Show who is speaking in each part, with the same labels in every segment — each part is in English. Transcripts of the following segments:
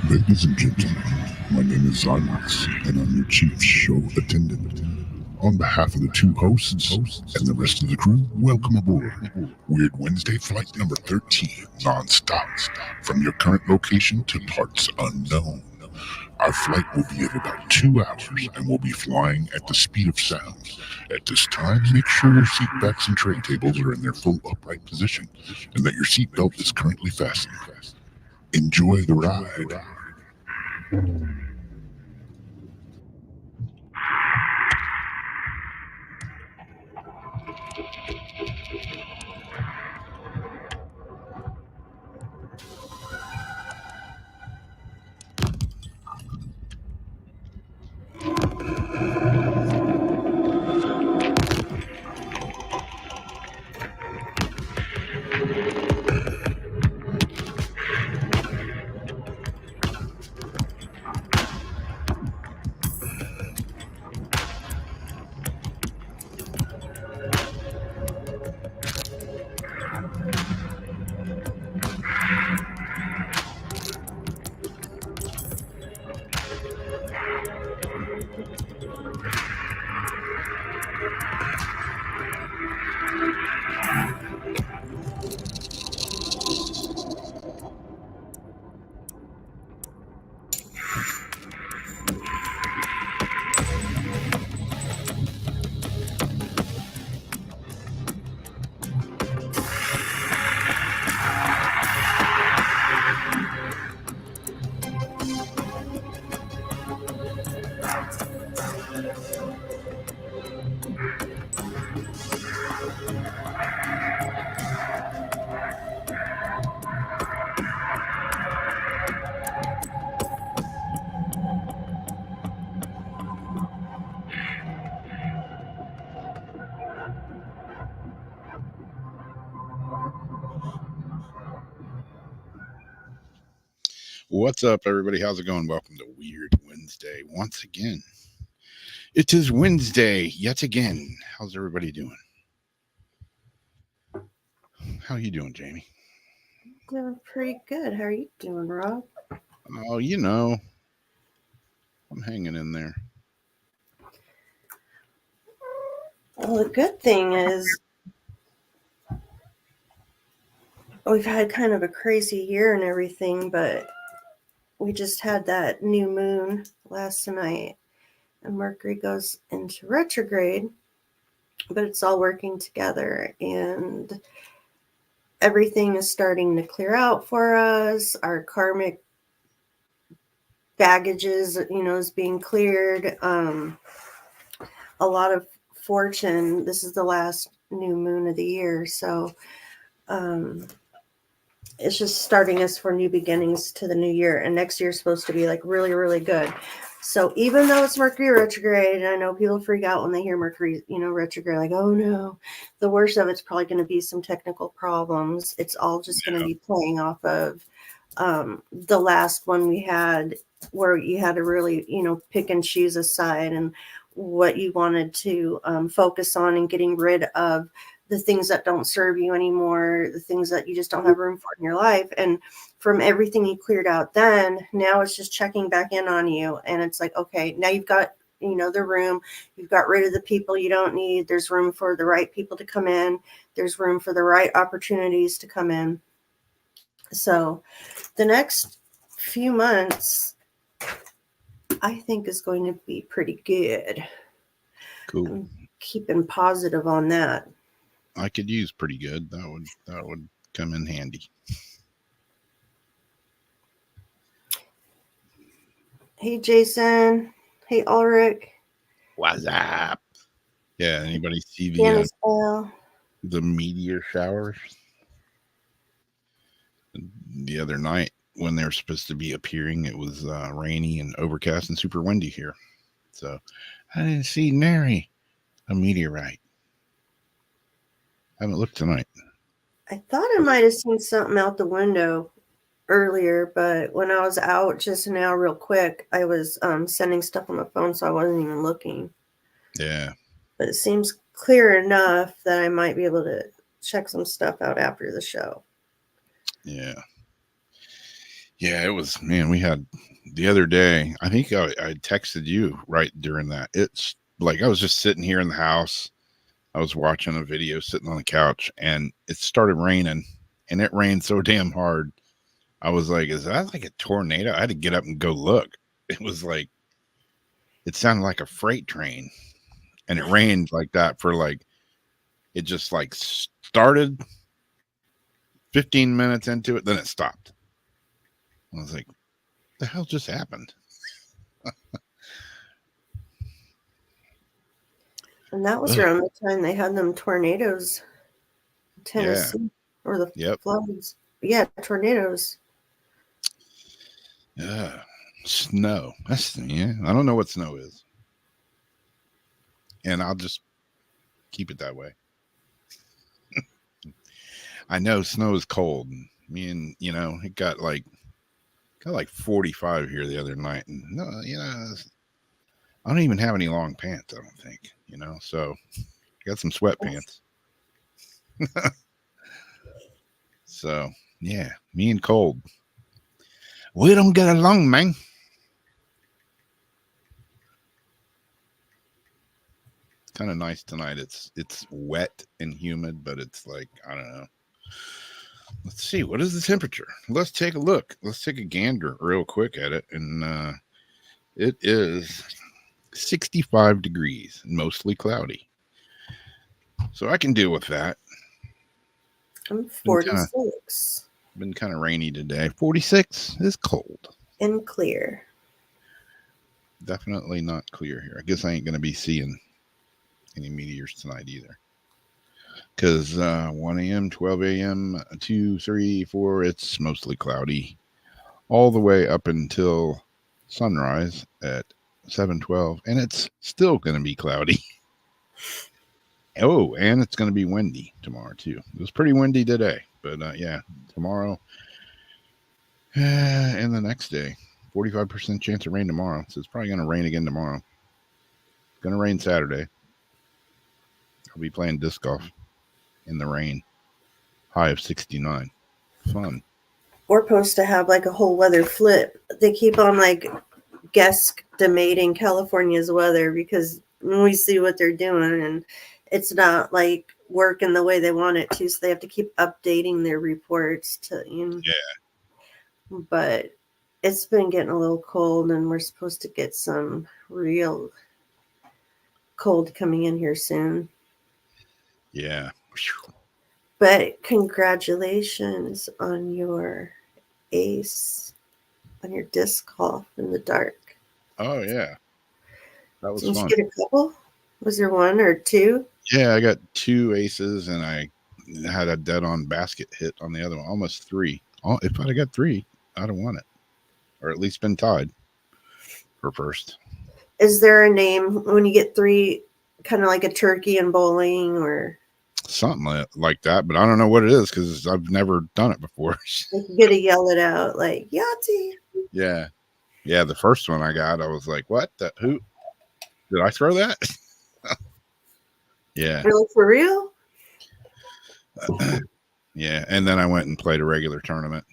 Speaker 1: Ladies and gentlemen, my name is Zymax, and I'm your chief show attendant. On behalf of the two hosts and the rest of the crew, welcome aboard Weird Wednesday flight number 13, non-stop, from your current location to parts unknown. Our flight will be at about 2 hours, and we'll be flying at the speed of sound. At this time, make sure your seat backs and tray tables are in their full upright position, and that your seat belt is currently fastened. Enjoy the ride.
Speaker 2: What's up, everybody? How's it going? Welcome to Weird Wednesday. Once again, it is Wednesday yet again. How's everybody doing? How you doing, Jamie?
Speaker 3: Doing pretty good. How are you doing, Rob?
Speaker 2: Oh, I'm hanging in there.
Speaker 3: Well, the good thing is we've had kind of a crazy year and everything, but we just had that new moon last night, and Mercury goes into retrograde, but it's all working together, and everything is starting to clear out for us. Our karmic baggages, is being cleared. A lot of fortune. This is the last new moon of the year, so it's just starting us for new beginnings to the new year, and next year is supposed to be like really, really good. So even though it's Mercury retrograde, and I know people freak out when they hear Mercury, retrograde, like, oh no, the worst of it's probably going to be some technical problems. It's all just going to be playing off of the last one we had, where you had to really, pick and choose a side and what you wanted to focus on, and getting rid of the things that don't serve you anymore, the things that you just don't have room for in your life. And from everything you cleared out then, now it's just checking back in on you. And it's like, okay, now you've got, the room, you've got rid of the people you don't need. There's room for the right people to come in. There's room for the right opportunities to come in. So the next few months, I think, is going to be pretty good.
Speaker 2: Cool.
Speaker 3: I'm keeping positive on that.
Speaker 2: I could use pretty good. That would come in handy.
Speaker 3: Hey, Jason. Hey, Ulrich.
Speaker 2: What's up? Yeah. Anybody see the meteor showers the other night when they were supposed to be appearing? It was rainy and overcast and super windy here, so I didn't see nary a meteorite. I haven't looked tonight.
Speaker 3: I thought I might have seen something out the window earlier, but when I was out just now real quick, I was sending stuff on my phone, so I wasn't even looking.
Speaker 2: Yeah.
Speaker 3: But it seems clear enough that I might be able to check some stuff out after the show.
Speaker 2: Yeah. Yeah, it was, man, we had the other day, I think I texted you right during that. It's like I was just sitting here in the house. I was watching a video sitting on the couch and it started raining and it rained so damn hard. I was like, is that like a tornado? I had to get up and go look. It was like, it sounded like a freight train and it rained like that for like, it just like started 15 minutes into it, then it stopped. I was like, the hell just happened?
Speaker 3: And that was
Speaker 2: Ugh.
Speaker 3: around the time they had them tornadoes in
Speaker 2: Yeah.
Speaker 3: Tennessee or the
Speaker 2: Yep.
Speaker 3: floods. Yeah, tornadoes.
Speaker 2: Yeah. Snow. Yeah. I don't know what snow is. And I'll just keep it that way. I know snow is cold. Me and it got like 45 here the other night. And no, I don't even have any long pants, I don't think, so I got some sweatpants. So yeah, me and cold. We don't get along, man. Kind of nice tonight. It's wet and humid, but it's like, I don't know. Let's see, what is the temperature? Let's take a look. Let's take a gander real quick at it. And it is 65 degrees, mostly cloudy. So I can deal with that.
Speaker 3: I'm 46.
Speaker 2: Been kind of rainy today. 46 is cold.
Speaker 3: And clear.
Speaker 2: Definitely not clear here. I guess I ain't going to be seeing any meteors tonight either. Because 1 a.m., 12 a.m., 2, 3, 4, it's mostly cloudy. All the way up until sunrise at 7:12. And it's still going to be cloudy. Oh, and it's going to be windy tomorrow, too. It was pretty windy today. But yeah, tomorrow and the next day, 45% chance of rain tomorrow. So it's probably going to rain again tomorrow. It's going to rain Saturday. I'll be playing disc golf in the rain. High of 69. Fun.
Speaker 3: We're supposed to have like a whole weather flip. They keep on like guesstimating California's weather because we see what they're doing and it's not like working the way they want it to. So they have to keep updating their reports to,
Speaker 2: Yeah.
Speaker 3: But it's been getting a little cold and we're supposed to get some real cold coming in here soon.
Speaker 2: Yeah.
Speaker 3: But congratulations on your ace, on your disc golf in the dark.
Speaker 2: Oh, yeah. That was
Speaker 3: Didn't
Speaker 2: fun.
Speaker 3: you get a couple? Was there one or two?
Speaker 2: Yeah, I got 2 aces and I had a dead on basket hit on the other one. Almost 3. If I'd have got 3, I'd have won it. Or at least been tied for first.
Speaker 3: Is there a name when you get 3, kind of like a turkey in bowling or
Speaker 2: Something like that, but I don't know what it is because I've never done it before.
Speaker 3: like you get to yell it out like Yahtzee?
Speaker 2: Yeah. Yeah, the first one I got, I was like, what? Who? Did I throw that? Yeah.
Speaker 3: Really, for real?
Speaker 2: Yeah. And then I went and played a regular tournament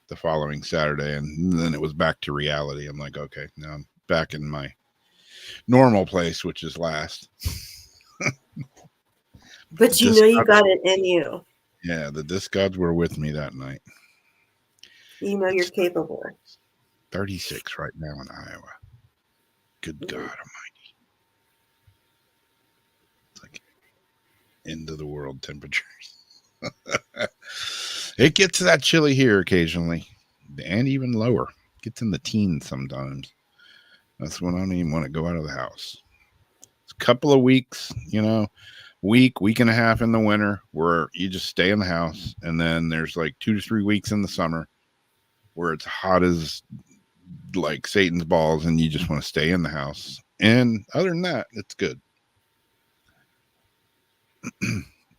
Speaker 2: the following Saturday, and then it was back to reality. I'm like, okay, now I'm back in my normal place, which is last.
Speaker 3: But you know you got it in you.
Speaker 2: Yeah, the disc gods were with me that night.
Speaker 3: You know you're capable.
Speaker 2: 36 right now in Iowa. Good God Almighty. It's like end of the world temperatures. It gets that chilly here occasionally, and even lower. It gets in the teens sometimes. That's when I don't even want to go out of the house. It's a couple of weeks, week and a half in the winter where you just stay in the house, and then there's like 2 to 3 weeks in the summer where it's hot as like Satan's balls and you just want to stay in the house. And other than that, it's good.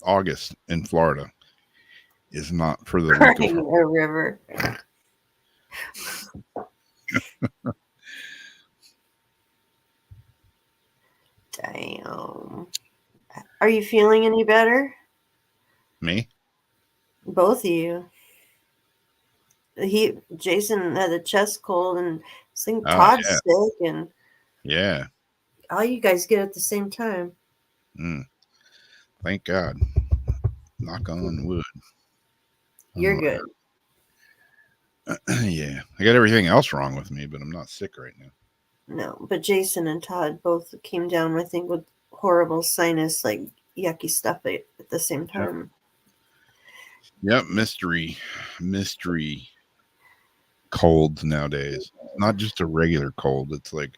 Speaker 2: August in Florida is not for the weak
Speaker 3: Crying a river. Damn. Are you feeling any better?
Speaker 2: Me?
Speaker 3: Both of you. Jason had a chest cold, and I think
Speaker 2: Oh
Speaker 3: Todd's
Speaker 2: yeah,
Speaker 3: sick, and
Speaker 2: yeah.
Speaker 3: all you guys get at the same time.
Speaker 2: Mm, thank God. Knock on wood.
Speaker 3: You're good.
Speaker 2: Yeah, I got everything else wrong with me, but I'm not sick right now.
Speaker 3: No, but Jason and Todd both came down, I think, with horrible sinus, like yucky stuff at the same
Speaker 2: Yep.
Speaker 3: time.
Speaker 2: Yep, mystery colds nowadays. Not just a regular cold. It's like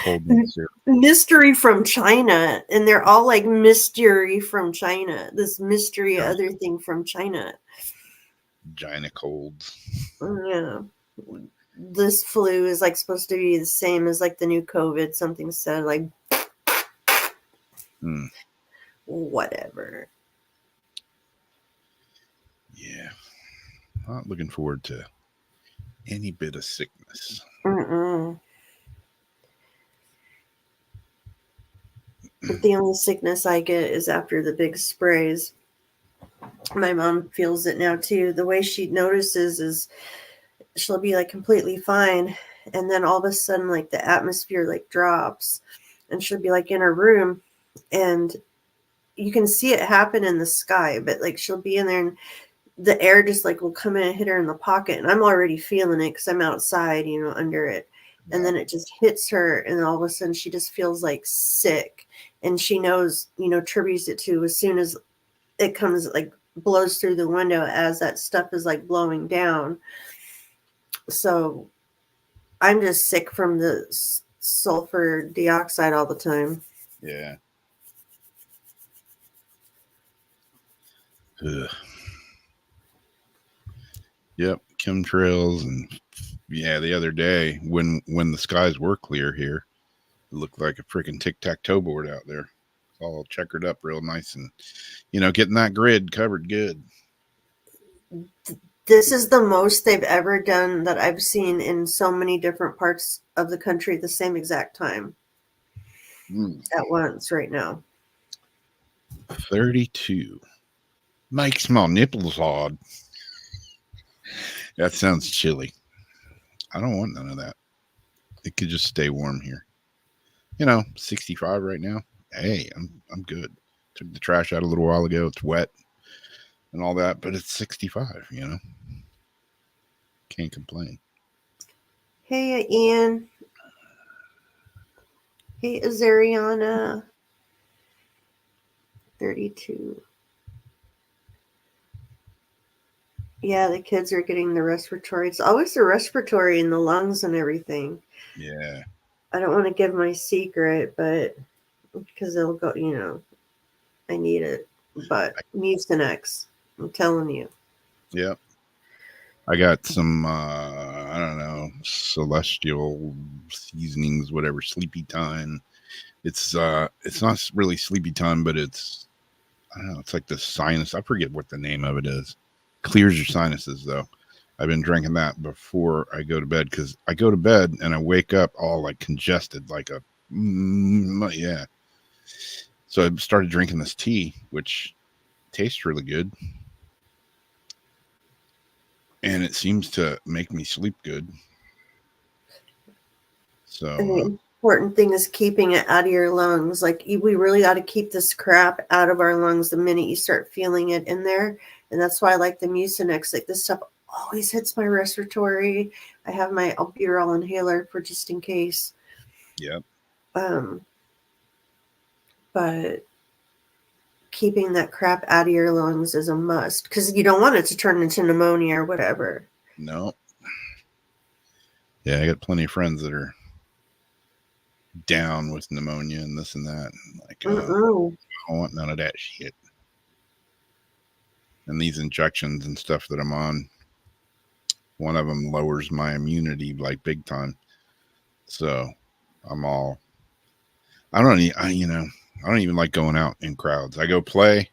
Speaker 2: cold and syrup.
Speaker 3: Mystery from China, and they're all like mystery from China. This mystery other thing from China.
Speaker 2: Gina colds.
Speaker 3: Yeah. This flu is like supposed to be the same as like the new COVID. Something said like
Speaker 2: Hmm.
Speaker 3: whatever.
Speaker 2: Yeah. Not looking forward to any bit of sickness.
Speaker 3: Mm-mm. But the only sickness I get is after the big sprays. My mom feels it now too. The way she notices is she'll be like completely fine, and then all of a sudden like the atmosphere like drops, and she'll be like in her room, and you can see it happen in the sky, but like she'll be in there and the air just like will come in and hit her in the pocket, and I'm already feeling it because I'm outside, under it. And then it just hits her, and all of a sudden she just feels like sick, and she knows, attributes it to as soon as it comes, like blows through the window as that stuff is like blowing down. So I'm just sick from the sulfur dioxide all the time.
Speaker 2: Yeah. Ugh. Yep, chemtrails and yeah. The other day when the skies were clear here, it looked like a freaking tic-tac-toe board out there. It's all checkered up real nice and getting that grid covered good.
Speaker 3: This is the most they've ever done that I've seen in so many different parts of the country at the same exact time at once right now.
Speaker 2: 32 makes my nipples odd. That sounds chilly. I don't want none of that. It could just stay warm here. 65 right now. Hey, I'm good. Took the trash out a little while ago. It's wet and all that, but it's 65. Can't complain.
Speaker 3: Hey, Ian. Hey, Azariana. 32. Yeah, the kids are getting the respiratory. It's always the respiratory in the lungs and everything.
Speaker 2: Yeah.
Speaker 3: I don't want to give my secret, but because they'll go, I need it. But Mucinex, I'm telling you.
Speaker 2: Yep. I got some I don't know, celestial seasonings, whatever, sleepy time. It's not really sleepy time, but it's I don't know, it's like the sinus. I forget what the name of it is. Clears your sinuses though. I've been drinking that before I go to bed because I go to bed and I wake up all like congested, like yeah. So I started drinking this tea, which tastes really good. And it seems to make me sleep good. So
Speaker 3: And the important thing is keeping it out of your lungs. Like we really got to keep this crap out of our lungs the minute you start feeling it in there. And that's why I like the Mucinex. Like this stuff always hits my respiratory. I have my albuterol inhaler for just in case.
Speaker 2: Yep.
Speaker 3: But keeping that crap out of your lungs is a must because you don't want it to turn into pneumonia or whatever.
Speaker 2: No. Yeah, I got plenty of friends that are down with pneumonia and this and that. Like, I don't want none of that shit. And these injections and stuff that I'm on, one of them lowers my immunity like big time. So I'm all. I don't even like going out in crowds. I go play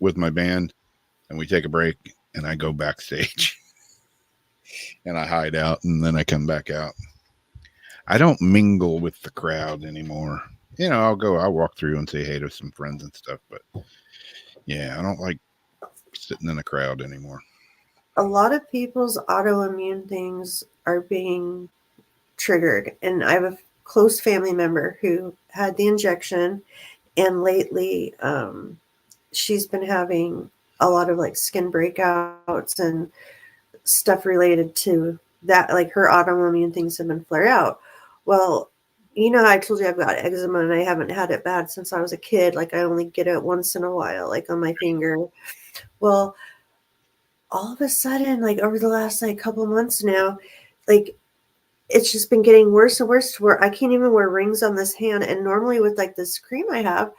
Speaker 2: with my band, and we take a break, and I go backstage, and I hide out, and then I come back out. I don't mingle with the crowd anymore. I'll walk through and say hey to some friends and stuff, but yeah, I don't like sitting in a crowd anymore.
Speaker 3: a lot of people's autoimmune things are being triggered. And I have a close family member who had the injection, and lately she's been having a lot of like skin breakouts and stuff related to that. Like her autoimmune things have been flare out. Well, you know, I told you I've got eczema and I haven't had it bad since I was a kid. Like I only get it once in a while, like on my finger. Well, all of a sudden, like over the last like couple months now, like it's just been getting worse and worse to where I can't even wear rings on this hand. And normally with like this cream I have,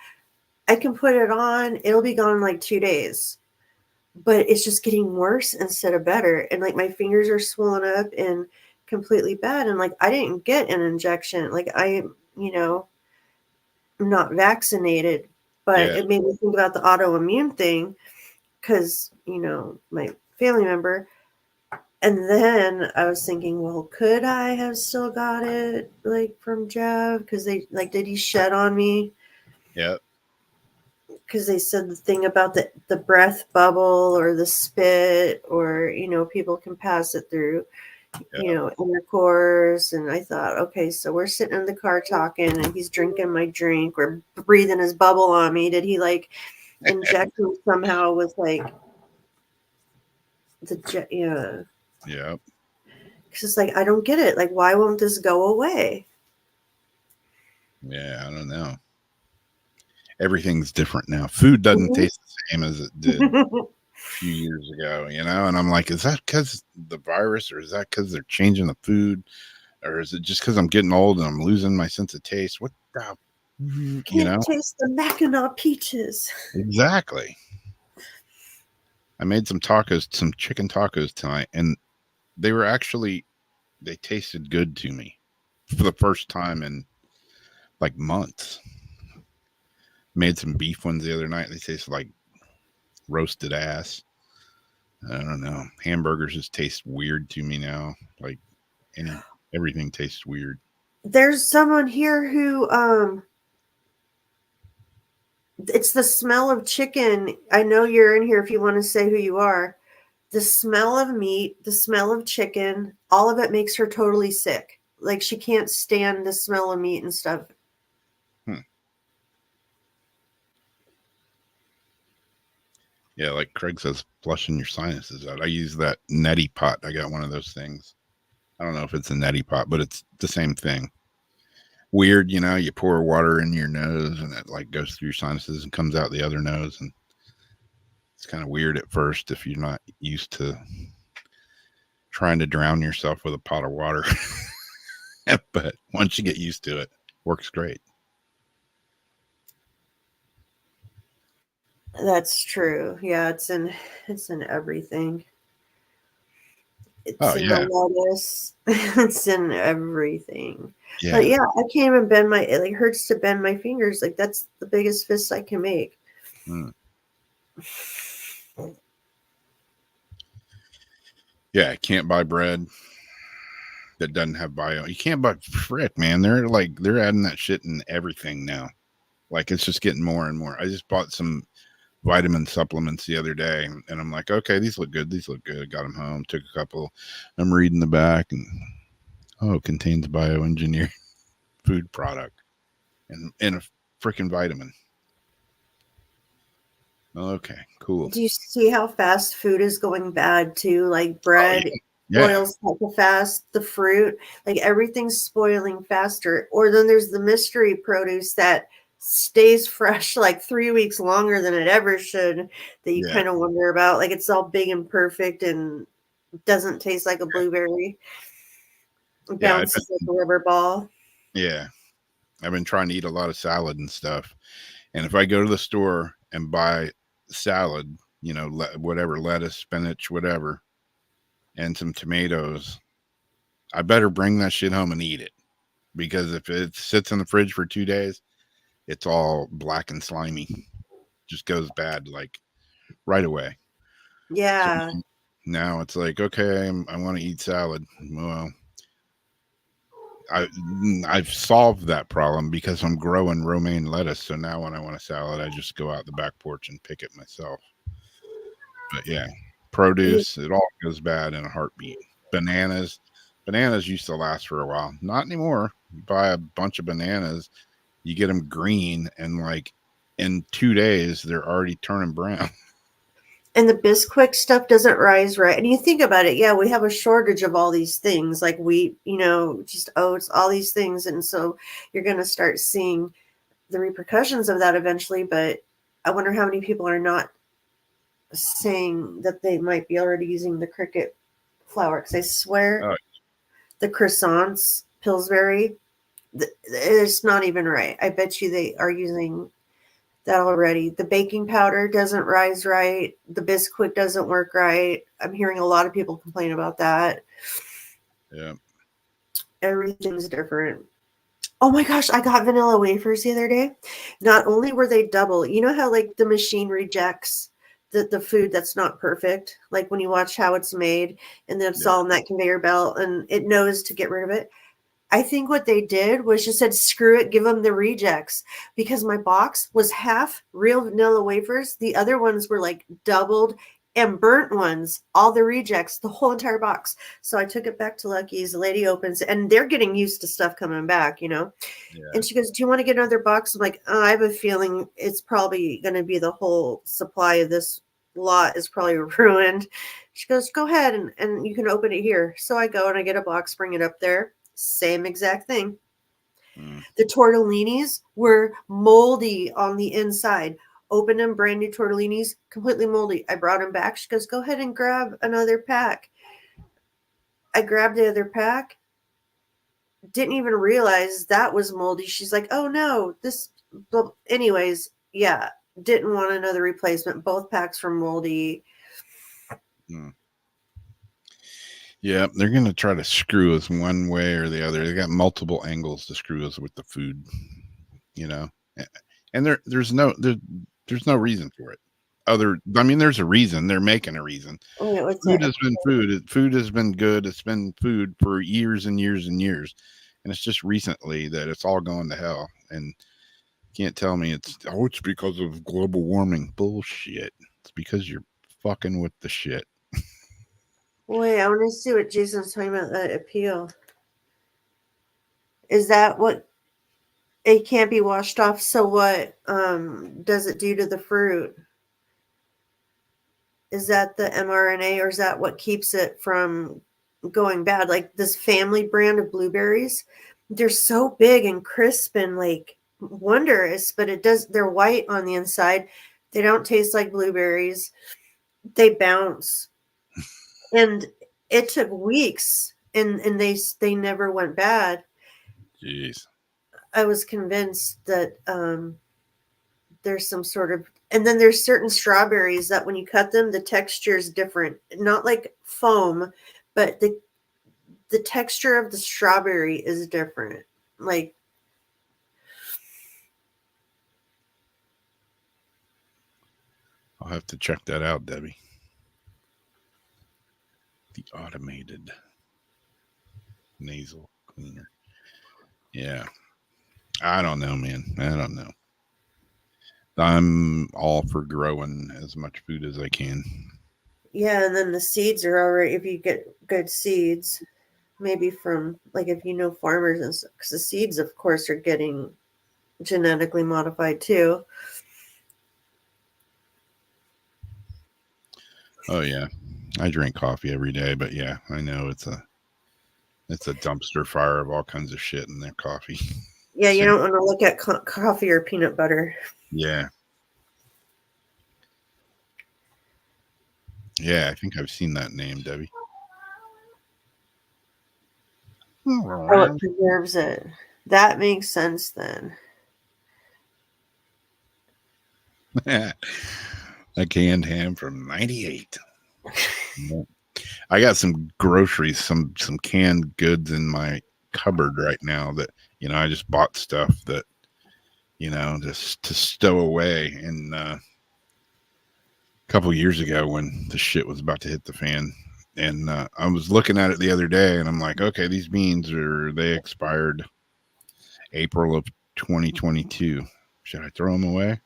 Speaker 3: I can put it on, it'll be gone in like 2 days. But it's just getting worse instead of better. And like my fingers are swollen up and completely bad. And like I didn't get an injection. Like you know, I'm not vaccinated, but
Speaker 2: Yeah.
Speaker 3: it made me think about the autoimmune thing because, you know, my family member. And then I was thinking, well, could I have still got it like from Jeff? Because they like, did he shed on me?
Speaker 2: Yeah.
Speaker 3: Because they said the thing about the breath bubble or the spit, or, you know, people can pass it through, you
Speaker 2: Yeah.
Speaker 3: know, intercourse. And I thought, okay, so we're sitting in the car talking and he's drinking my drink or breathing his bubble on me. Did he like inject me somehow with like yeah?
Speaker 2: Yeah.
Speaker 3: Because it's like, I don't get it. Like, why won't this go away?
Speaker 2: Yeah. I don't know. Everything's different now. Food doesn't taste the same as it did a few years ago, you know? And I'm like, is that because the virus, or is that because they're changing the food? Or is it just because I'm getting old and I'm losing my sense of taste? What the, you
Speaker 3: Can't
Speaker 2: know?
Speaker 3: taste the Mackinac peaches.
Speaker 2: Exactly. I made some tacos, some chicken tacos tonight, and they were actually, they tasted good to me for the first time in like months. Made some beef ones the other night. They tasted like roasted ass. I don't know. Hamburgers just taste weird to me now. Like everything tastes weird.
Speaker 3: There's someone here who it's the smell of chicken. I know you're in here if you want to say who you are. The smell of meat, the smell of chicken, all of it makes her totally sick. Like she can't stand the smell of meat and stuff.
Speaker 2: Hmm. Yeah, like Craig says, flushing your sinuses out. I use that neti pot. I got one of those things. I don't know if it's a neti pot, but it's the same thing. Weird, you know, you pour water in your nose and it like goes through your sinuses and comes out the other nose. And it's kind of weird at first if you're not used to trying to drown yourself with a pot of water. But once you get used to it, works great.
Speaker 3: That's true. Yeah, it's in everything. It's
Speaker 2: Oh
Speaker 3: in the
Speaker 2: yeah.
Speaker 3: lettuce. It's in everything. But
Speaker 2: Yeah.
Speaker 3: yeah, I can't even bend my, it like hurts to bend my fingers. Like that's the biggest fist I can make.
Speaker 2: Mm. Yeah, I can't buy bread that doesn't have bio. You can't buy frick, man. They're adding that shit in everything now. Like it's just getting more and more. I just bought some vitamin supplements the other day and I'm like, okay, these look good. These look good. Got them home, took a couple. I'm reading the back and contains bioengineered food product and a freaking vitamin. Okay, cool.
Speaker 3: Do you see how fast food is going bad too? Like
Speaker 2: Oh yeah.
Speaker 3: bread
Speaker 2: Yeah.
Speaker 3: spoils super fast, the fruit, like everything's spoiling faster. Or then there's the mystery produce that stays fresh like 3 weeks longer than it ever should, that you
Speaker 2: Yeah.
Speaker 3: kind of wonder about. Like it's all big and perfect and doesn't taste like a blueberry. It
Speaker 2: Yeah.
Speaker 3: bounces like a rubber ball.
Speaker 2: Yeah. I've been trying to eat a lot of salad and stuff. And if I go to the store and buy salad, you know, whatever, lettuce, spinach, whatever, and some tomatoes, I better bring that shit home and eat it. Because if it sits in the fridge for 2 days, it's all black and slimy. Just goes bad like right away. So
Speaker 3: Yeah.
Speaker 2: now it's like, okay, I want to eat salad. Well, I've solved that problem because I'm growing romaine lettuce. So now when I want a salad, I just go out the back porch and pick it myself. But yeah. Produce, it all goes bad in a heartbeat. Bananas used to last for a while. Not anymore. You buy a bunch of bananas, you get them green, and like in 2 days, they're already turning brown.
Speaker 3: And the Bisquick stuff doesn't rise right. And you think about it, yeah, we have a shortage of all these things like wheat, just oats, all these things. And so you're going to start seeing the repercussions of that eventually. But I wonder how many people are not saying that they might be already using the cricket flour. Because I swear the croissants, Pillsbury, it's not even right. I bet you they are using that already. The baking powder doesn't rise right. The Bisquick doesn't work right. I'm hearing a lot of people complain about that.
Speaker 2: Yeah.
Speaker 3: Everything's different. Oh my gosh, I got vanilla wafers the other day. Not only were they double, you know how like the machine rejects the food that's not perfect, like when you watch how it's made and then it's all in that conveyor belt and it knows to get rid of it. I think what they did was just said, screw it, give them the rejects, because my box was half real vanilla wafers. The other ones were like doubled and burnt ones, all the rejects, the whole entire box. So I took it back to Lucky's. The lady opens it, and they're getting used to stuff coming back,
Speaker 2: Yeah.
Speaker 3: And she goes, do you want to get another box? I'm like, oh, I have a feeling it's probably going to be the whole supply of this lot is probably ruined. She goes, go ahead and you can open it here. So I go and I get a box, bring it up there. Same exact thing. The tortellinis were moldy on the inside. Opened them, brand new tortellinis, completely moldy. I brought them back. She goes, go ahead and grab another pack. I grabbed the other pack. Didn't even realize that was moldy. She's like, oh no, this. Anyways, yeah, didn't want another replacement. Both packs were moldy.
Speaker 2: Yeah, they're going to try to screw us one way or the other. They got multiple angles to screw us with the food, and there's no reason for it. There's a reason. They're making a reason. Food has been food. Food has been good. It's been food for years and years and years, and it's just recently that it's all going to hell. And can't tell me it's because of global warming. Bullshit. It's because you're fucking with the shit.
Speaker 3: Wait, I want to see what Jason's talking about, that appeal. Is that what it can't be washed off? So what does it do to the fruit? Is that the mRNA, or is that what keeps it from going bad? Like this family brand of blueberries, they're so big and crisp and like wondrous, but they're white on the inside. They don't taste like blueberries. They bounce. And it took weeks, and they never went bad.
Speaker 2: Jeez.
Speaker 3: I was convinced that there's some sort of, and then there's certain strawberries that when you cut them, the texture is different. Not like foam, but the texture of the strawberry is different. Like,
Speaker 2: I'll have to check that out, Debbie. The automated nasal cleaner. Yeah. I don't know, man. I don't know. I'm all for growing as much food as I can.
Speaker 3: Yeah, and then the seeds are already, if you get good seeds, maybe from, like, if you know farmers and stuff, because the seeds, of course, are getting genetically modified too.
Speaker 2: Oh yeah, I drink coffee every day, but yeah, I know it's a dumpster fire of all kinds of shit in their coffee.
Speaker 3: Yeah, you don't want to look at coffee or peanut butter.
Speaker 2: Yeah. Yeah, I think I've seen that name, Debbie.
Speaker 3: Oh, it preserves it. That makes sense then.
Speaker 2: A canned ham from '98. I got some groceries, some canned goods in my cupboard right now that, I just bought stuff that, just to stow away. And a couple years ago when the shit was about to hit the fan, and I was looking at it the other day, and I'm like, okay, these beans they expired April of 2022. Should I throw them away?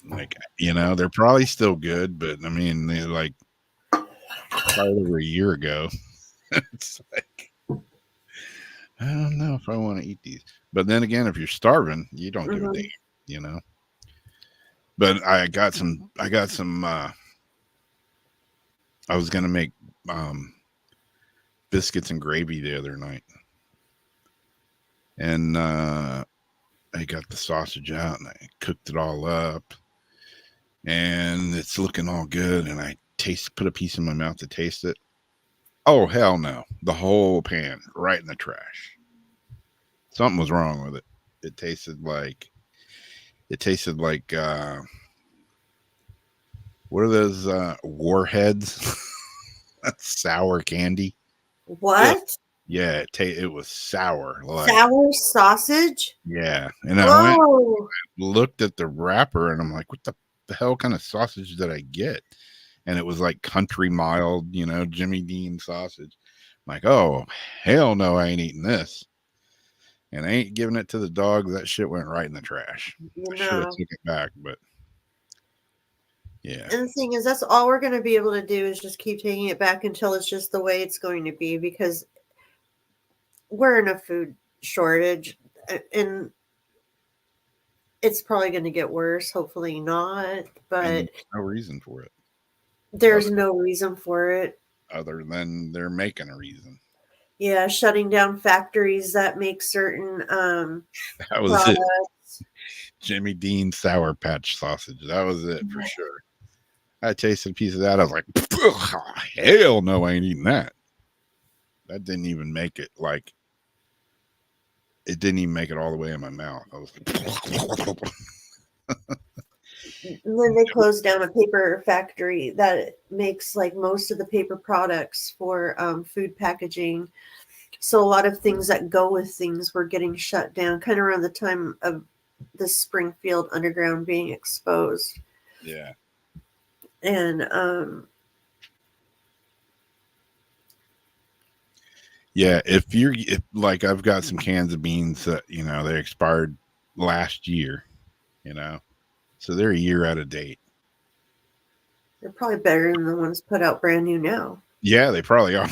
Speaker 2: Like, they're probably still good, but I mean, they're like probably over a year ago. It's like, I don't know if I want to eat these. But then again, if you're starving, you don't give a damn, you know. But I got some. I was gonna make biscuits and gravy the other night, and I got the sausage out and I cooked it all up, and it's looking all good. And I put a piece in my mouth to taste it. Oh hell no! The whole pan right in the trash. Something was wrong with it. It tasted like what are those warheads? Sour candy.
Speaker 3: What?
Speaker 2: Yeah, it was sour. Like,
Speaker 3: sour sausage?
Speaker 2: yeah, and I went
Speaker 3: Whoa!
Speaker 2: looked at the wrapper and I'm like, what the hell kind of sausage did I get? And it was like country mild, Jimmy Dean sausage. I'm like, oh hell no, I ain't eating this. And I ain't giving it to the dog. That shit went right in the trash.
Speaker 3: You
Speaker 2: I should have
Speaker 3: know.
Speaker 2: took it back, but yeah.
Speaker 3: And the thing is, that's all we're going to be able to do is just keep taking it back until it's just the way it's going to be, because we're in a food shortage and it's probably going to get worse. Hopefully not, but
Speaker 2: And no reason for it.
Speaker 3: there's no reason for it.
Speaker 2: Other than they're making a reason.
Speaker 3: Yeah, shutting down factories that make certain
Speaker 2: that was
Speaker 3: products.
Speaker 2: It. Jimmy Dean Sour Patch sausage. That was it for sure. I tasted a piece of that. I was like, hell no, I ain't eating that. That didn't even make it it didn't even make it all the way in my mouth. I was like,
Speaker 3: and then they closed down a paper factory that makes like most of the paper products for food packaging. So a lot of things that go with things were getting shut down kind of around the time of the Springfield Underground being exposed.
Speaker 2: Yeah.
Speaker 3: And
Speaker 2: yeah, if like, I've got some cans of beans that they expired last year, so they're a year out of date.
Speaker 3: they're probably better than the ones put out brand new now.
Speaker 2: Yeah, they probably are.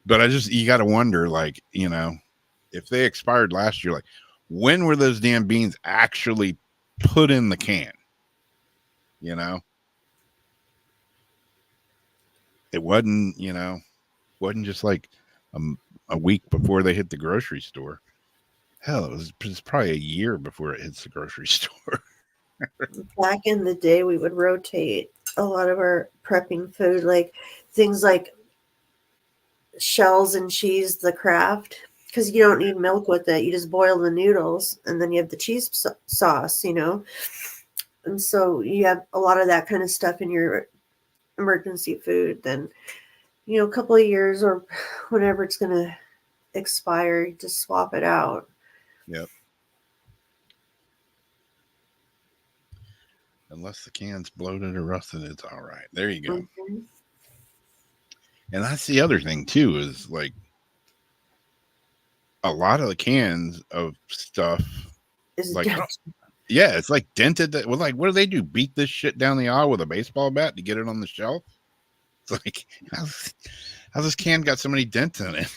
Speaker 2: But you got to wonder, like, if they expired last year, like, when were those damn beans actually put in the can? It wasn't, wasn't just like a week before they hit the grocery store. Hell, it was probably a year before it hits the grocery store.
Speaker 3: Back in the day, we would rotate a lot of our prepping food, like things like shells and cheese, the Kraft, because you don't need milk with it. You just boil the noodles and then you have the cheese sauce, and so you have a lot of that kind of stuff in your emergency food. Then a couple of years or whenever it's going to expire, you just swap it out.
Speaker 2: Yep. Unless the can's bloated or rusted, it's all right. There you go.
Speaker 3: Mm-hmm.
Speaker 2: And that's the other thing too, is like a lot of the cans of stuff
Speaker 3: Is
Speaker 2: like, yeah, it's like dented. Well, like, what do they do? Beat this shit down the aisle with a baseball bat to get it on the shelf? It's like, how's this can got so many dents in it?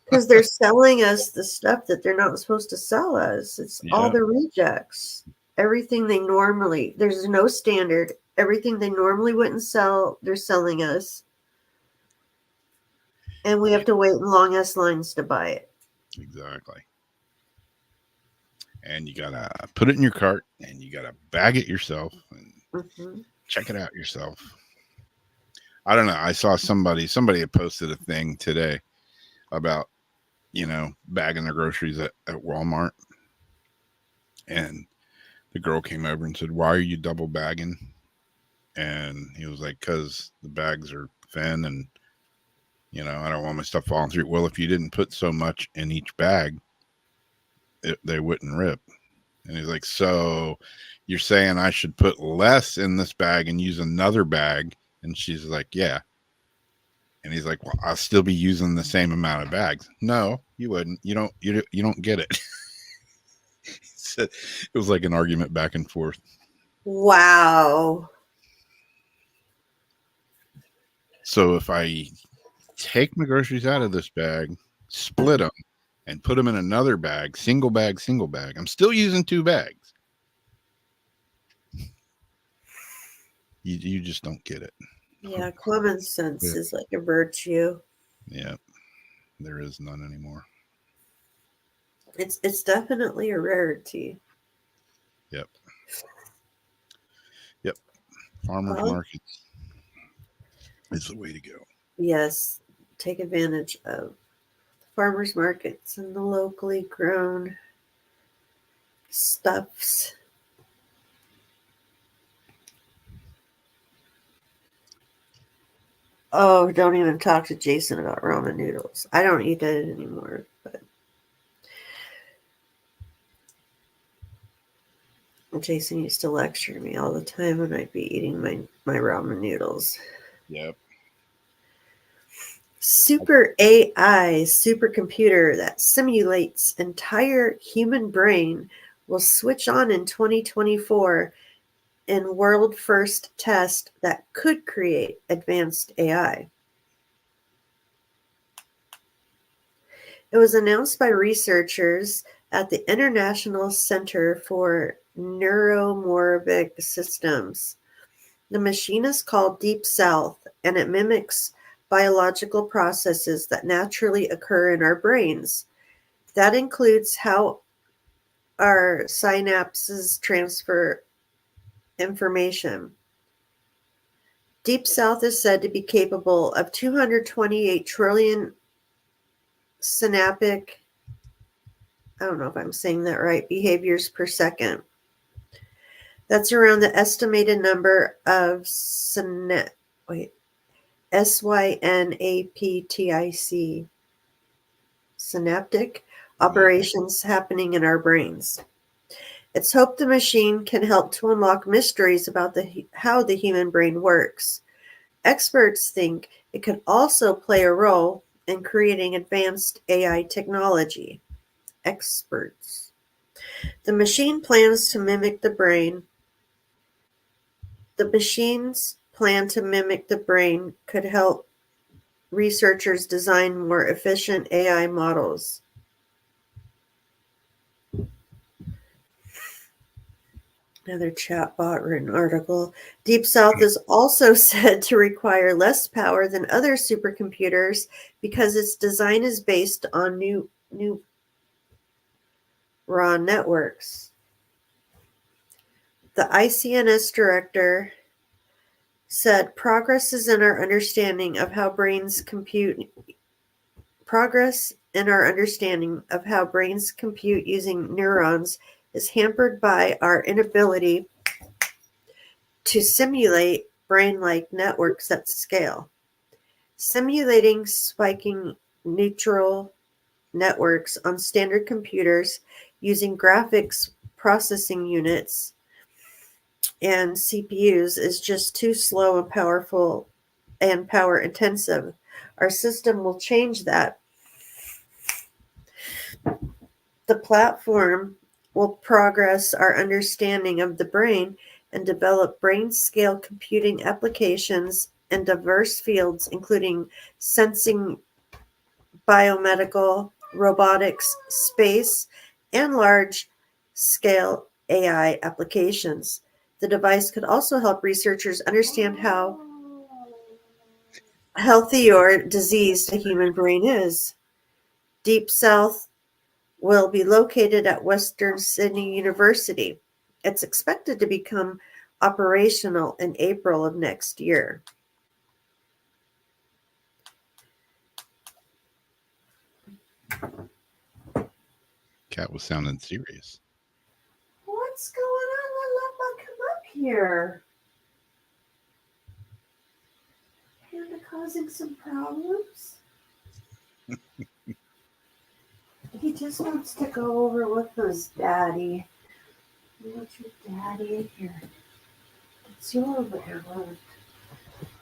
Speaker 3: Because they're selling us the stuff that they're not supposed to sell us. It's all the rejects. Everything there's no standard. Everything they normally wouldn't sell, they're selling us. And we have to wait in long ass lines to buy it.
Speaker 2: Exactly. And you gotta put it in your cart and you gotta bag it yourself and check it out yourself. I don't know. I saw somebody had posted a thing today about, bagging their groceries at Walmart. And the girl came over and said, "Why are you double bagging?" And he was like, "'Cause the bags are thin and, I don't want my stuff falling through." Well, if you didn't put so much in each bag, they wouldn't rip. And he's like, "So you're saying I should put less in this bag and use another bag?" And she's like, "Yeah." And he's like, "Well, I'll still be using the same amount of bags." No, you wouldn't. You don't get it. It was like an argument back and forth.
Speaker 3: Wow.
Speaker 2: So if I take my groceries out of this bag, split them, and put them in another bag, single bag, I'm still using 2 bags. You just don't get it.
Speaker 3: Yeah, common sense is like a virtue.
Speaker 2: Yeah, there is none anymore.
Speaker 3: It's definitely a rarity.
Speaker 2: Yep. Farmers markets is the way to go.
Speaker 3: Yes, take advantage of farmers markets and the locally grown stuffs. Oh, don't even talk to Jason about ramen noodles. I don't eat it anymore, but Jason used to lecture me all the time when I'd be eating my ramen noodles.
Speaker 2: Yep.
Speaker 3: Super AI supercomputer that simulates entire human brain will switch on in 2024 in world first test that could create advanced AI. It was announced by researchers at the International Center for Neuromorphic Systems. The machine is called Deep South, and it mimics biological processes that naturally occur in our brains. That includes how our synapses transfer information. Deep South is said to be capable of 228 trillion synaptic, I don't know if I'm saying that right, behaviors per second. That's around the estimated number of synaptic synaptic operations happening in our brains. It's hoped the machine can help to unlock mysteries about how the human brain works. Experts think it could also play a role in creating advanced AI technology. Experts. The machine plans to mimic the brain. The machine's plan to mimic the brain could help researchers design more efficient AI models. Another chatbot written article. Deep South is also said to require less power than other supercomputers because its design is based on neuron networks. The ICNS director said progress in our understanding of how brains compute using neurons is hampered by our inability to simulate brain-like networks at scale. Simulating spiking neural networks on standard computers using graphics processing units and CPUs is just too slow and powerful and power intensive. Our system will change that. The platform will progress our understanding of the brain and develop brain-scale computing applications in diverse fields, including sensing, biomedical, robotics, space, and large-scale AI applications. The device could also help researchers understand how healthy or diseased a human brain is. Deep South will be located at Western Sydney University. It's expected to become operational in April of next year.
Speaker 2: Cat was sounding serious.
Speaker 3: What's going on? Let come up here. Panda causing some problems. He just wants to go over with his daddy. What's your daddy in here? It's your railroad.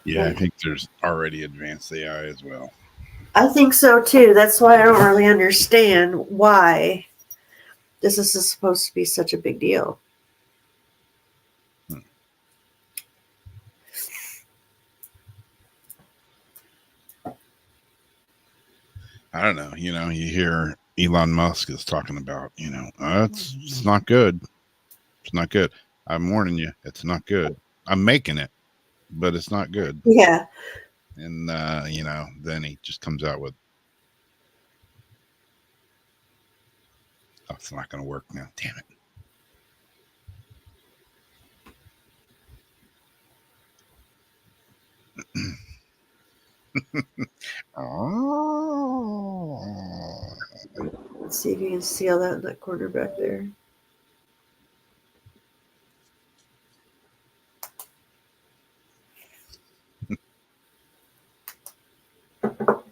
Speaker 2: Yeah, I think there's already advanced AI as well.
Speaker 3: I think so too. That's why I don't really understand why. This is supposed to be such a big deal.
Speaker 2: I don't know. You know, you hear Elon Musk is talking about, it's not good. It's not good. I'm warning you, it's not good. I'm making it, but it's not good.
Speaker 3: Yeah.
Speaker 2: And, then he just comes out with, oh, it's not going to work now. Damn it. Oh.
Speaker 3: Let's see if you can see all that in that corner back there. Oh,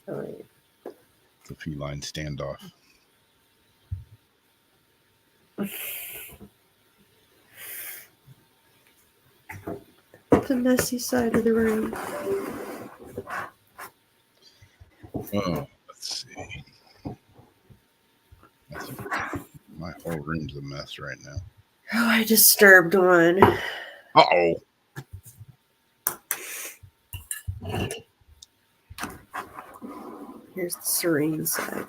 Speaker 3: yeah.
Speaker 2: It's a feline standoff.
Speaker 3: The messy side of the room.
Speaker 2: Oh, let's see. My whole room's a mess right now.
Speaker 3: Oh, I disturbed one.
Speaker 2: Uh-oh.
Speaker 3: Here's the serene side.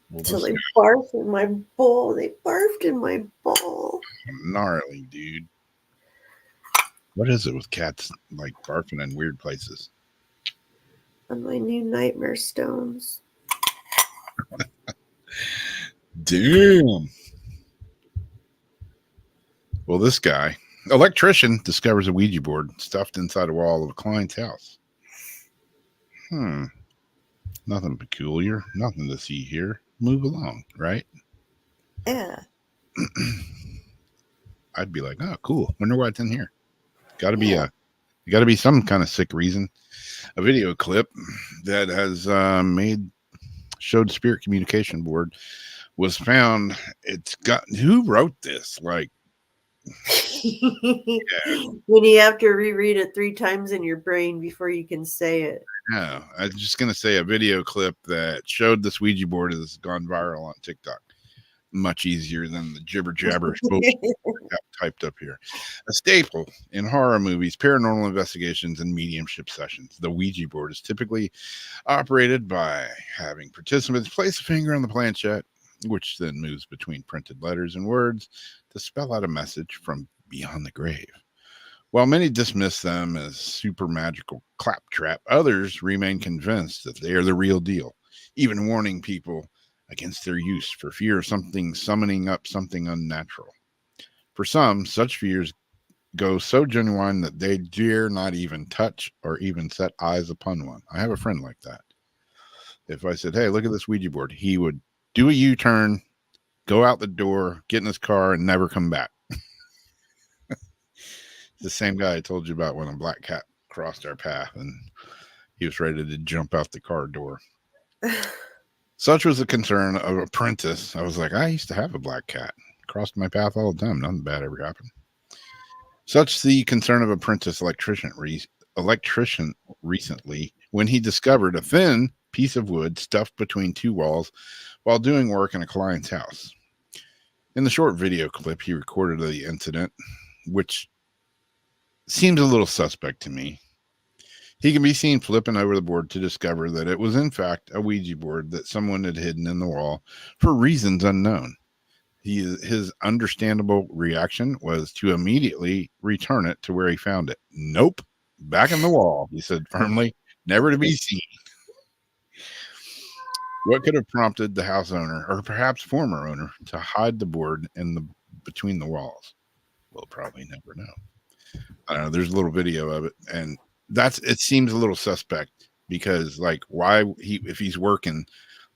Speaker 2: Well,
Speaker 3: Until
Speaker 2: this
Speaker 3: they barfed in my bowl. They barfed in my bowl.
Speaker 2: gnarly, dude. What is it with cats like barfing in weird places?
Speaker 3: On my new nightmare stones.
Speaker 2: Damn. Well, this guy, electrician, discovers a Ouija board stuffed inside a wall of a client's house. Nothing peculiar. Nothing to see here. Move along, right?
Speaker 3: Yeah.
Speaker 2: I'd be like, oh, cool. Wonder what's in here. Got to be some kind of sick reason. A video clip that has showed spirit communication board was found. It's got, who wrote this? Like,
Speaker 3: When you have to reread it 3 times in your brain before you can say it.
Speaker 2: no, I was just gonna say a video clip that showed this Ouija board has gone viral on TikTok. Much easier than the jibber jabber typed up here. A staple in horror movies, paranormal investigations, and mediumship sessions. The Ouija board is typically operated by having participants place a finger on the planchette, which then moves between printed letters and words to spell out a message from beyond the grave. While many dismiss them as super magical claptrap, others remain convinced that they are the real deal, even warning people against their use for fear of something summoning up something unnatural. For some, such fears go so genuine that they dare not even touch or even set eyes upon one. I have a friend like that. If I said, hey, look at this Ouija board, he would do a U-turn, go out the door, get in his car, and never come back. The same guy I told you about when a black cat crossed our path and he was ready to jump out the car door. Such was the concern of Apprentice. I was like, I used to have a black cat. Crossed my path all the time. Nothing bad ever happened. Such the concern of Apprentice electrician recently when he discovered a thin piece of wood stuffed between 2 walls while doing work in a client's house. In the short video clip, he recorded the incident, which seems a little suspect to me. He can be seen flipping over the board to discover that it was in fact a Ouija board that someone had hidden in the wall for reasons unknown. His understandable reaction was to immediately return it to where he found it. Nope, back in the wall, he said firmly, never to be seen. What could have prompted the house owner, or perhaps former owner, to hide the board between the walls? We'll probably never know. I don't know. There's a little video of it, and it seems a little suspect because, like, if he's working,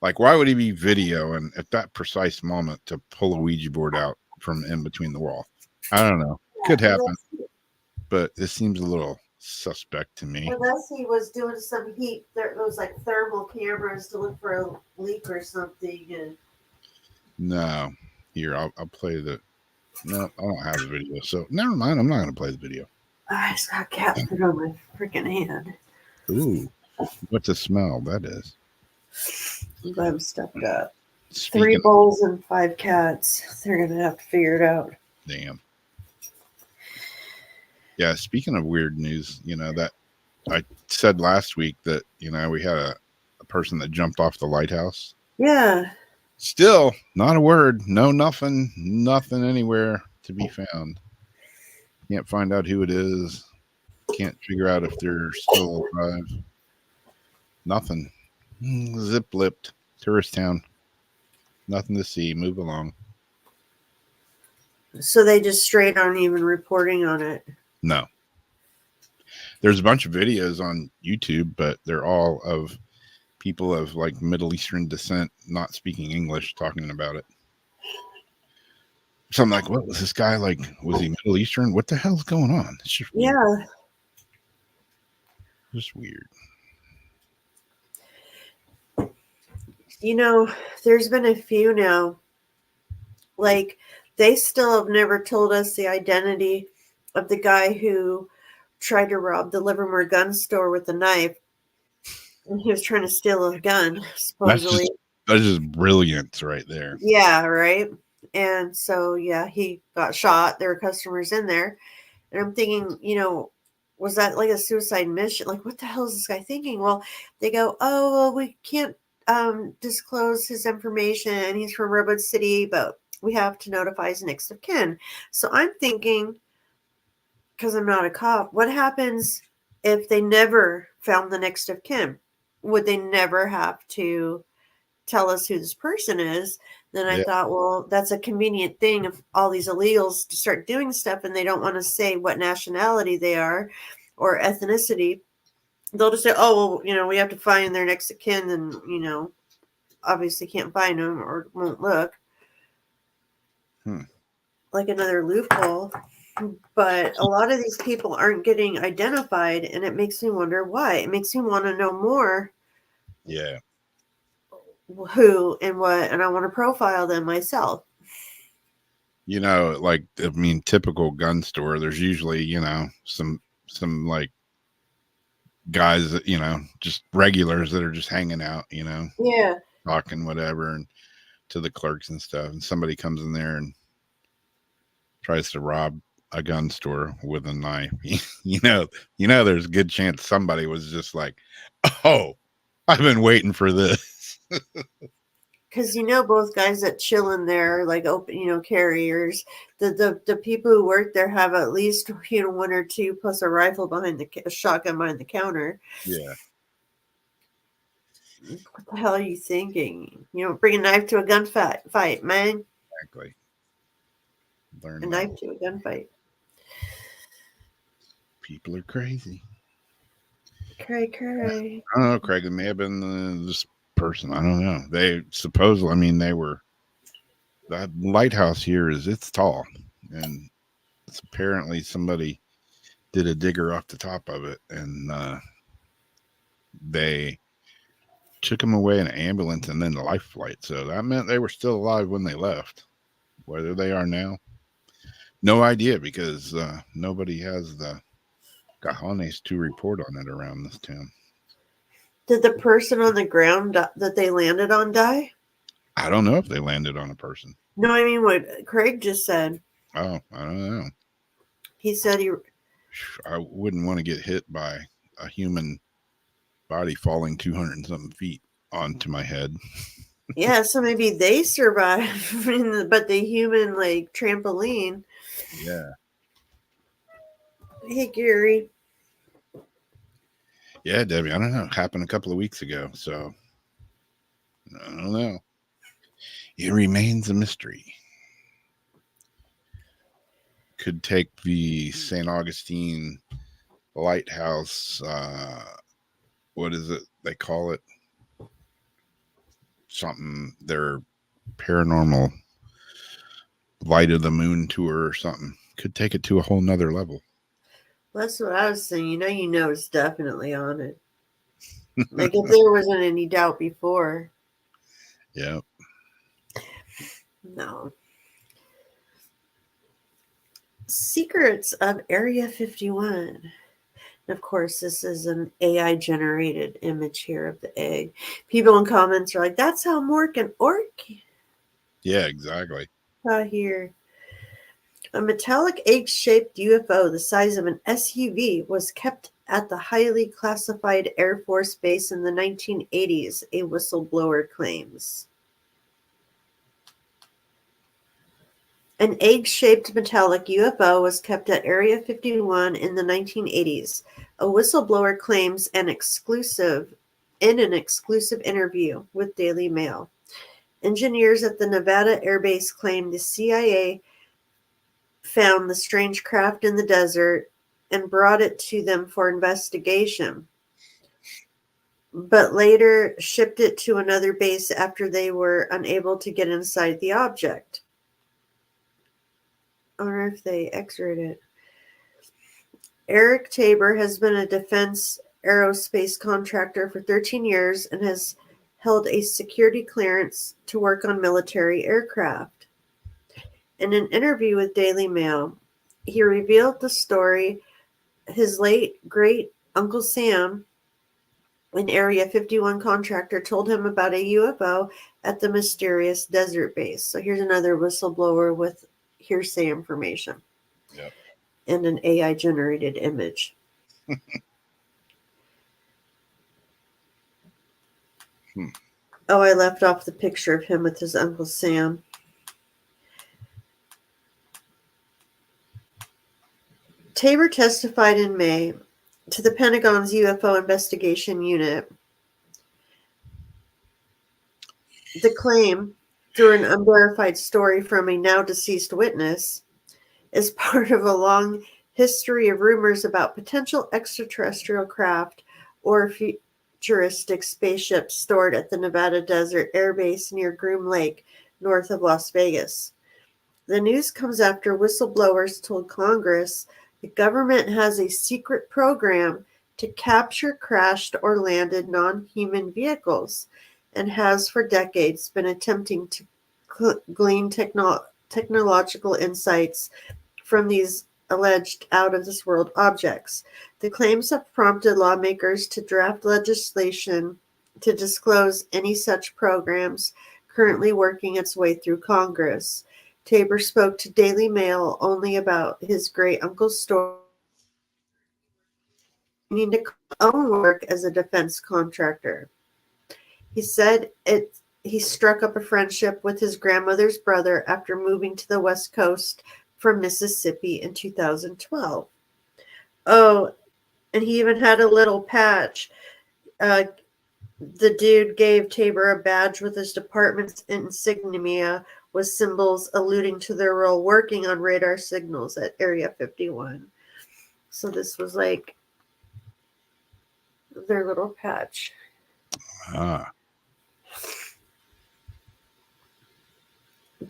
Speaker 2: like, why would he be videoing at that precise moment to pull a Ouija board out from in between the wall? I don't know. Could happen, but it seems a little suspect to me.
Speaker 3: Unless he was doing some heat, those like thermal cameras to look for a leak or something.
Speaker 2: No, here I'll play the. No, I don't have the video, so never mind. I'm not going to play the video.
Speaker 3: I just got cat food on my freaking hand.
Speaker 2: Ooh, what's the smell? That is.
Speaker 3: I'm glad I'm stuffed up. 3
Speaker 2: Speaking,
Speaker 3: bulls and 5 cats. They're gonna have to figure it out.
Speaker 2: damn. Yeah, speaking of weird news, that I said last week that, we had a person that jumped off the lighthouse.
Speaker 3: Yeah.
Speaker 2: Still, not a word, no nothing anywhere to be found. Can't find out who it is. Can't figure out if they're still alive. Nothing. Zip lipped. Tourist town. Nothing to see. Move along.
Speaker 3: So they just straight aren't even reporting on it.
Speaker 2: No. There's a bunch of videos on YouTube, but they're all of people of like Middle Eastern descent, not speaking English, talking about it. So I'm like, what was this guy like? Was he Middle Eastern? What the hell's going on? It's just weird.
Speaker 3: Yeah.
Speaker 2: Just weird.
Speaker 3: There's been a few now. Like, they still have never told us the identity of the guy who tried to rob the Livermore gun store with a knife. And he was trying to steal a gun, supposedly.
Speaker 2: That's just brilliance right there.
Speaker 3: Yeah, right. And so, yeah, he got shot. There were customers in there. And I'm thinking, was that like a suicide mission? Like, what the hell is this guy thinking? Well, they go, oh, well, we can't disclose his information. He's from Redwood City, but we have to notify his next of kin. So I'm thinking, because I'm not a cop, what happens if they never found the next of kin? Would they never have to tell us who this person is? Then I thought, well, that's a convenient thing of all these illegals to start doing stuff and they don't want to say what nationality they are or ethnicity. They'll just say, oh, well, we have to find their next of kin and, obviously can't find them or won't look. Like another loophole. But a lot of these people aren't getting identified and it makes me wonder why. It makes me want to know more.
Speaker 2: Yeah.
Speaker 3: Who and what, and I want to profile them myself.
Speaker 2: Typical gun store, there's usually, some like guys that, just regulars that are just hanging out,
Speaker 3: Yeah.
Speaker 2: talking whatever and to the clerks and stuff. And somebody comes in there and tries to rob a gun store with a knife. There's a good chance somebody was just like, oh, I've been waiting for this.
Speaker 3: Because both guys that chill in there, like open, carriers. The people who work there have at least 1 or 2 plus a rifle behind a shotgun behind the counter.
Speaker 2: Yeah.
Speaker 3: What the hell are you thinking? Bring a knife to a gunfight, man.
Speaker 2: Exactly.
Speaker 3: A knife to a gunfight.
Speaker 2: People are crazy.
Speaker 3: Cray.
Speaker 2: I don't know, Craig. It may have been this person. I don't know. They supposedly, that lighthouse here it's tall, and it's apparently somebody did a digger off the top of it, and they took them away in an ambulance and then the life flight. So that meant they were still alive when they left. Whether they are now, no idea, because nobody has the cojones to report on it around this town.
Speaker 3: Did the person on the ground that they landed on die?
Speaker 2: I don't know if they landed on a person.
Speaker 3: No, I mean what Craig just said.
Speaker 2: Oh, I don't know.
Speaker 3: He said
Speaker 2: I wouldn't want to get hit by a human body falling 200 and something feet onto my head.
Speaker 3: Yeah, so maybe they survived, but the human trampoline.
Speaker 2: Yeah.
Speaker 3: Hey, Gary.
Speaker 2: Yeah, Debbie, I don't know. It happened a couple of weeks ago, so I don't know. It remains a mystery. Could take the St. Augustine lighthouse. What is it? They call it something. Their paranormal light of the moon tour or something. Could take it to a whole nother level.
Speaker 3: That's what I was saying. It's definitely on it. Like if there wasn't any doubt before.
Speaker 2: Yeah.
Speaker 3: No. Secrets of Area 51. Of course, this is an AI generated image here of the egg. People in comments are like, that's how Mork and Ork
Speaker 2: Yeah, exactly.
Speaker 3: got here. A metallic egg-shaped UFO the size of an SUV was kept at the highly classified Air Force Base in the 1980s, a whistleblower claims. An egg-shaped metallic UFO was kept at Area 51 in the 1980s, a whistleblower claims in an exclusive interview with Daily Mail. Engineers at the Nevada Air Base claimed the CIA found the strange craft in the desert and brought it to them for investigation, but later shipped it to another base after they were unable to get inside the object. I wonder if they x-rayed it. Eric Tabor has been a defense aerospace contractor for 13 years and has held a security clearance to work on military aircraft. In an interview with Daily Mail, he revealed the story his late great-uncle Sam, an Area 51 contractor, told him about a UFO at the mysterious desert base. So here's another whistleblower with hearsay information.
Speaker 2: Yep.
Speaker 3: And an AI-generated image. Oh, I left off the picture of him with his Uncle Sam. Tabor testified in May to the Pentagon's UFO investigation unit. The claim, through an unverified story from a now-deceased witness, is part of a long history of rumors about potential extraterrestrial craft or futuristic spaceships stored at the Nevada Desert Air Base near Groom Lake, north of Las Vegas. The news comes after whistleblowers told Congress the government has a secret program to capture crashed or landed non-human vehicles and has for decades been attempting to glean technological insights from these alleged out-of-this-world objects. The claims have prompted lawmakers to draft legislation to disclose any such programs currently working its way through Congress. Tabor spoke to Daily Mail only about his great-uncle's story needing to own work as a defense contractor. He said he struck up a friendship with his grandmother's brother after moving to the West Coast from Mississippi in 2012. Oh, and he even had a little patch. The dude gave Tabor a badge with his department's insignia with symbols alluding to their role working on radar signals at Area 51. So this was like their little patch.
Speaker 2: Ah.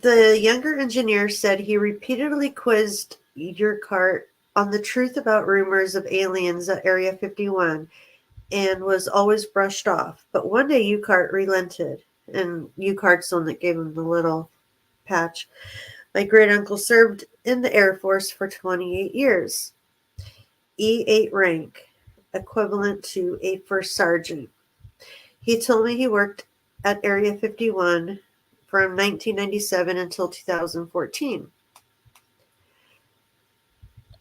Speaker 3: The younger engineer said he repeatedly quizzed Urquhart on the truth about rumors of aliens at Area 51 and was always brushed off. But one day Urquhart relented, and Urquhart's the one that gave him the little patch. My great-uncle served in the Air Force for 28 years. E8 rank, equivalent to a first sergeant. He told me he worked at Area 51 from 1997 until 2014.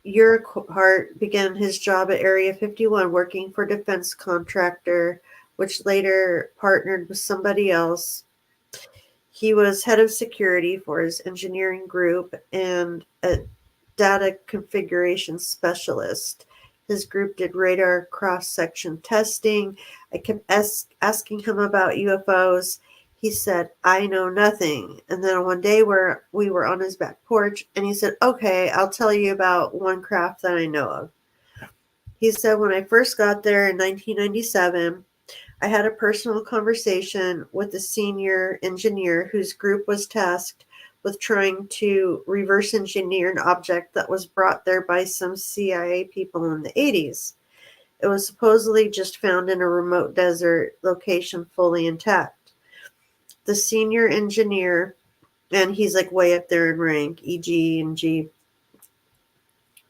Speaker 3: Urquhart began his job at Area 51 working for a defense contractor, which later partnered with somebody else. He was head of security for his engineering group and a data configuration specialist. His group did radar cross-section testing. I kept asking him about UFOs. He said, I know nothing. And then one day we were on his back porch, and he said, okay, I'll tell you about one craft that I know of. He said, when I first got there in 1997, I had a personal conversation with a senior engineer whose group was tasked with trying to reverse engineer an object that was brought there by some CIA people in the 80s. It was supposedly just found in a remote desert location fully intact. The senior engineer, and he's like way up there in rank, EG and G,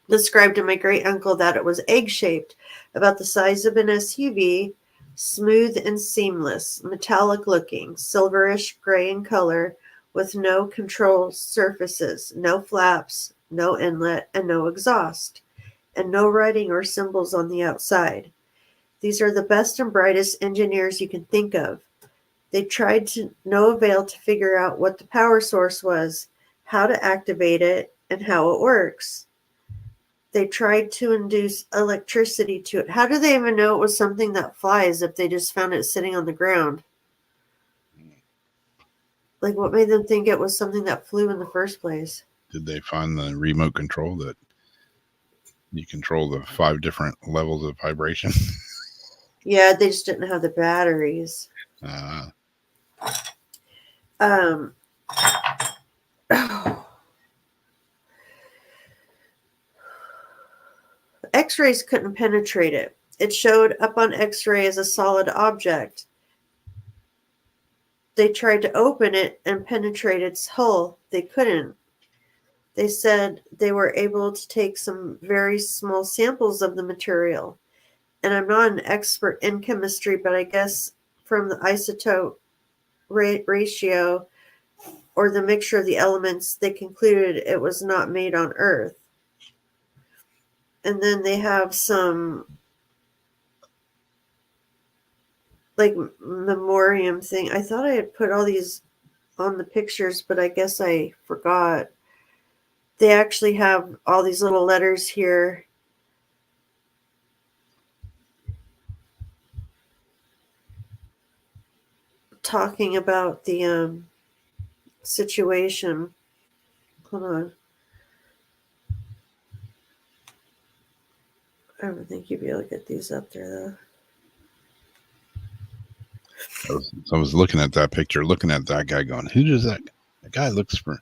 Speaker 3: described to my great uncle that it was egg-shaped, about the size of an SUV, smooth and seamless, metallic-looking, silverish gray in color, with no control surfaces, no flaps, no inlet, and no exhaust, and no writing or symbols on the outside. These are the best and brightest engineers you can think of. They tried to no avail to figure out what the power source was, how to activate it, and how it works. They tried to induce electricity to it. How do they even know it was something that flies if they just found it sitting on the ground? Like, what made them think it was something that flew in the first place?
Speaker 2: Did they find the remote control that you control the 5 different levels of vibration?
Speaker 3: Yeah, they just didn't have the batteries. Um, X-rays couldn't penetrate it. It showed up on X-ray as a solid object. They tried to open it and penetrate its hull. They couldn't. They said they were able to take some very small samples of the material. And I'm not an expert in chemistry, but I guess from the isotope ratio or the mixture of the elements, they concluded it was not made on Earth. And then they have some like memoriam thing. I thought I had put all these on the pictures, but I guess I forgot. They actually have all these little letters here talking about the situation. Hold on. I don't think you'd be able to get these up there, though.
Speaker 2: I was looking at that picture, looking at that guy going, who does that guy looks for?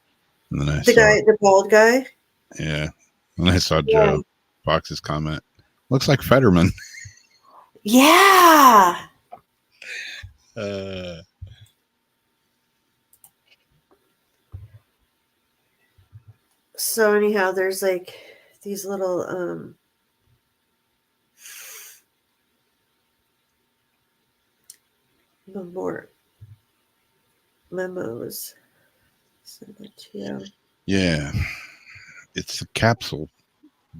Speaker 2: And then I
Speaker 3: The
Speaker 2: saw,
Speaker 3: guy, the bald guy?
Speaker 2: yeah. And I saw
Speaker 3: Yeah.
Speaker 2: Joe Fox's comment. Looks like Fetterman.
Speaker 3: Yeah. So anyhow, there's like these little memos. Send it to you.
Speaker 2: Yeah. It's a capsule,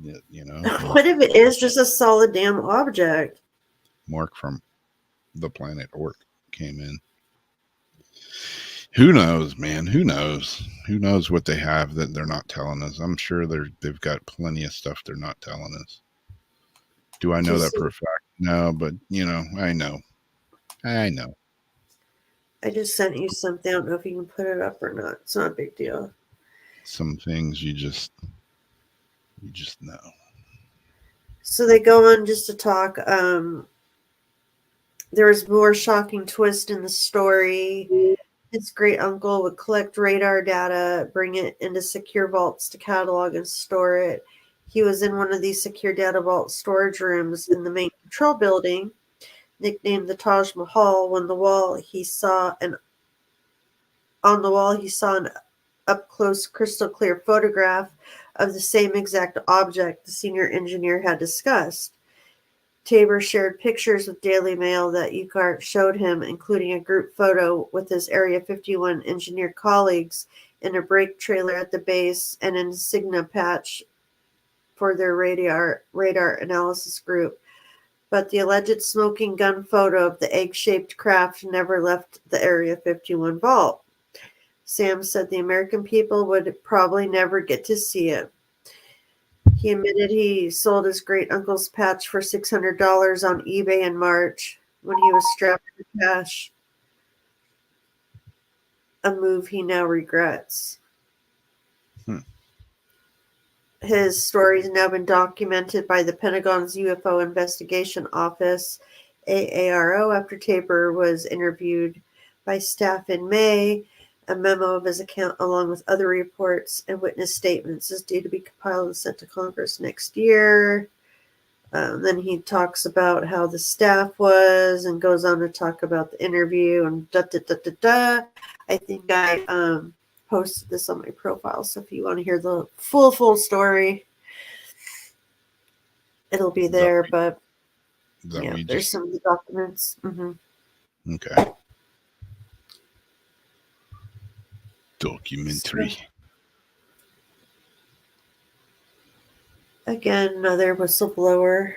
Speaker 2: you know.
Speaker 3: What if it is just a solid damn object?
Speaker 2: Mark from the planet Orc came in. Who knows, man? Who knows? Who knows what they have that they're not telling us? I'm sure they've got plenty of stuff they're not telling us. Do I know that for a fact? No, but you know, I know. I
Speaker 3: just sent you something. I don't know if you can put it up or not. It's not a big deal.
Speaker 2: Some things you just know.
Speaker 3: So they go on just to talk. There was more shocking twist in the story. His great uncle would collect radar data, bring it into secure vaults to catalog and store it. He was in one of these secure data vault storage rooms in the main control building, nicknamed the Taj Mahal. On the wall he saw an up close crystal clear photograph of the same exact object the senior engineer had discussed. Tabor shared pictures with Daily Mail that Ukart showed him, including a group photo with his Area 51 engineer colleagues in a brake trailer at the base and an insignia patch for their radar analysis group. But the alleged smoking gun photo of the egg-shaped craft never left the Area 51 vault. Sam said the American people would probably never get to see it. He admitted he sold his great-uncle's patch for $600 on eBay in March when he was strapped for cash, a move he now regrets. His story has now been documented by the Pentagon's UFO Investigation Office, AARO, after Tabor was interviewed by staff in May. A memo of his account, along with other reports and witness statements, is due to be compiled and sent to Congress next year. Then he talks about how the staff was and goes on to talk about the interview and da-da-da-da-da. I think I posted this on my profile, so if you want to hear the full story. It'll be
Speaker 2: Is that,
Speaker 3: there, but
Speaker 2: is that
Speaker 3: yeah,
Speaker 2: what you
Speaker 3: there's
Speaker 2: just?
Speaker 3: some of the documents. Hmm.
Speaker 2: Okay.
Speaker 3: So,
Speaker 2: Documentary.
Speaker 3: again, another whistleblower.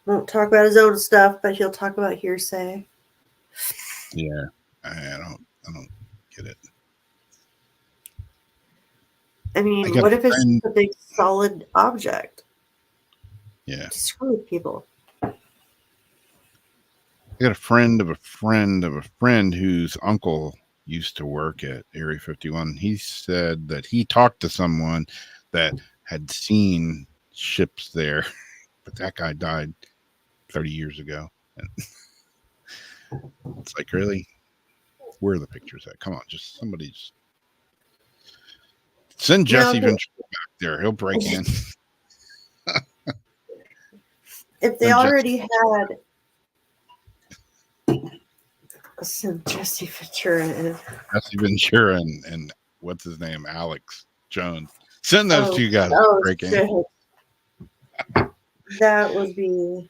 Speaker 3: Won't talk about his own stuff, but he'll talk about hearsay.
Speaker 2: Yeah. I don't get it.
Speaker 3: I
Speaker 2: I
Speaker 3: mean,
Speaker 2: got
Speaker 3: what
Speaker 2: a
Speaker 3: if it's
Speaker 2: friend.
Speaker 3: a big solid object
Speaker 2: Yeah.
Speaker 3: to screw with people?
Speaker 2: I got a friend of a friend of a friend whose uncle used to work at Area 51. He said that he talked to someone that had seen ships there, but that guy died 30 years ago. And it's like, really? Where are the pictures at? Come on, just somebody just send
Speaker 3: Now,
Speaker 2: Jesse Ventura back there. He'll break in.
Speaker 3: if they
Speaker 2: Send
Speaker 3: already had some Jesse Ventura in.
Speaker 2: Jesse Ventura and what's his name? Alex Jones. Send those
Speaker 3: Oh,
Speaker 2: two guys to
Speaker 3: oh
Speaker 2: break in.
Speaker 3: shit. That would be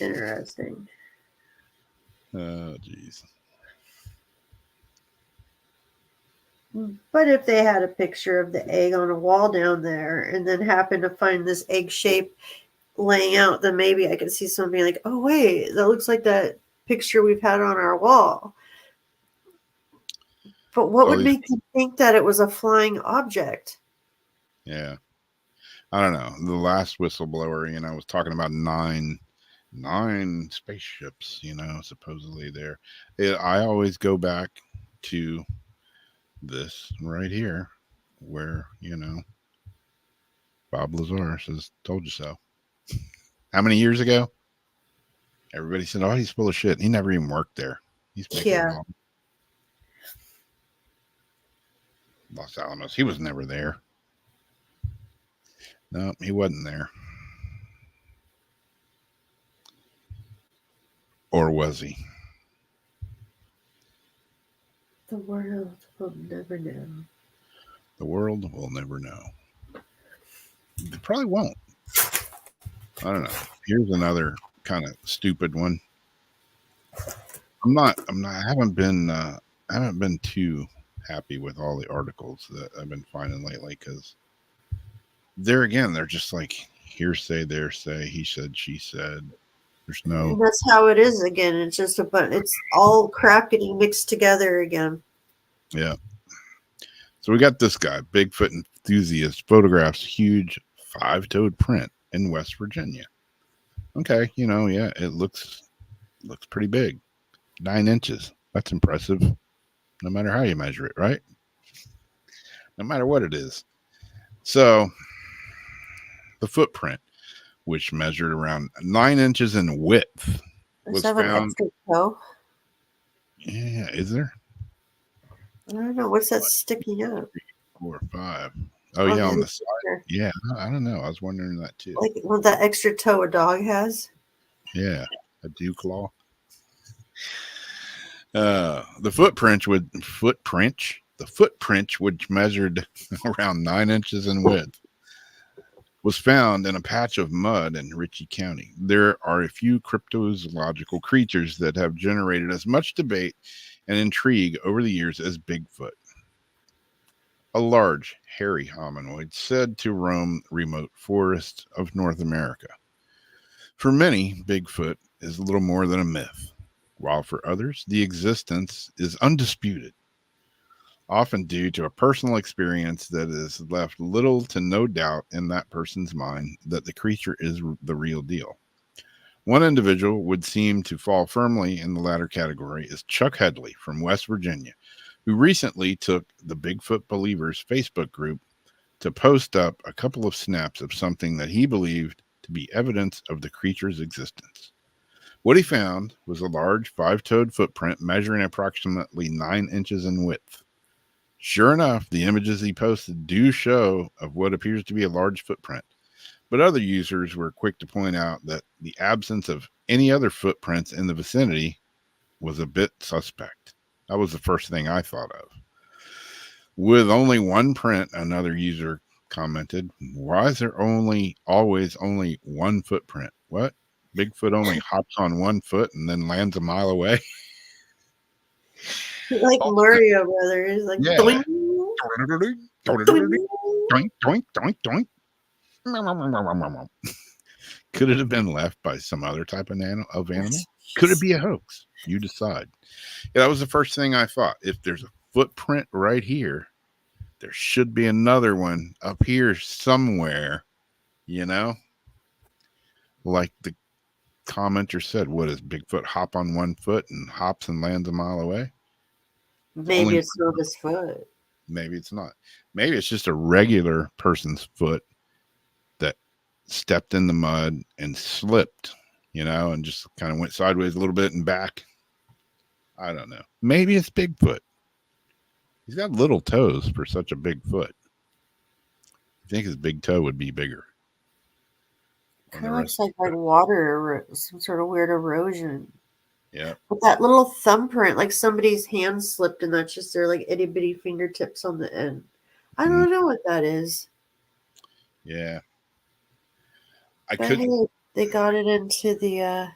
Speaker 3: interesting.
Speaker 2: Oh, jeez.
Speaker 3: But if they had a picture of the egg on a wall down there and then happened to find this egg shape laying out, then maybe I could see something like, oh, wait, that looks like that picture we've had on our wall. But what
Speaker 2: All
Speaker 3: would
Speaker 2: these,
Speaker 3: make you think that it was a flying object?
Speaker 2: yeah. I don't know. The last whistleblower, was talking about nine spaceships, supposedly there. I always go back to this right here where, Bob Lazar says, told you so. How many years ago? Everybody said, oh, he's full of shit. He never even worked there. He's making
Speaker 3: Yeah.
Speaker 2: them all. Los Alamos. He was never there. No, he wasn't there. Or was he?
Speaker 3: The world will never know.
Speaker 2: The world will never know. They probably won't. I don't know. Here's another kind of stupid one. I haven't been too happy with all the articles that I've been finding lately, because they're just like hearsay, there say, he said, she said. There's no.
Speaker 3: And that's how it is again. It's just it's all crap getting mixed together again.
Speaker 2: Yeah. So we got this guy, Bigfoot enthusiast, photographs huge 5-toed print in West Virginia. Okay, yeah, it looks pretty big. 9 inches. That's impressive. No matter how you measure it, right? No matter what it is. So the footprint, which measured around 9 inches in width, was
Speaker 3: Does that have an
Speaker 2: found.
Speaker 3: extra toe?
Speaker 2: Yeah, is there?
Speaker 3: I don't know. What's that sticking out?
Speaker 2: 4 or 5. Oh, yeah, on the side.
Speaker 3: Picture.
Speaker 2: Yeah, I don't know. I was wondering that too.
Speaker 3: Like what that extra toe a dog has?
Speaker 2: Yeah, a dew claw. The footprint, which measured around 9 inches in width, was found in a patch of mud in Ritchie County. There are a few cryptozoological creatures that have generated as much debate and intrigue over the years as Bigfoot. A large, hairy hominoid said to roam remote forests of North America. For many, Bigfoot is little more than a myth, while for others, the existence is undisputed, often due to a personal experience that has left little to no doubt in that person's mind that the creature is the real deal. One individual would seem to fall firmly in the latter category is Chuck Headley from West Virginia, who recently took the Bigfoot Believers Facebook group to post up a couple of snaps of something that he believed to be evidence of the creature's existence. What he found was a large 5-toed footprint measuring approximately 9 inches in width. Sure enough, the images he posted do show of what appears to be a large footprint, but other users were quick to point out that the absence of any other footprints in the vicinity was a bit suspect. That was the first thing I thought of. With only one print, another user commented, "Why is there always only one footprint? What? Bigfoot only hops on one foot and then lands a mile away?"
Speaker 3: Like Mario Brothers, like
Speaker 2: Yeah.
Speaker 3: doink,
Speaker 2: Doink,
Speaker 3: doink.
Speaker 2: doink, doink, doink. Could it have been left by some other type of animal? Could it be a hoax? You decide. Yeah, that was the first thing I thought. If there's a footprint right here, there should be another one up here somewhere, you know? Like the commenter said, what does Bigfoot hop on one foot and hops and lands a mile away?
Speaker 3: Maybe it's not his foot.
Speaker 2: Maybe it's not. Maybe it's just a regular person's foot that stepped in the mud and slipped, and just kind of went sideways a little bit and back. I don't know. Maybe it's Bigfoot. He's got little toes for such a big foot. I think his big toe would be bigger.
Speaker 3: Kind of looks like water, some sort of weird erosion.
Speaker 2: Yeah.
Speaker 3: But that little thumbprint, like somebody's hand slipped and that's just their like itty bitty fingertips on the end. I don't know what that is.
Speaker 2: Yeah.
Speaker 3: They got it into the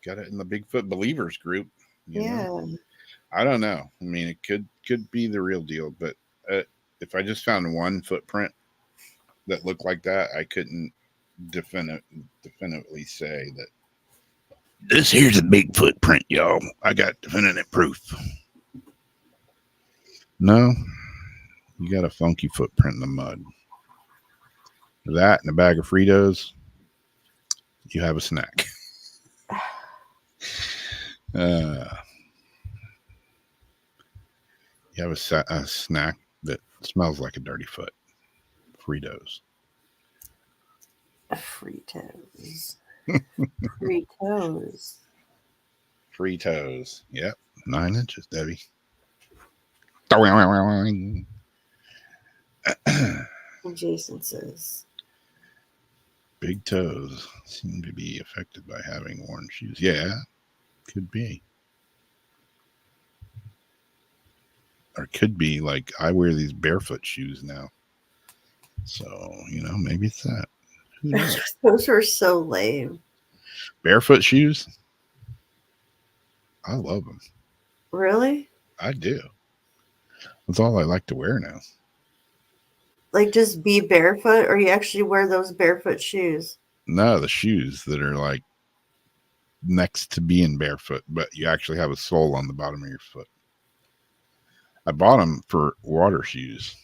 Speaker 2: got it in the Bigfoot believers group.
Speaker 3: Yeah.
Speaker 2: I don't know. I mean, it could be the real deal, but if I just found one footprint that looked like that, I couldn't definitively say that this here's a big footprint, y'all. I got definitive proof. No, you got a funky footprint in the mud. That and a bag of Fritos, you have a snack. You have a snack that smells like a dirty foot. Fritos.
Speaker 3: Fritos. Fritos.
Speaker 2: Fritos. Yep. 9 inches, Debbie.
Speaker 3: And Jason says,
Speaker 2: big toes seem to be affected by having worn shoes. Yeah, could be. Or could be like I wear these barefoot shoes now. So, maybe it's that.
Speaker 3: Those are so lame.
Speaker 2: Barefoot shoes? I love them.
Speaker 3: Really?
Speaker 2: I do. That's all I like to wear now.
Speaker 3: Like just be barefoot, or you actually wear those barefoot shoes?
Speaker 2: No, the shoes that are like next to being barefoot, but you actually have a sole on the bottom of your foot. I bought them for water shoes.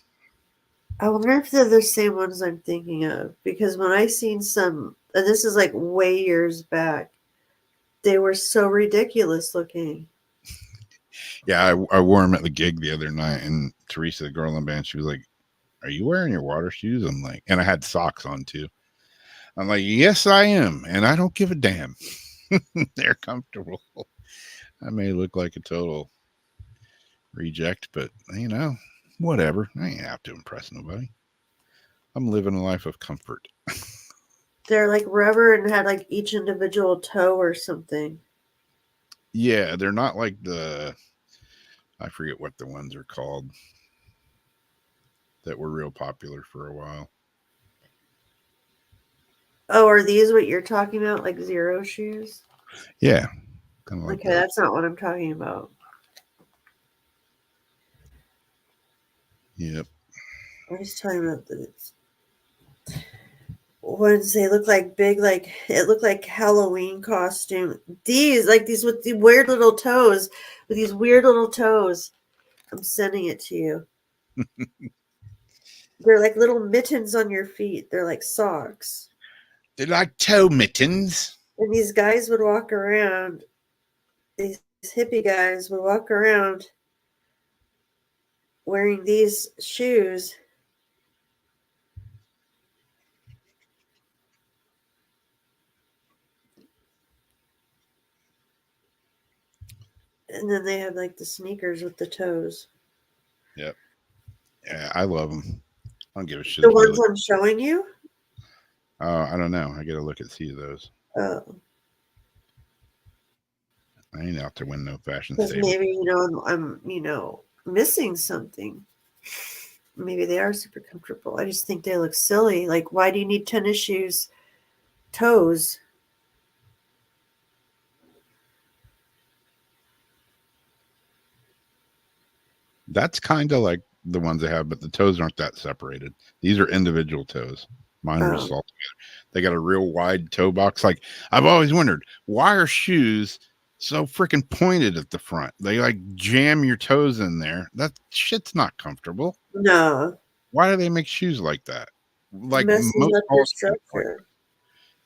Speaker 3: I wonder if they're the same ones I'm thinking of, because when I seen some, and this is like way years back, they were so ridiculous looking.
Speaker 2: Yeah, I wore them at the gig the other night, and Teresa, the girl in the band, she was like, "Are you wearing your water shoes?" I'm like, and I had socks on too. I'm like, "Yes, I am, and I don't give a damn. They're comfortable. I may look like a total reject, but whatever. I ain't out to impress nobody. I'm living a life of comfort."
Speaker 3: They're like rubber and had like each individual toe or something.
Speaker 2: Yeah, they're not like I forget what the ones are called that were real popular for a while.
Speaker 3: Oh, are these what you're talking about? Like zero shoes?
Speaker 2: Yeah. Kind of like
Speaker 3: okay, that's not what I'm talking about.
Speaker 2: Yep.
Speaker 3: I'm just talking about this. Ones they look like big, like it looked like Halloween costume. These with the weird little toes, with these weird little toes. I'm sending it to you. They're like little mittens on your feet. They're like socks.
Speaker 2: They're like toe mittens.
Speaker 3: And these guys would walk around. These hippie guys would walk around wearing these shoes. And then they have like the sneakers with the toes.
Speaker 2: Yep. Yeah, I love them. I don't give a shit.
Speaker 3: The ones I'm showing you?
Speaker 2: I don't know. I got to look and see those.
Speaker 3: Oh.
Speaker 2: I ain't out to win no fashion
Speaker 3: Because
Speaker 2: statement.
Speaker 3: maybe, I'm missing something. Maybe they are super comfortable. I just think they look silly. Like, why do you need tennis shoes toes?
Speaker 2: That's kind of like the ones they have, but the toes aren't that separated. These are individual toes. Mine are just all together. They got a real wide toe box. Like, I've always wondered, why are shoes so freaking pointed at the front? They like jam your toes in there. That shit's not comfortable.
Speaker 3: No,
Speaker 2: Why do they make shoes like that? Like
Speaker 3: messes
Speaker 2: most
Speaker 3: up your
Speaker 2: all shoes, like,
Speaker 3: structure.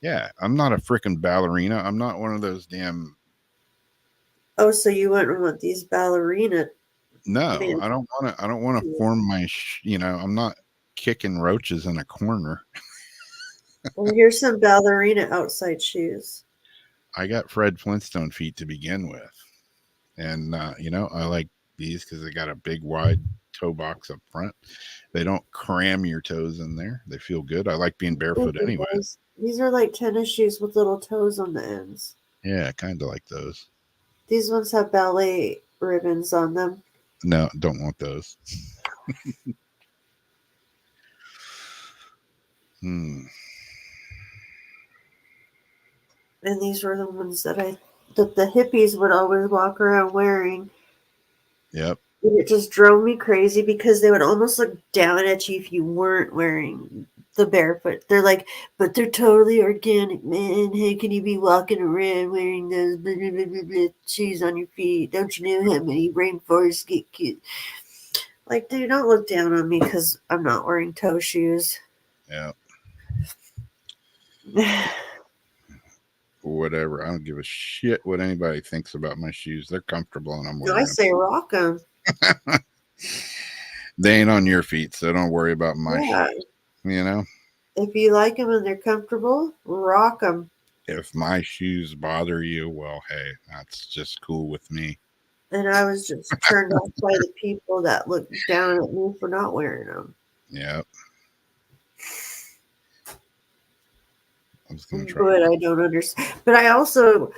Speaker 2: yeah, I'm not a freaking ballerina. I'm not one of those damn.
Speaker 3: Oh, so you wouldn't want these ballerina?
Speaker 2: No,
Speaker 3: Man,
Speaker 2: I don't want to. I don't want to form my. I'm not kicking roaches in a corner.
Speaker 3: well, here's some ballerina outside shoes.
Speaker 2: I got Fred Flintstone feet to begin with, and I like these because they got a big wide toe box up front. They don't cram your toes in there. They feel good. I like being barefoot
Speaker 3: Look at
Speaker 2: anyway.
Speaker 3: those. These are like tennis shoes with little toes on the ends.
Speaker 2: Yeah, kind of like those.
Speaker 3: These ones have ballet ribbons on them.
Speaker 2: No, don't want those. Hmm.
Speaker 3: And these were the ones that the hippies would always walk around wearing.
Speaker 2: Yep.
Speaker 3: And it just drove me crazy because they would almost look down at you if you weren't wearing the barefoot. They're like, but they're totally organic, man. How can you be walking around wearing those blah, blah, blah, blah, blah, shoes on your feet? Don't you know how many rainforests get killed? Like, dude, don't look down on me because I'm not wearing toe shoes.
Speaker 2: Yeah. Whatever. I don't give a shit what anybody thinks about my shoes. They're comfortable and I'm
Speaker 3: No, I
Speaker 2: wearing
Speaker 3: say rock them.
Speaker 2: them. They ain't on your feet, so don't worry about my
Speaker 3: Yeah.
Speaker 2: shoes. You know,
Speaker 3: If you like them and they're comfortable, rock them.
Speaker 2: if my shoes bother you, well, hey, that's just cool with me.
Speaker 3: And I was just turned off by the people that looked down at me for not wearing them.
Speaker 2: Yep. I was gonna try.
Speaker 3: But I don't understand. But I also,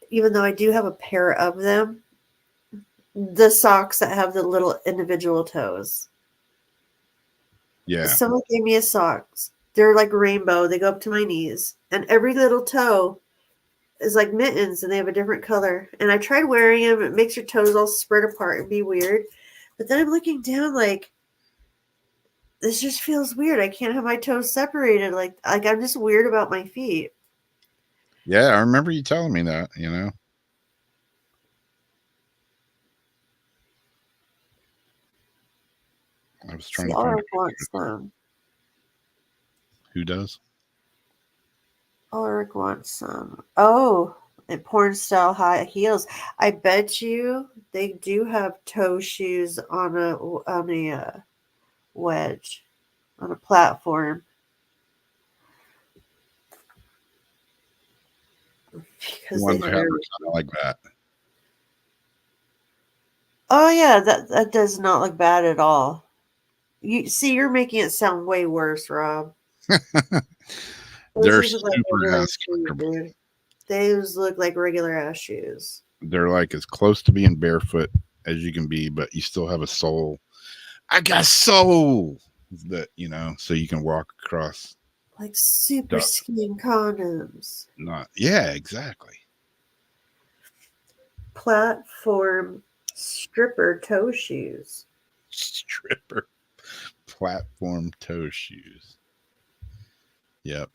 Speaker 3: even though I do have a pair of them, the socks that have the little individual toes.
Speaker 2: Yeah.
Speaker 3: Someone gave me a socks. They're like rainbow. They go up to my knees, and every little toe is like mittens, and they have a different color. And I tried wearing them. It makes your toes all spread apart and be weird. But then I'm looking down, like this just feels weird. I can't have my toes separated. Like I'm just weird about my feet.
Speaker 2: Yeah, I remember you telling me that, I was trying
Speaker 3: See,
Speaker 2: to find
Speaker 3: Ulrich wants some.
Speaker 2: who does.
Speaker 3: Ulrich wants some. Oh, and porn style high heels. I bet you they do have toe shoes on a wedge on a platform.
Speaker 2: The
Speaker 3: Because
Speaker 2: ones
Speaker 3: they
Speaker 2: I
Speaker 3: have
Speaker 2: have
Speaker 3: their.
Speaker 2: are kind of like that.
Speaker 3: Oh yeah, that does not look bad at all. You see, you're making it sound way worse, Rob. Those
Speaker 2: They're
Speaker 3: just look like
Speaker 2: super
Speaker 3: regular
Speaker 2: ass
Speaker 3: shoes,
Speaker 2: comfortable.
Speaker 3: dude. Those look like regular ass shoes.
Speaker 2: They're like as close to being barefoot as you can be, but you still have a sole. I got soul that so you can walk across.
Speaker 3: Like super
Speaker 2: Duh.
Speaker 3: skin condoms.
Speaker 2: Not yeah, exactly.
Speaker 3: Platform stripper toe shoes.
Speaker 2: Stripper platform toe shoes. Yep.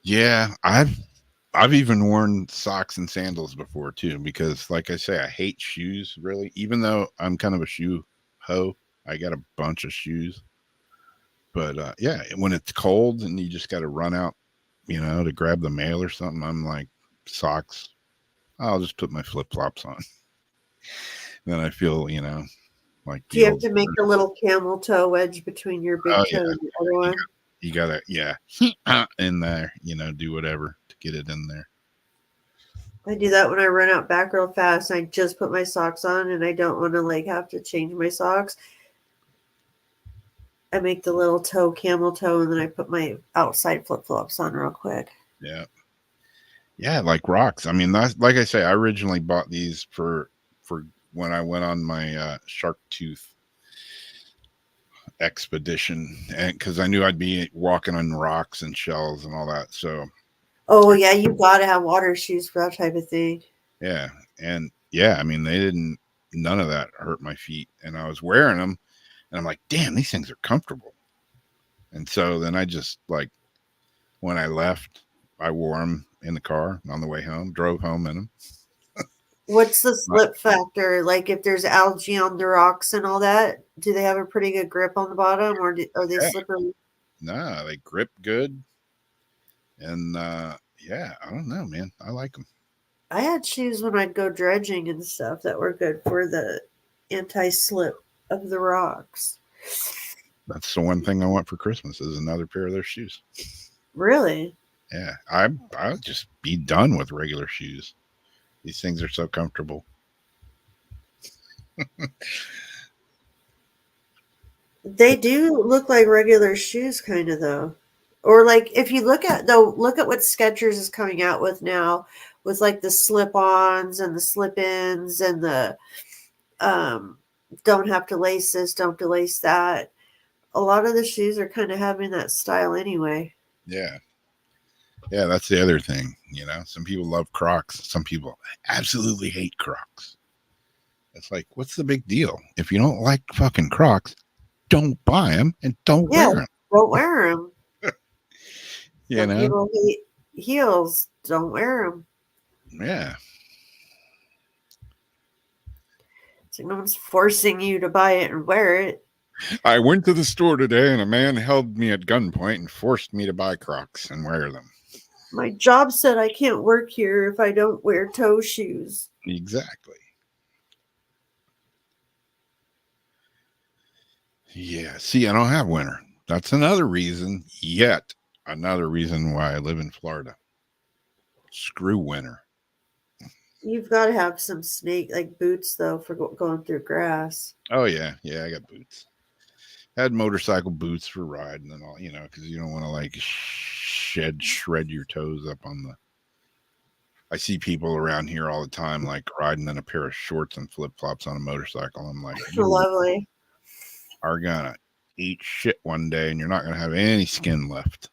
Speaker 2: Yeah, I've even worn socks and sandals before too, because like I say, I hate shoes really. Even though I'm kind of a shoe hoe, I got a bunch of shoes. But yeah, when it's cold and you just got to run out, to grab the mail or something, I'm like socks. I'll just put my flip flops on. Then I feel, like
Speaker 3: Do
Speaker 2: the
Speaker 3: you have
Speaker 2: old.
Speaker 3: to make a little camel toe wedge between your big
Speaker 2: Oh
Speaker 3: toe
Speaker 2: yeah,
Speaker 3: and the other one?
Speaker 2: you gotta in there, do whatever to get it in there.
Speaker 3: I do that when I run out back real fast. I just put my socks on and I don't want to like have to change my socks. I make the little toe camel toe and then I put my outside flip flops on real quick.
Speaker 2: Yeah. Yeah, like rocks. I mean, that's like I say, I originally bought these for for when I went on my shark tooth expedition, and because I knew I'd be walking on rocks and shells and all that. So
Speaker 3: Oh yeah, you gotta have water shoes for that type of thing.
Speaker 2: yeah, and yeah, I mean they didn't. None of that hurt my feet, and I was wearing them, and I'm like, damn, these things are comfortable. And so then I just like when I left, I wore them in the car on the way home, drove home in them.
Speaker 3: What's the slip factor? Like if there's algae on the rocks and all that, do they have a pretty good grip on the bottom, or are they
Speaker 2: Yeah,
Speaker 3: slippery?
Speaker 2: nah, they grip good, and yeah, I don't know, man, I like them.
Speaker 3: I had shoes when I'd go dredging and stuff that were good for the anti-slip of the rocks.
Speaker 2: That's the one thing I want for Christmas is another pair of those shoes.
Speaker 3: Really?
Speaker 2: Yeah, I'll just be done with regular shoes. These things are so comfortable.
Speaker 3: They do look like regular shoes, kind of though. Or like if you look at what Skechers is coming out with now, with like the slip-ons and the slip-ins and the um, don't have to lace this, don't to lace that. A lot of the shoes are kind of having that style anyway.
Speaker 2: Yeah, yeah, that's the other thing. You know, some people love Crocs. Some people absolutely hate Crocs. It's like, what's the big deal? If you don't like fucking Crocs, don't buy them and don't
Speaker 3: Yeah,
Speaker 2: wear them.
Speaker 3: don't wear them.
Speaker 2: You
Speaker 3: Some
Speaker 2: know?
Speaker 3: people hate heels, don't wear them.
Speaker 2: Yeah.
Speaker 3: So no one's forcing you to buy it and wear it.
Speaker 2: I went to the store today and a man held me at gunpoint and forced me to buy Crocs and wear them.
Speaker 3: My job said I can't work here if I don't wear toe shoes.
Speaker 2: Exactly. Yeah. See, I don't have winter. That's another reason, yet another reason why I live in Florida. Screw winter.
Speaker 3: You've got to have some snake like boots though for going through grass.
Speaker 2: Oh, yeah. Yeah, I got boots. I had motorcycle boots for riding and all, you know, because you don't want to like shred your toes up on the. I see people around here all the time like riding in a pair of shorts and flip flops on a motorcycle. I'm like, you
Speaker 3: Lovely.
Speaker 2: are gonna eat shit one day and you're not gonna have any skin left.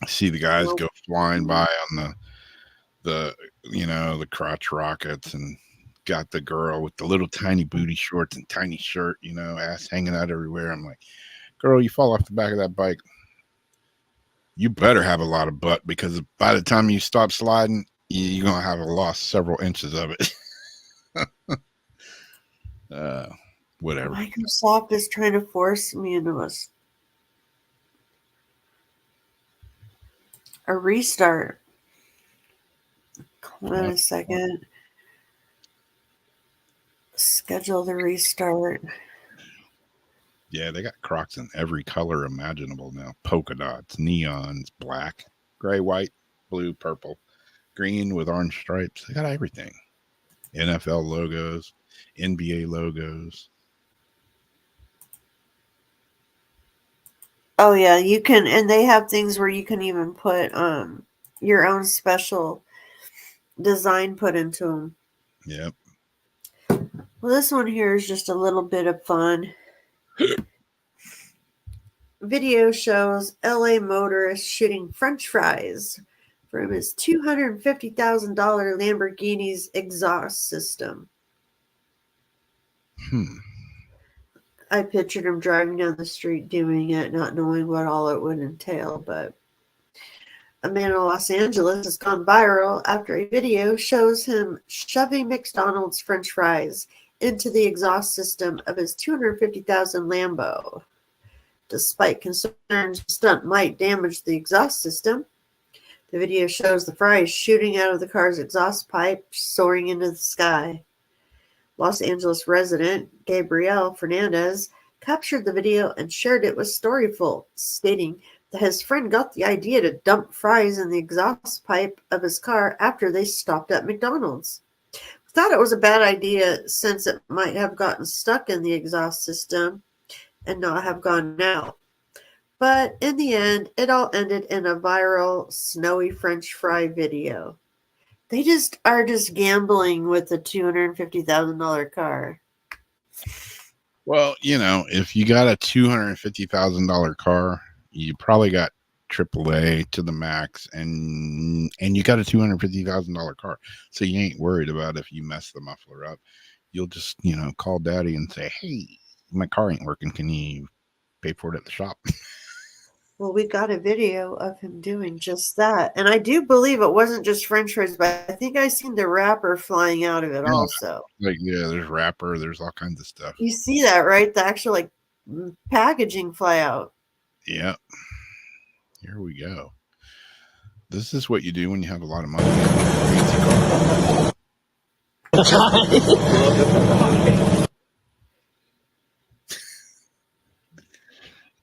Speaker 2: I see the guys go flying by on the you know, the crotch rockets and got the girl with the little tiny booty shorts and tiny shirt, you know, ass hanging out everywhere. I'm like, girl, you fall off the back of that bike, you better have a lot of butt because by the time you stop sliding, you're gonna have lost several inches of it. Whatever.
Speaker 3: Microsoft is trying to force me into a restart. Hold on a second. Schedule the restart.
Speaker 2: Yeah, they got Crocs in every color imaginable now. Polka dots, neons, black, gray, white, blue, purple, green with orange stripes. They got everything. NFL logos, NBA logos.
Speaker 3: Oh yeah, you can, and they have things where you can even put your own special design put into them.
Speaker 2: Yep.
Speaker 3: Well, this one here is just a little bit of fun. Video shows LA motorist shooting French fries from his $250,000 Lamborghini's exhaust system. I pictured him driving down the street doing it, not knowing what all it would entail, but a man in Los Angeles has gone viral after a video shows him shoving McDonald's French fries into the exhaust system of his $250,000 Lambo. Despite concerns the stunt might damage the exhaust system, the video shows the fries shooting out of the car's exhaust pipe, soaring into the sky. Los Angeles resident Gabriel Fernandez captured the video and shared it with Storyful, stating that his friend got the idea to dump fries in the exhaust pipe of his car after they stopped at McDonald's. We thought it was a bad idea since it might have gotten stuck in the exhaust system and not have gone out. But in the end, it all ended in a viral snowy French fry video. They just are just gambling with a $250,000 car.
Speaker 2: Well, if you got a $250,000 car, you probably got AAA to the max, and you got a $250,000 car, so you ain't worried about if you mess the muffler up. You'll just call daddy and say, "Hey, my car ain't working. Can you pay for it at the shop?"
Speaker 3: Well, we got a video of him doing just that. And I do believe it wasn't just French fries, but I think I seen the wrapper flying out of it also.
Speaker 2: There's wrapper, there's all kinds of stuff.
Speaker 3: You see that, right? The actual packaging fly out.
Speaker 2: Yep. Here we go. This is what you do when you have a lot of money. Fancy car.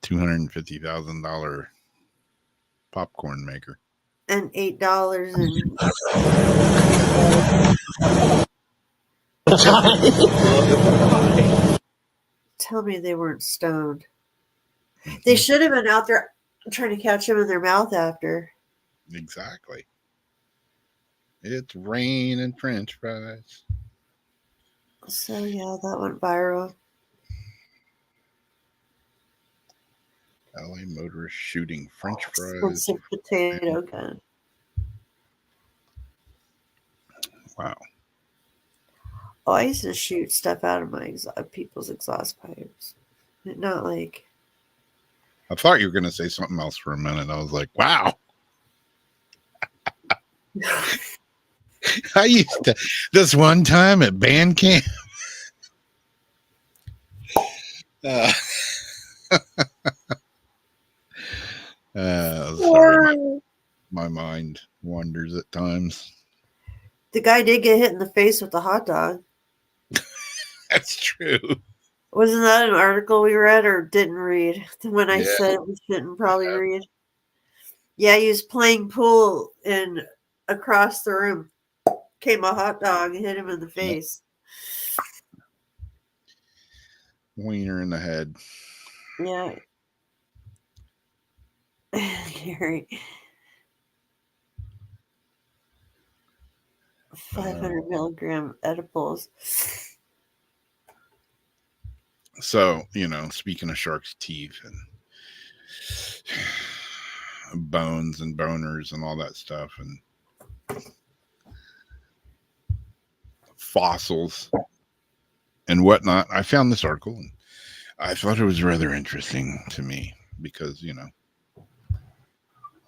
Speaker 2: $250,000 popcorn maker.
Speaker 3: And $8 and tell me they weren't stoned. They should have been out there trying to catch them in their mouth after.
Speaker 2: Exactly. It's rain and French fries.
Speaker 3: So yeah, that went viral.
Speaker 2: LA motorist shooting French fries.
Speaker 3: Expensive potato gun.
Speaker 2: Wow.
Speaker 3: Oh, I used to shoot stuff out of my people's exhaust pipes. Not like.
Speaker 2: I thought you were going to say something else for a minute. I was like, wow. I used to, this one time at band camp. Sorry, my mind wanders at times.
Speaker 3: The guy did get hit in the face with a hot dog.
Speaker 2: That's true.
Speaker 3: Wasn't that an article we read or didn't read? When I said we shouldn't probably read. Yeah, he was playing pool and across the room came a hot dog and hit him in the face.
Speaker 2: Wiener in the head.
Speaker 3: Yeah. Gary. 500 milligram edibles.
Speaker 2: So, speaking of shark's teeth and bones and boners and all that stuff and fossils and whatnot, I found this article and I thought it was rather interesting to me because, I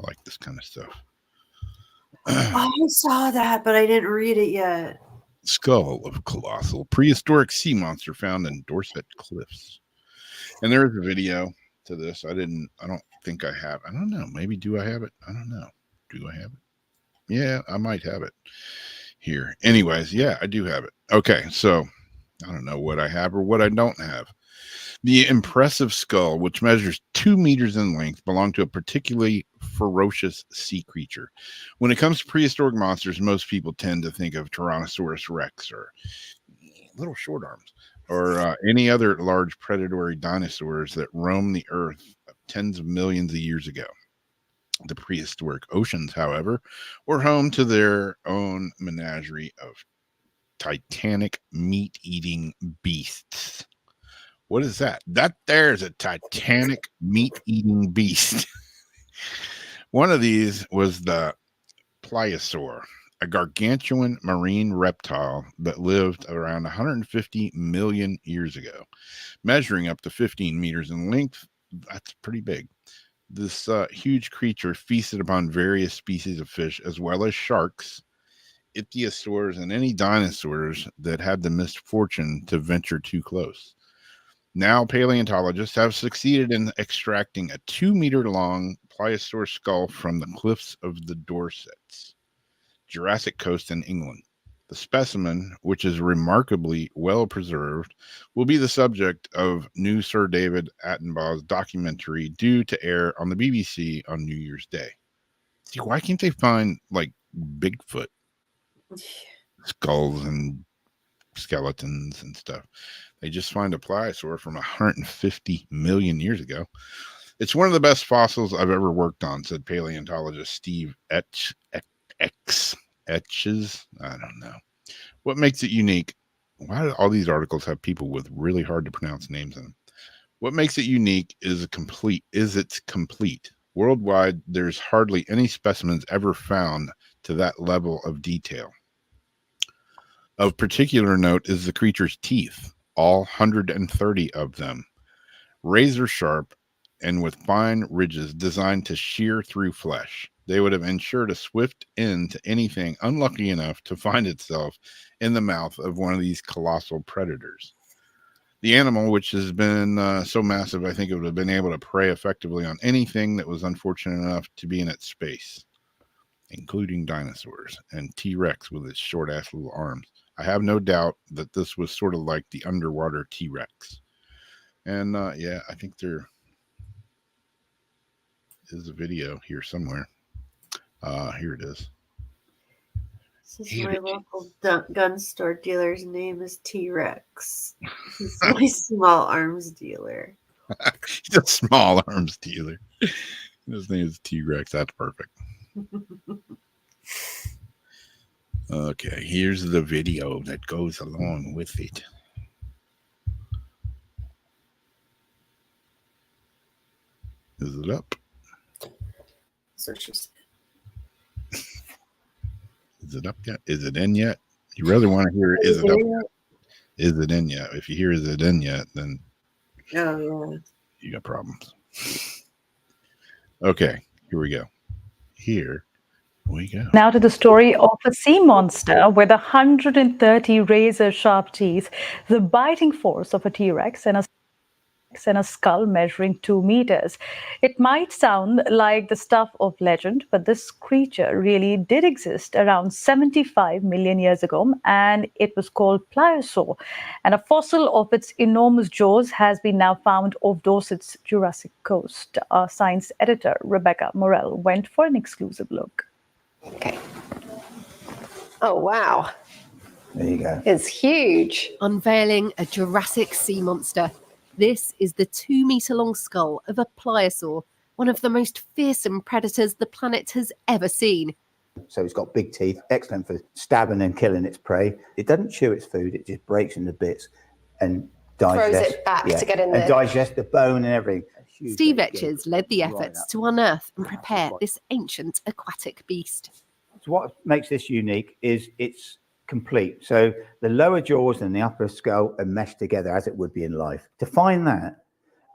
Speaker 2: like this kind of stuff.
Speaker 3: I saw that, but I didn't read it yet.
Speaker 2: Skull of colossal prehistoric sea monster found in Dorset cliffs. And there is a video to this. I don't think I have. I don't know. Maybe do I have it? I don't know. Do I have it? Yeah, I might have it here. Anyways, yeah, I do have it. Okay, so I don't know what I have or what I don't have. The impressive skull, which measures 2 meters in length, belonged to a particularly ferocious sea creature. When it comes to prehistoric monsters, most people tend to think of Tyrannosaurus Rex or little short arms or any other large predatory dinosaurs that roamed the earth tens of millions of years ago. The prehistoric oceans, however, were home to their own menagerie of titanic meat-eating beasts. What is that? That there is a titanic meat-eating beast. One of these was the pliosaur, a gargantuan marine reptile that lived around 150 million years ago, measuring up to 15 meters in length. That's pretty big. This huge creature feasted upon various species of fish as well as sharks, ichthyosaurs, and any dinosaurs that had the misfortune to venture too close. Now, paleontologists have succeeded in extracting a 2-meter-long pliosaur skull from the cliffs of the Dorsets, Jurassic Coast in England. The specimen, which is remarkably well preserved, will be the subject of new Sir David Attenborough's documentary due to air on the BBC on New Year's Day. See, why can't they find, like, Bigfoot skulls and skeletons and stuff? They just find a pliosaur from 150 million years ago. It's one of the best fossils I've ever worked on, said paleontologist Steve etches. I don't know. What makes it unique? Why do all these articles have people with really hard to pronounce names in them? What makes it unique is it's complete. Worldwide, there's hardly any specimens ever found to that level of detail. Of particular note is the creature's teeth, all 130 of them, razor sharp and with fine ridges designed to shear through flesh. They would have ensured a swift end to anything unlucky enough to find itself in the mouth of one of these colossal predators. The animal, which has been so massive, I think it would have been able to prey effectively on anything that was unfortunate enough to be in its space, including dinosaurs and T-Rex with its short-ass little arms. I have no doubt that this was sort of like the underwater T-Rex. And yeah, I think there is a video here somewhere. Here it is.
Speaker 3: This is my local gun store dealer's name is T-Rex. He's my small arms dealer.
Speaker 2: He's a small arms dealer. His name is T-Rex. That's perfect. Okay, here's the video that goes along with it. Is it up?
Speaker 3: So she said.
Speaker 2: Is it up yet? Is it in yet? You rather want to hear is it up yet? Is it in yet? If you hear is it in yet, then
Speaker 3: yeah,
Speaker 2: you got problems. Okay, here we go. Here we go.
Speaker 4: Now to the story of a sea monster with 130 razor-sharp teeth, the biting force of a T-Rex, and a skull measuring 2 meters. It might sound like the stuff of legend, but this creature really did exist around 75 million years ago, and it was called pliosaur. And a fossil of its enormous jaws has been now found off Dorset's Jurassic Coast. Our science editor, Rebecca Morell, went for an exclusive look.
Speaker 5: Okay. Oh, wow.
Speaker 6: There you go.
Speaker 5: It's huge. Unveiling a Jurassic sea monster. This is the 2-meter-long skull of a pliosaur, one of the most fearsome predators the planet has ever seen.
Speaker 6: So it's got big teeth, excellent for stabbing and killing its prey. It doesn't chew its food, it just breaks into bits and digests.
Speaker 5: Throws it back to get in there.
Speaker 6: And digests the bone and everything.
Speaker 5: Steve Etches led the efforts to unearth and prepare this ancient aquatic beast.
Speaker 6: So what makes this unique is it's complete. So the lower jaws and the upper skull are meshed together as it would be in life. To find that,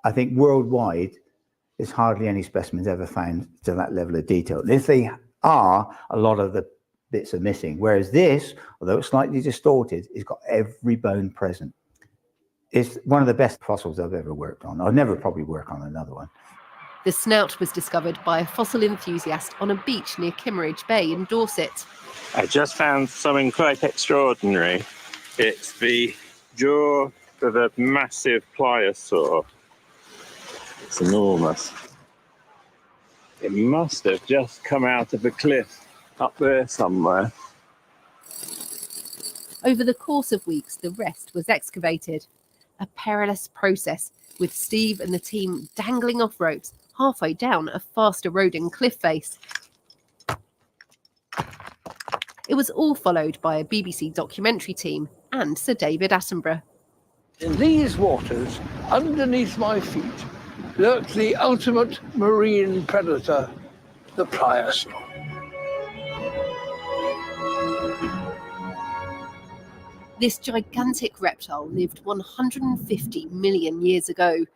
Speaker 6: I think worldwide, there's hardly any specimens ever found to that level of detail. And if they are, a lot of the bits are missing. Whereas this, although it's slightly distorted, it's got every bone present. It's one of the best fossils I've ever worked on. I'll never probably work on another one.
Speaker 5: The snout was discovered by a fossil enthusiast on a beach near Kimmeridge Bay in Dorset.
Speaker 7: I just found something quite extraordinary. It's the jaw of a massive pliosaur. It's enormous. It must have just come out of a cliff up there somewhere.
Speaker 5: Over the course of weeks, the rest was excavated. A perilous process, with Steve and the team dangling off ropes halfway down a fast-eroding cliff face. It was all followed by a BBC documentary team and Sir David Attenborough.
Speaker 8: In these waters, underneath my feet, lurked the ultimate marine predator, the pliosaur.
Speaker 5: This gigantic reptile lived 150 million years ago.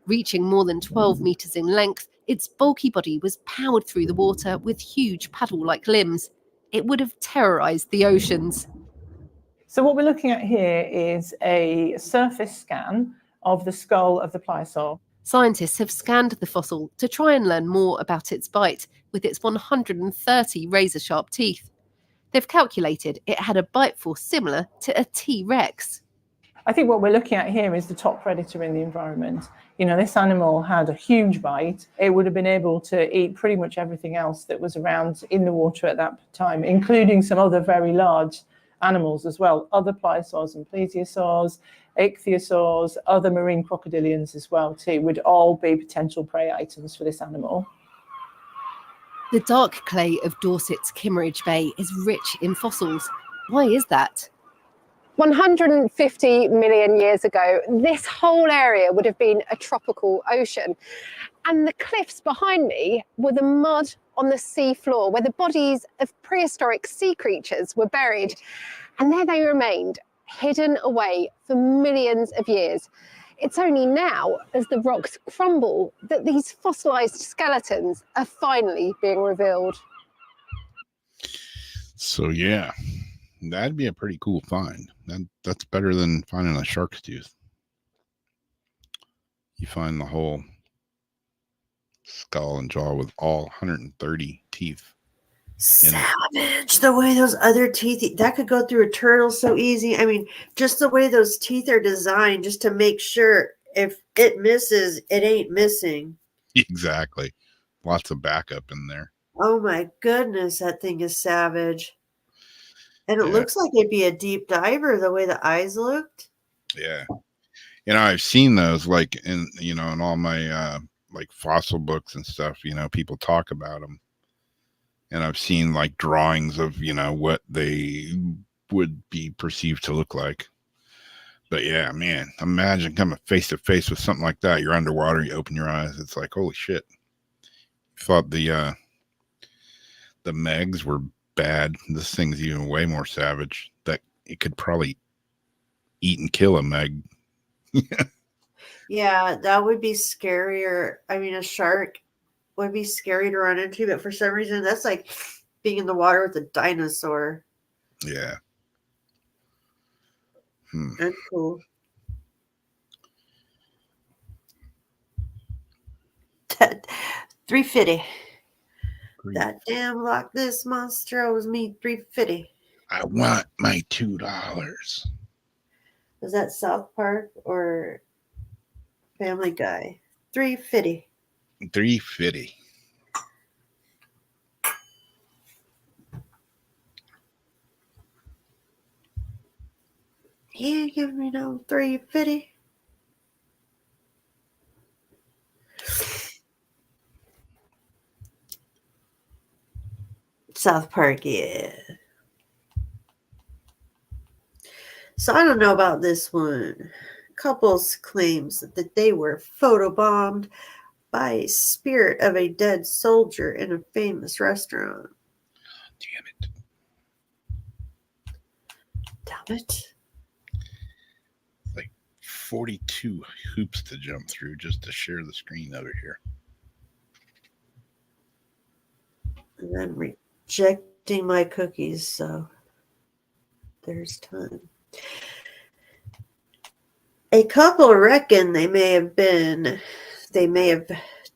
Speaker 5: Reaching more than 12 meters in length, its bulky body was powered through the water with huge paddle-like limbs. It would have terrorized the oceans.
Speaker 9: So what we're looking at here is a surface scan of the skull of the pliosaur.
Speaker 5: Scientists have scanned the fossil to try and learn more about its bite with its 130 razor-sharp teeth. They've calculated it had a bite force similar to a T-Rex.
Speaker 9: I think what we're looking at here is the top predator in the environment. You know, this animal had a huge bite. It would have been able to eat pretty much everything else that was around in the water at that time, including some other very large animals as well, other pliosaurs and plesiosaurs, ichthyosaurs, other marine crocodilians as well too, would all be potential prey items for this animal.
Speaker 5: The dark clay of Dorset's Kimmeridge Bay is rich in fossils. Why is that?
Speaker 10: 150 million years ago, this whole area would have been a tropical ocean. And the cliffs behind me were the mud on the sea floor where the bodies of prehistoric sea creatures were buried. And there they remained, hidden away for millions of years. It's only now, as the rocks crumble, that these fossilized skeletons are finally being revealed.
Speaker 2: So yeah, that'd be a pretty cool find. That's better than finding a shark's tooth. You find the whole skull and jaw with all 130 teeth.
Speaker 3: Savage. The way those other teeth, that could go through a turtle so easy. I mean, just the way those teeth are designed, just to make sure if it misses, it ain't missing.
Speaker 2: Exactly. Lots of backup in there.
Speaker 3: Oh my goodness, that thing is savage. And it
Speaker 2: Yeah.
Speaker 3: looks like it'd be a deep diver the way the eyes looked.
Speaker 2: Yeah. I've seen those like in all my like fossil books and stuff, people talk about them. And I've seen like drawings of, what they would be perceived to look like. But yeah, man, imagine coming face to face with something like that. You're underwater, you open your eyes. It's like, holy shit. Thought the Megs were bad. This thing's even way more savage. That it could probably eat and kill a Meg.
Speaker 3: Yeah, that would be scarier. I mean, a shark would be scary to run into, but for some reason, that's like being in the water with a dinosaur.
Speaker 2: Yeah.
Speaker 3: That's cool. That 350. That damn Loch Ness monster owes me 350.
Speaker 2: I want my $2.
Speaker 3: Was that South Park or Family Guy? 350.
Speaker 2: 350.
Speaker 3: He ain't giving me no 350. South Park, yeah. So I don't know about this one. Couples claims that they were photobombed by a spirit of a dead soldier in a famous restaurant.
Speaker 2: Damn it.
Speaker 3: Damn it.
Speaker 2: Like 42 hoops to jump through just to share the screen over here.
Speaker 3: And then rejecting my cookies, so there's time. A couple reckon they may have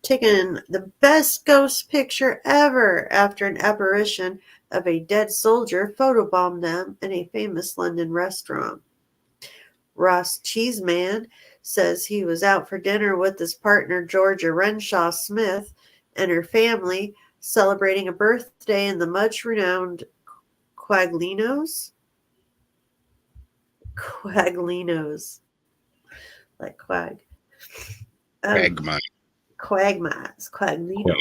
Speaker 3: taken the best ghost picture ever after an apparition of a dead soldier photobombed them in a famous London restaurant. Ross Cheeseman says he was out for dinner with his partner Georgia Renshaw Smith and her family celebrating a birthday in the much renowned Quaglinos, like quag.
Speaker 2: Quagmire.
Speaker 3: Quagmires, Quaglino.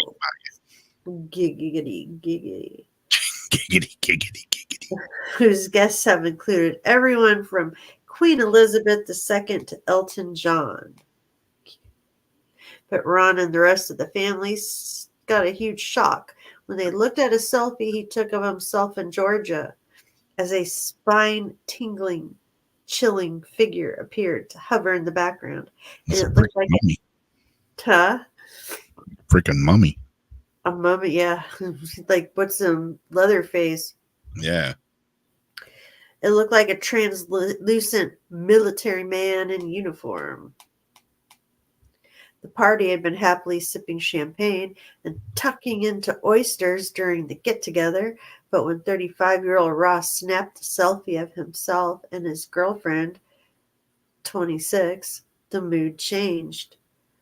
Speaker 3: Giggity, giggity.
Speaker 2: Giggity, giggity, giggity.
Speaker 3: Whose guests have included everyone from Queen Elizabeth II to Elton John. But Ron and the rest of the family got a huge shock when they looked at a selfie he took of himself in Georgia as a spine-tingling, chilling figure appeared to hover in the background. And it looked like
Speaker 2: mummy.
Speaker 3: Freaking
Speaker 2: mummy.
Speaker 3: A mummy, yeah. Like, what's some Leatherface?
Speaker 2: Yeah.
Speaker 3: It looked like a translucent military man in uniform. The party had been happily sipping champagne and tucking into oysters during the get-together, but when 35-year-old Ross snapped a selfie of himself and his girlfriend, 26, the mood changed.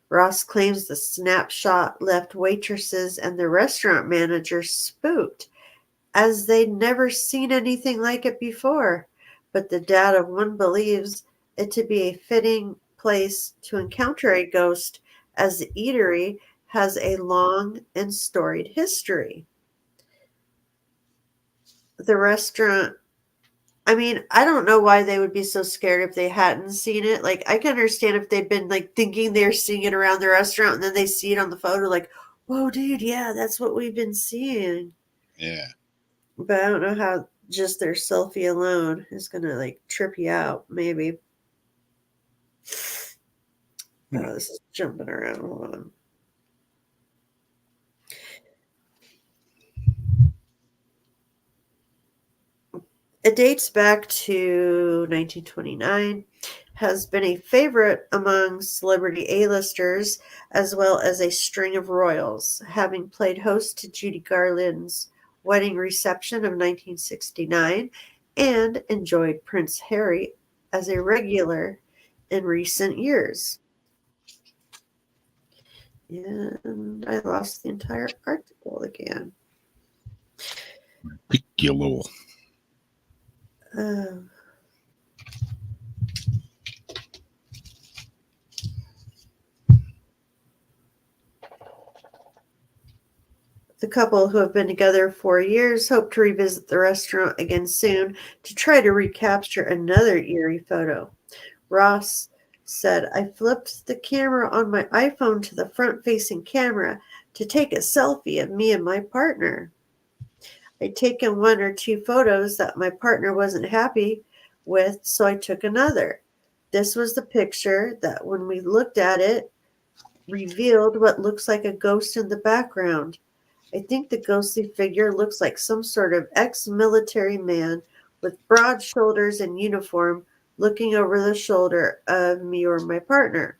Speaker 3: Ross claims the snapshot left waitresses and the restaurant manager spooked, as they'd never seen anything like it before. But the dad of one believes it to be a fitting place to encounter a ghost, as the eatery has a long and storied history. The restaurant, I mean, I don't know why they would be so scared if they hadn't seen it. Like, I can understand if they'd been like thinking they're seeing it around the restaurant and then they see it on the photo, like, whoa, dude, yeah, that's what we've been seeing.
Speaker 2: Yeah.
Speaker 3: But I don't know how just their selfie alone is gonna like trip you out, maybe. Oh, this is jumping around. Hold on. It dates back to 1929, has been a favorite among celebrity A-listers as well as a string of royals, having played host to Judy Garland's wedding reception of 1969 and enjoyed Prince Harry as a regular in recent years. And I lost the entire article again.
Speaker 2: Piccolo.
Speaker 3: Uh, The couple, who have been together 4 years, hope to revisit the restaurant again soon to try to recapture another eerie photo. Ross said, I flipped the camera on my iPhone to the front-facing camera to take a selfie of me and my partner. I'd taken one or two photos that my partner wasn't happy with, so I took another. This was the picture that, when we looked at it, revealed what looks like a ghost in the background. I think the ghostly figure looks like some sort of ex-military man with broad shoulders and uniform looking over the shoulder of me or my partner.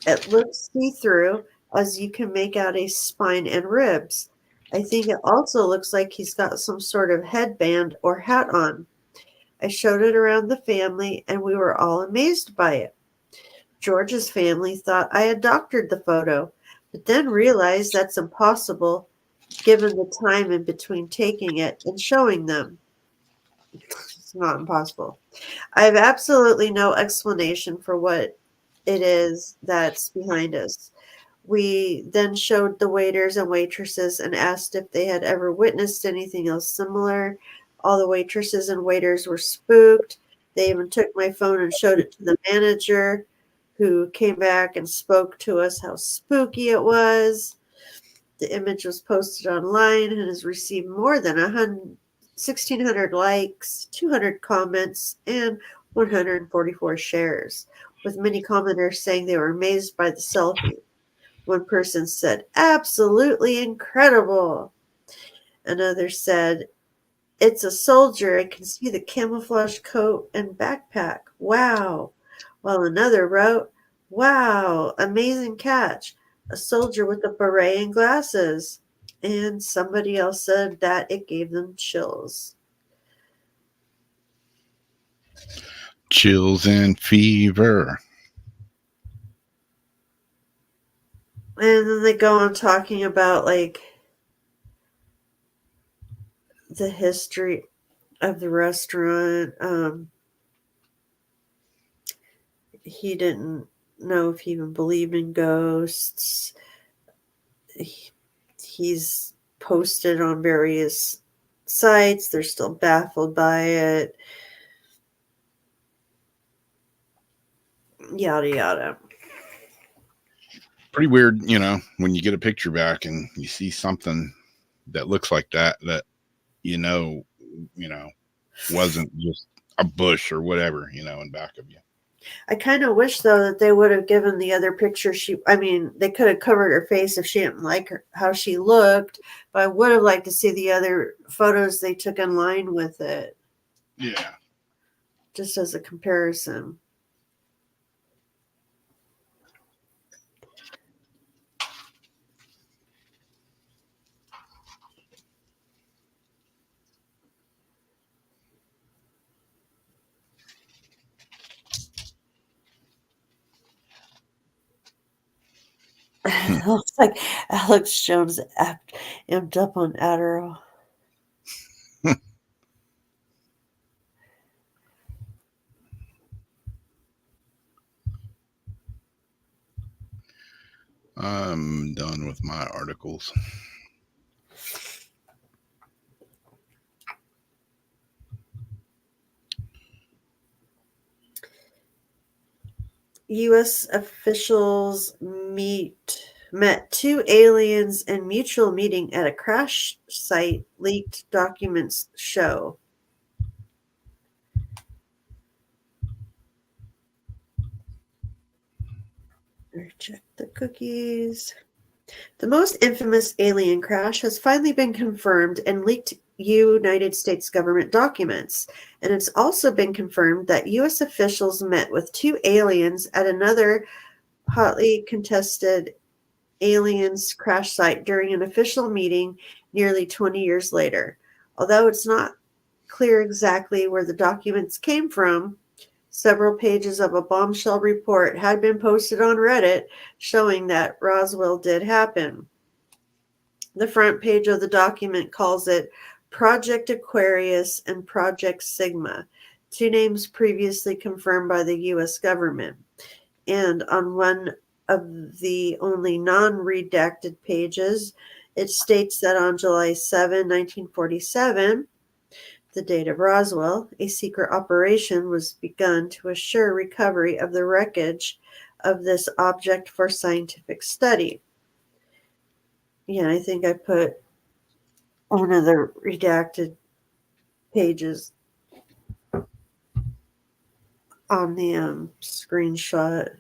Speaker 3: It looks see-through, as you can make out a spine and ribs. I think it also looks like he's got some sort of headband or hat on. I showed it around the family and we were all amazed by it. George's family thought I had doctored the photo, but then realized that's impossible given the time in between taking it and showing them. It's not impossible. I have absolutely no explanation for what it is that's behind us. We then showed the waiters and waitresses and asked if they had ever witnessed anything else similar. All the waitresses and waiters were spooked. They even took my phone and showed it to the manager, who came back and spoke to us how spooky it was. The image was posted online and has received more than 1,600 likes, 200 comments, and 144 shares, with many commenters saying they were amazed by the selfie. One person said, absolutely incredible. Another said, it's a soldier. I can see the camouflage coat and backpack. Wow. While another wrote, wow, amazing catch. A soldier with a beret and glasses. And somebody else said that it gave them chills.
Speaker 2: Chills and fever.
Speaker 3: And then they go on talking about like the history of the restaurant. He didn't know if he even believed in ghosts. He's posted on various sites. They're still baffled by it. Yada yada.
Speaker 2: Pretty weird, when you get a picture back and you see something that looks like that you know wasn't just a bush or whatever, in back of you.
Speaker 3: I kind of wish, though, that they would have given the other picture. They could have covered her face if she didn't like how she looked, but I would have liked to see the other photos they took in line with it.
Speaker 2: Yeah.
Speaker 3: Just as a comparison. It looks like Alex Jones amped up on Adderall.
Speaker 2: I'm done with my articles.
Speaker 3: U.S. officials met two aliens in mutual meeting at a crash site, leaked documents show. Check the cookies. The most infamous alien crash has finally been confirmed in leaked United States government documents, and it's also been confirmed that U.S. officials met with two aliens at another hotly contested aliens crash site during an official meeting nearly 20 years later. Although it's not clear exactly where the documents came from, several pages of a bombshell report had been posted on Reddit showing that Roswell did happen. The front page of the document calls it Project Aquarius and Project Sigma, two names previously confirmed by the U.S. government. And on one of the only non-redacted pages, it states that on July 7, 1947, the date of Roswell, a secret operation was begun to assure recovery of the wreckage of this object for scientific study. Yeah, I think I put one of the redacted pages on the screenshot.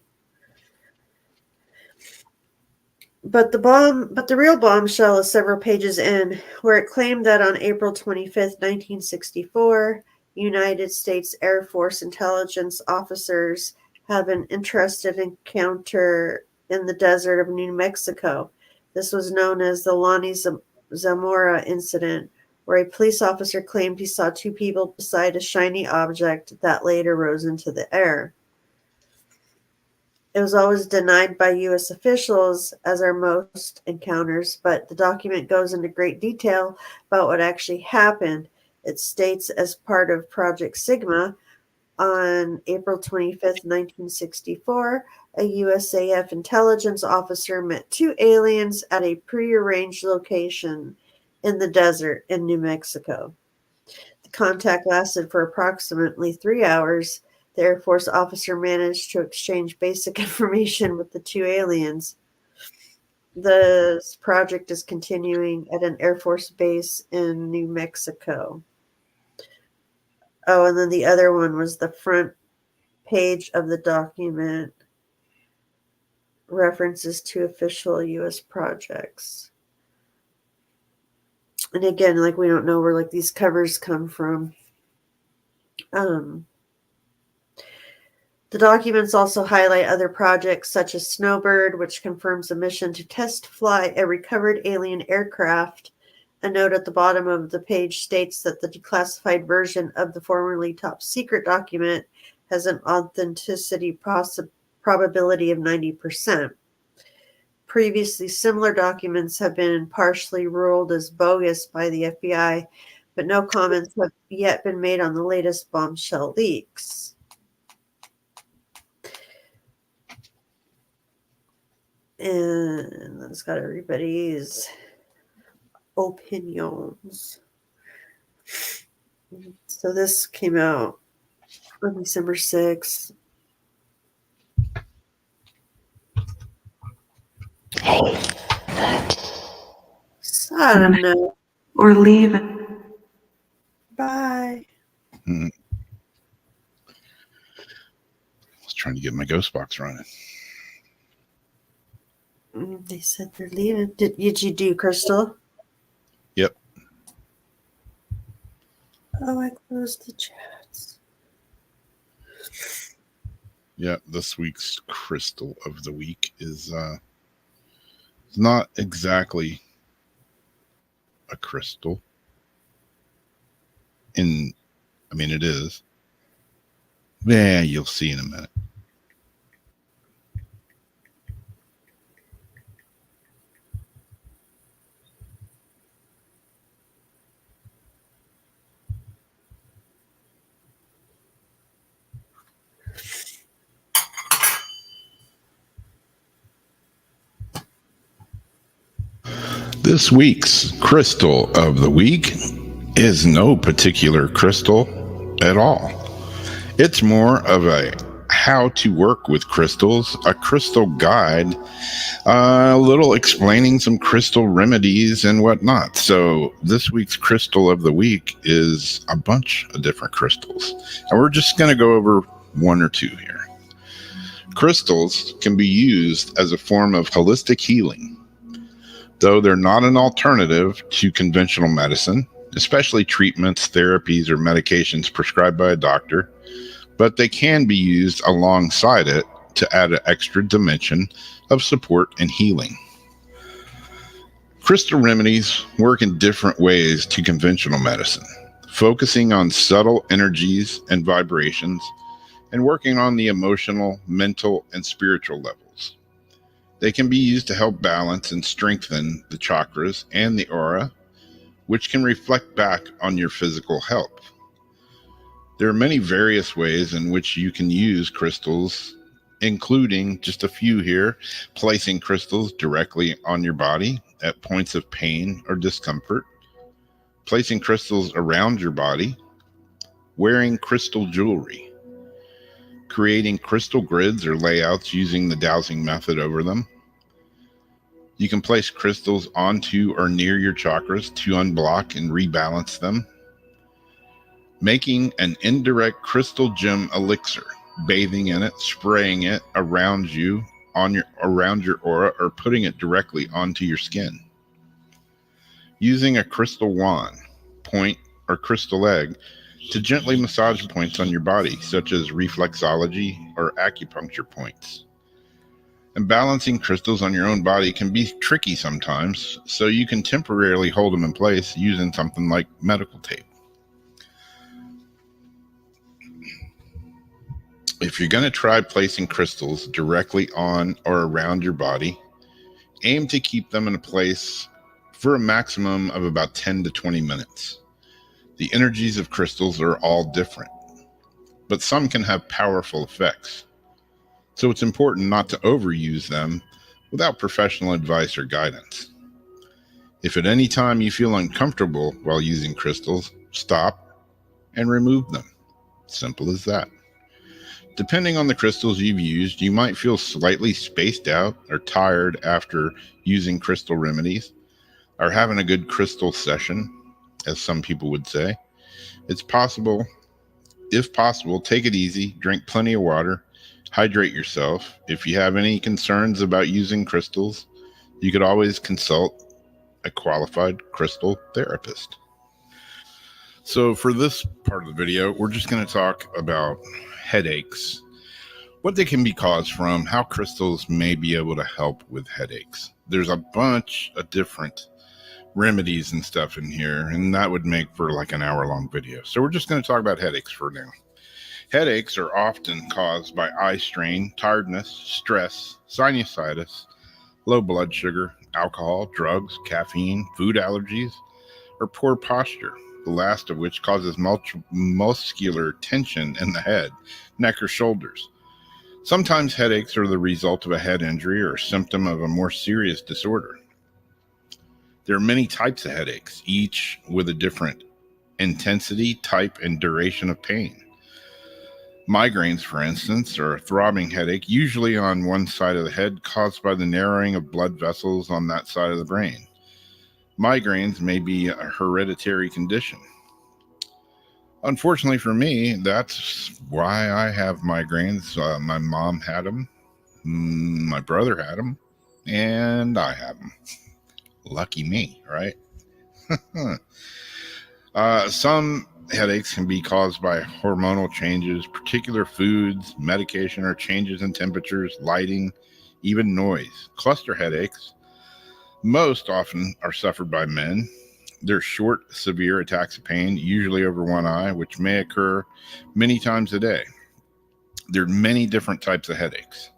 Speaker 3: But the real bombshell is several pages in, where it claimed that on April 25th, 1964, United States Air Force intelligence officers have an interested encounter in the desert of New Mexico. This was known as the Lonnie Zamora incident, where a police officer claimed he saw two people beside a shiny object that later rose into the air. It was always denied by U.S. officials, as are most encounters, but the document goes into great detail about what actually happened. It states, as part of Project Sigma, on April 25th, 1964, a USAF intelligence officer met two aliens at a prearranged location in the desert in New Mexico. The contact lasted for approximately 3 hours. The Air Force officer managed to exchange basic information with the two aliens. This project is continuing at an Air Force base in New Mexico. Oh, and then the other one was the front page of the document, references to official U.S. projects. And again, like, we don't know where like these covers come from. The documents also highlight other projects such as Snowbird, which confirms a mission to test fly a recovered alien aircraft. A note at the bottom of the page states that the declassified version of the formerly top secret document has an authenticity probability of 90%. Previously, similar documents have been partially ruled as bogus by the FBI, but no comments have yet been made on the latest bombshell leaks. And that's got everybody's opinions. So this came out on December 6th. So I don't know.
Speaker 11: Or leave it.
Speaker 3: Bye.
Speaker 2: I was trying to get my ghost box running.
Speaker 3: They said they're leaving. Did you do Crystal?
Speaker 2: Yep.
Speaker 3: Oh, I closed the chats.
Speaker 2: Yeah, this week's crystal of the week is not exactly a crystal. I mean, it is. Yeah, you'll see in a minute. This week's crystal of the week is no particular crystal at all. It's more of a how to work with crystals, a crystal guide, a little explaining some crystal remedies and whatnot. So this week's crystal of the week is a bunch of different crystals, and we're just going to go over one or two here. Crystals can be used as a form of holistic healing, though they're not an alternative to conventional medicine, especially treatments, therapies, or medications prescribed by a doctor, but they can be used alongside it to add an extra dimension of support and healing. Crystal remedies work in different ways to conventional medicine, focusing on subtle energies and vibrations and working on the emotional, mental, and spiritual levels. They can be used to help balance and strengthen the chakras and the aura, which can reflect back on your physical health. There are many various ways in which you can use crystals, including just a few here: placing crystals directly on your body at points of pain or discomfort, placing crystals around your body, wearing crystal jewelry, creating crystal grids or layouts using the dowsing method over them. You can place crystals onto or near your chakras to unblock and rebalance them. Making an indirect crystal gem elixir, bathing in it, spraying it around you, around your aura, or putting it directly onto your skin. Using a crystal wand, point, or crystal egg to gently massage points on your body, such as reflexology or acupuncture points. And balancing crystals on your own body can be tricky sometimes, so you can temporarily hold them in place using something like medical tape. If you're going to try placing crystals directly on or around your body, aim to keep them in a place for a maximum of about 10 to 20 minutes. The energies of crystals are all different, but some can have powerful effects. So it's important not to overuse them without professional advice or guidance. If at any time you feel uncomfortable while using crystals, stop and remove them. Simple as that. Depending on the crystals you've used, you might feel slightly spaced out or tired after using crystal remedies, or having a good crystal session, as some people would say. If possible, take it easy, drink plenty of water, hydrate yourself. If you have any concerns about using crystals, you could always consult a qualified crystal therapist. So for this part of the video, we're just going to talk about headaches, what they can be caused from, how crystals may be able to help with headaches. There's a bunch of different remedies and stuff in here, and that would make for like an hour-long video. So we're just going to talk about headaches for now. Headaches are often caused by eye strain, tiredness, stress, sinusitis, low blood sugar, alcohol, drugs, caffeine, food allergies, or poor posture, the last of which causes muscular tension in the head, neck, or shoulders. Sometimes headaches are the result of a head injury or a symptom of a more serious disorder. There are many types of headaches, each with a different intensity, type, and duration of pain. Migraines, for instance, are a throbbing headache, usually on one side of the head, caused by the narrowing of blood vessels on that side of the brain. Migraines may be a hereditary condition. Unfortunately for me, that's why I have migraines. My mom had them, my brother had them, and I have them. Lucky me, right? Some headaches can be caused by hormonal changes, particular foods, medication, or changes in temperatures, lighting, even noise. Cluster headaches most often are suffered by men. They're short, severe attacks of pain, usually over one eye, which may occur many times a day. There are many different types of headaches.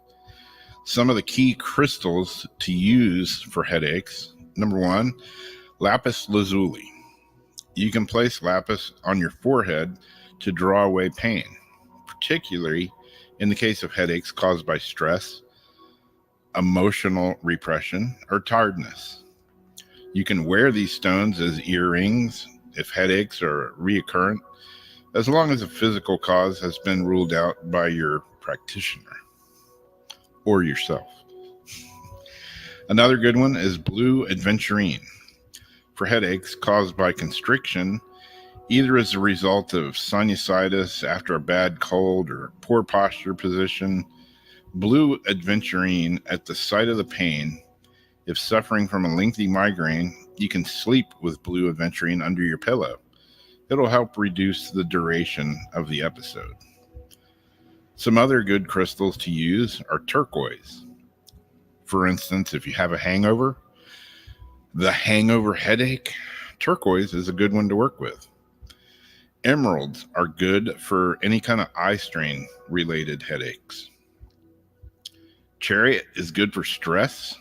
Speaker 2: Some of the key crystals to use for headaches: number one, lapis lazuli. You can place lapis on your forehead to draw away pain, particularly in the case of headaches caused by stress, emotional repression, or tiredness. You can wear these stones as earrings if headaches are reoccurrent, as long as a physical cause has been ruled out by your practitioner or yourself. Another good one is blue aventurine for headaches caused by constriction, either as a result of sinusitis after a bad cold or poor posture position. Blue aventurine at the site of the pain. If suffering from a lengthy migraine, you can sleep with blue aventurine under your pillow. It'll help reduce the duration of the episode. Some other good crystals to use are turquoise. For instance, if you have a hangover, the hangover headache, turquoise is a good one to work with. Emeralds are good for any kind of eye strain related headaches. Chariot is good for stress,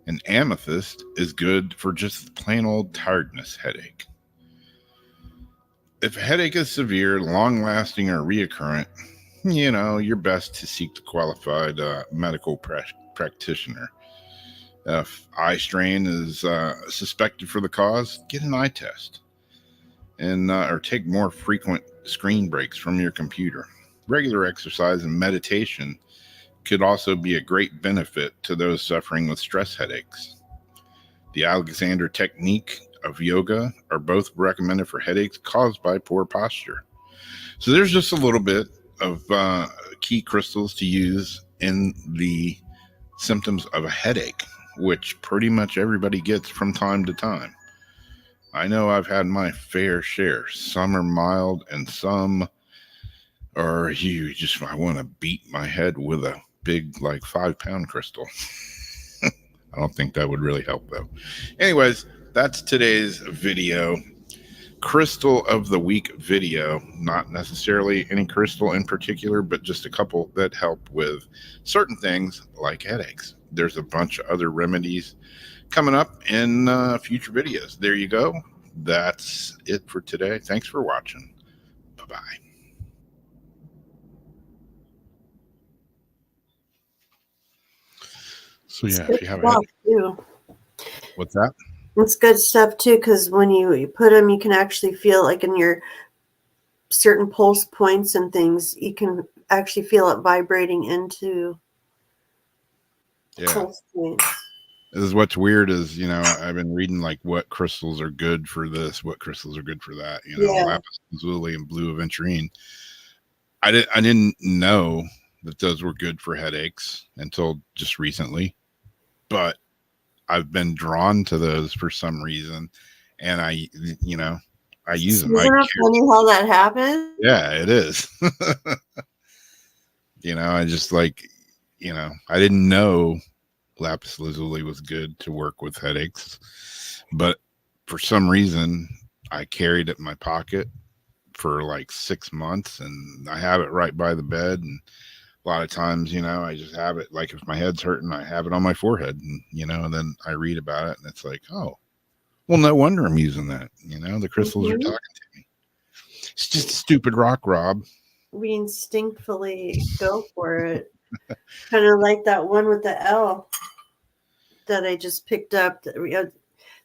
Speaker 2: and amethyst is good for just plain old tiredness headache. If a headache is severe, long-lasting, or reoccurrent, you're best to seek the qualified medical practitioner. If eye strain is suspected for the cause, get an eye test, and or take more frequent screen breaks from your computer. Regular exercise and meditation could also be a great benefit to those suffering with stress headaches. The Alexander technique of yoga are both recommended for headaches caused by poor posture. So there's just a little bit of key crystals to use in the symptoms of a headache, which pretty much everybody gets from time to time. I know I've had my fair share. Some are mild and some are huge. I want to beat my head with a big 5-pound crystal. I don't think that would really help though. Anyways, that's today's video. Crystal of the week video. Not necessarily any crystal in particular, but just a couple that help with certain things like headaches. There's a bunch of other remedies coming up in future videos. There you go. That's it for today. Thanks for watching. Bye-bye. So yeah, if you have a headache,
Speaker 3: too.
Speaker 2: What's that?
Speaker 3: It's good stuff too, because when you put them, you can actually feel like in your certain pulse points and things, you can actually feel it vibrating into pulse points.
Speaker 2: This is what's weird is, I've been reading what crystals are good for this, what crystals are good for that, lapis lazuli and blue aventurine. I didn't know that those were good for headaches until just recently, but I've been drawn to those for some reason, and I use them.
Speaker 3: Isn't it funny how that happens?
Speaker 2: Yeah, it is. I just I didn't know lapis lazuli was good to work with headaches, but for some reason I carried it in my pocket for 6 months, and I have it right by the bed, and a lot of times, I just have it if my head's hurting, I have it on my forehead, and and then I read about it, and it's oh, well, no wonder I'm using that. The crystals are talking to me. It's just a stupid rock, Rob.
Speaker 3: We instinctively go for it. Kind of like that one with the L that I just picked up, the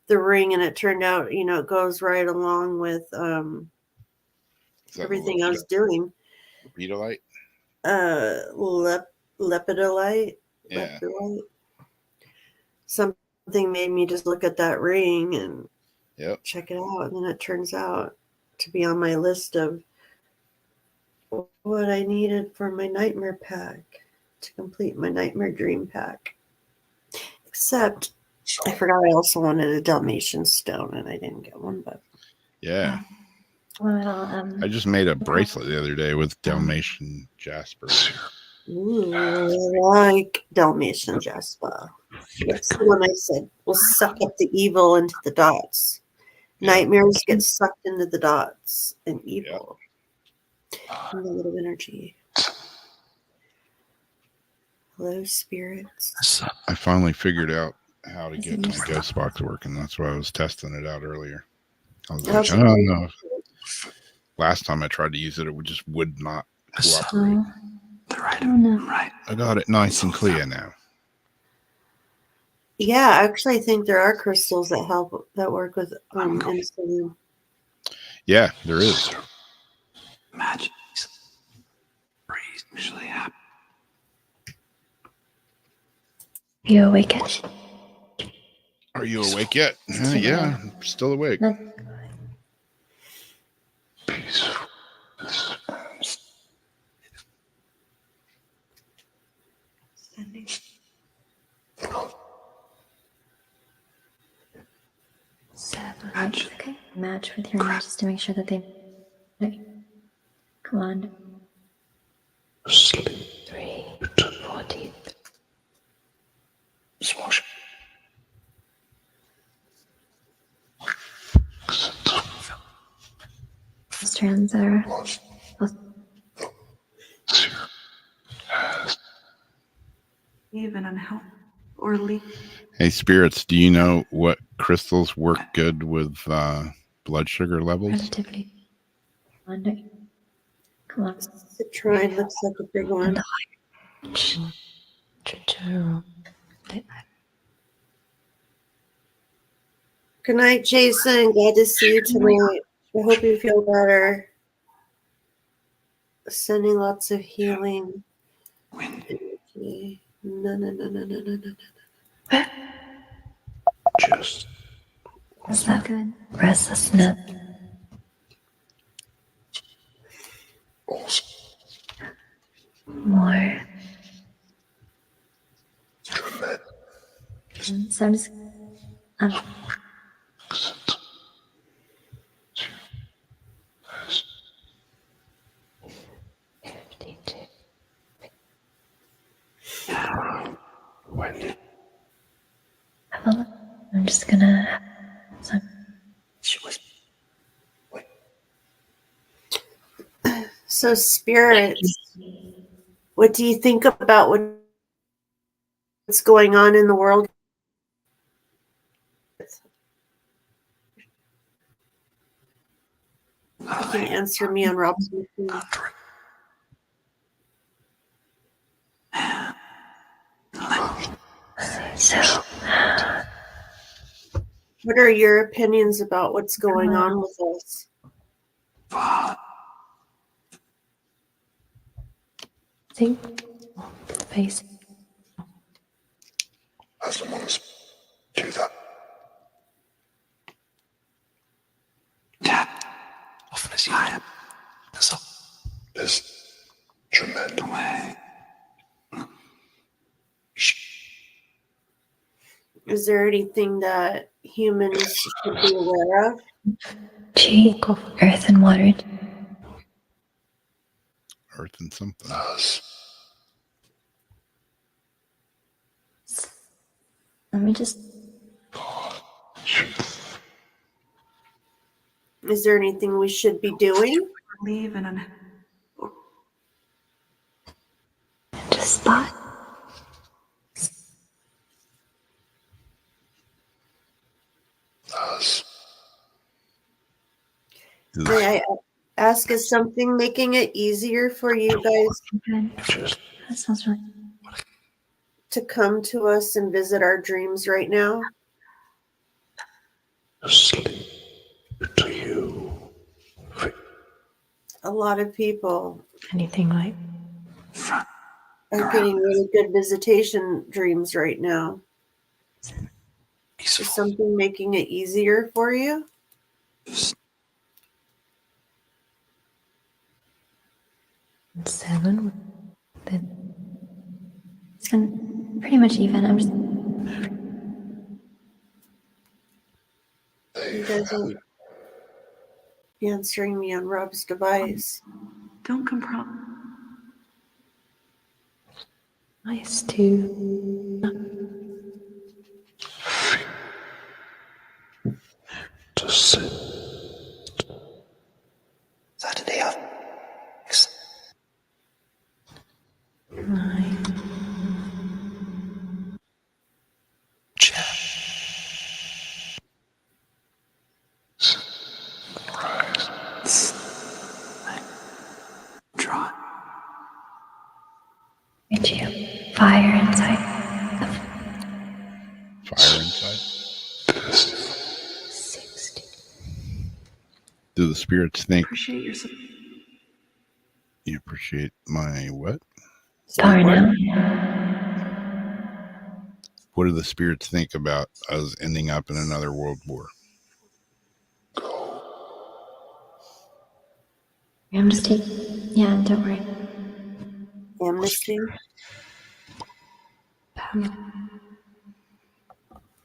Speaker 3: ring, and it turned out, it goes right along with everything I was doing.
Speaker 2: Lepidolite?
Speaker 3: Lepidolite.
Speaker 2: Yeah.
Speaker 3: Lepidolite. Something made me just look at that ring and check it out. And then it turns out to be on my list of what I needed for my nightmare pack to complete my nightmare dream pack. Except I forgot I also wanted a Dalmatian stone, and I didn't get one. But
Speaker 2: yeah.
Speaker 3: Well,
Speaker 2: I just made a bracelet the other day with Dalmatian jasper.
Speaker 3: Ooh, I like Dalmatian jasper. That's the one I said will suck up the evil into the dots. Nightmares get sucked into the dots, and evil. And the little energy. Hello, spirits.
Speaker 2: I finally figured out how to get my ghost box working. That's why I was testing it out earlier. I was like, oh no. Last time I tried to use it, it just would not cooperate.
Speaker 11: Right. I got it nice and clear now.
Speaker 3: Yeah, actually, I think there are crystals that help that work with insulin.
Speaker 2: Yeah, there is.
Speaker 11: Magic. Usually happen.
Speaker 12: You awake yet?
Speaker 2: Are you awake yet? Yeah, I'm still awake.
Speaker 12: No.
Speaker 11: Peaceful.
Speaker 12: Okay. Match with your mind just to make sure that they. Okay. Come on.
Speaker 11: Sleep.
Speaker 12: 3, 40.
Speaker 11: Smosh.
Speaker 12: Strands are.
Speaker 13: Even unhealthy or leak.
Speaker 2: Hey, spirits, do you know what crystals work good with blood sugar levels?
Speaker 12: Relatively. Come on.
Speaker 3: Citrine looks like a big one. Good night, Jason. Glad to see you tonight. I hope you feel better. Sending lots of healing energy. No.
Speaker 11: Just.
Speaker 12: Is that good? Restlessness.
Speaker 11: Also.
Speaker 12: More.
Speaker 11: Tremendous.
Speaker 12: So I'm just. I'm just gonna.
Speaker 3: So, spirits, what do you think about what's going on in the world? You can answer me on Rob's machine.
Speaker 12: So.
Speaker 3: What are your opinions about what's going on with us?
Speaker 12: See? Face.
Speaker 11: I don't want to do that. Dad. Often as you am. There's tremendous way.
Speaker 3: Is there anything that humans should be aware of?
Speaker 12: G. Earth and water.
Speaker 2: Earth and something.
Speaker 12: Let me just.
Speaker 3: Is there anything we should be doing?
Speaker 13: Leave and
Speaker 12: Just thought.
Speaker 3: May I ask, is something making it easier for you guys
Speaker 12: That sounds right.
Speaker 3: to come to us and visit our dreams right now?
Speaker 11: Sleep to you.
Speaker 3: A lot of people
Speaker 12: Anything like.
Speaker 3: are getting really good visitation dreams right now. Is something making it easier for you?
Speaker 12: Seven. It's been pretty much even. I'm just.
Speaker 3: You guys aren't answering me on Rob's device.
Speaker 13: don't compromise.
Speaker 12: Nice to.
Speaker 11: To sit. Saturday up. Try.
Speaker 12: Did you? Fire inside.
Speaker 2: spirits think?
Speaker 13: Appreciate your
Speaker 2: You appreciate my what?
Speaker 12: Power now.
Speaker 2: What do the spirits think about us ending up in another world war?
Speaker 12: Amnesty. Yeah, don't worry.
Speaker 3: Amnesty.
Speaker 12: Power.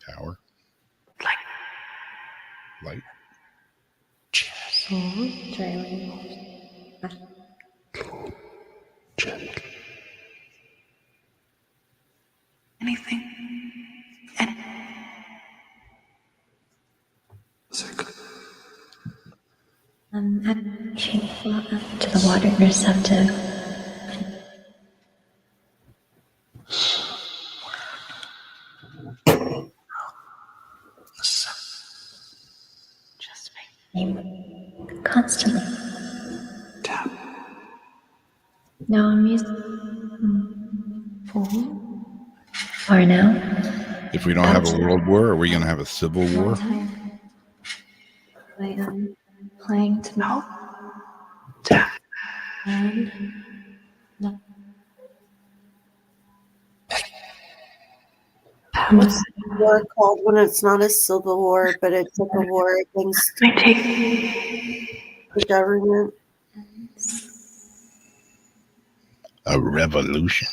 Speaker 2: Power? Light?
Speaker 12: Soul. Trailing.
Speaker 13: anything.
Speaker 12: Actually, to the water receptive. Constantly. No, I'm using Far now.
Speaker 2: If we don't have a world war, are we going to have a civil war?
Speaker 12: Wait, I'm playing to help. And no.
Speaker 3: What's the war called when it's not a civil war, but it's like a war against the government?
Speaker 2: A revolution.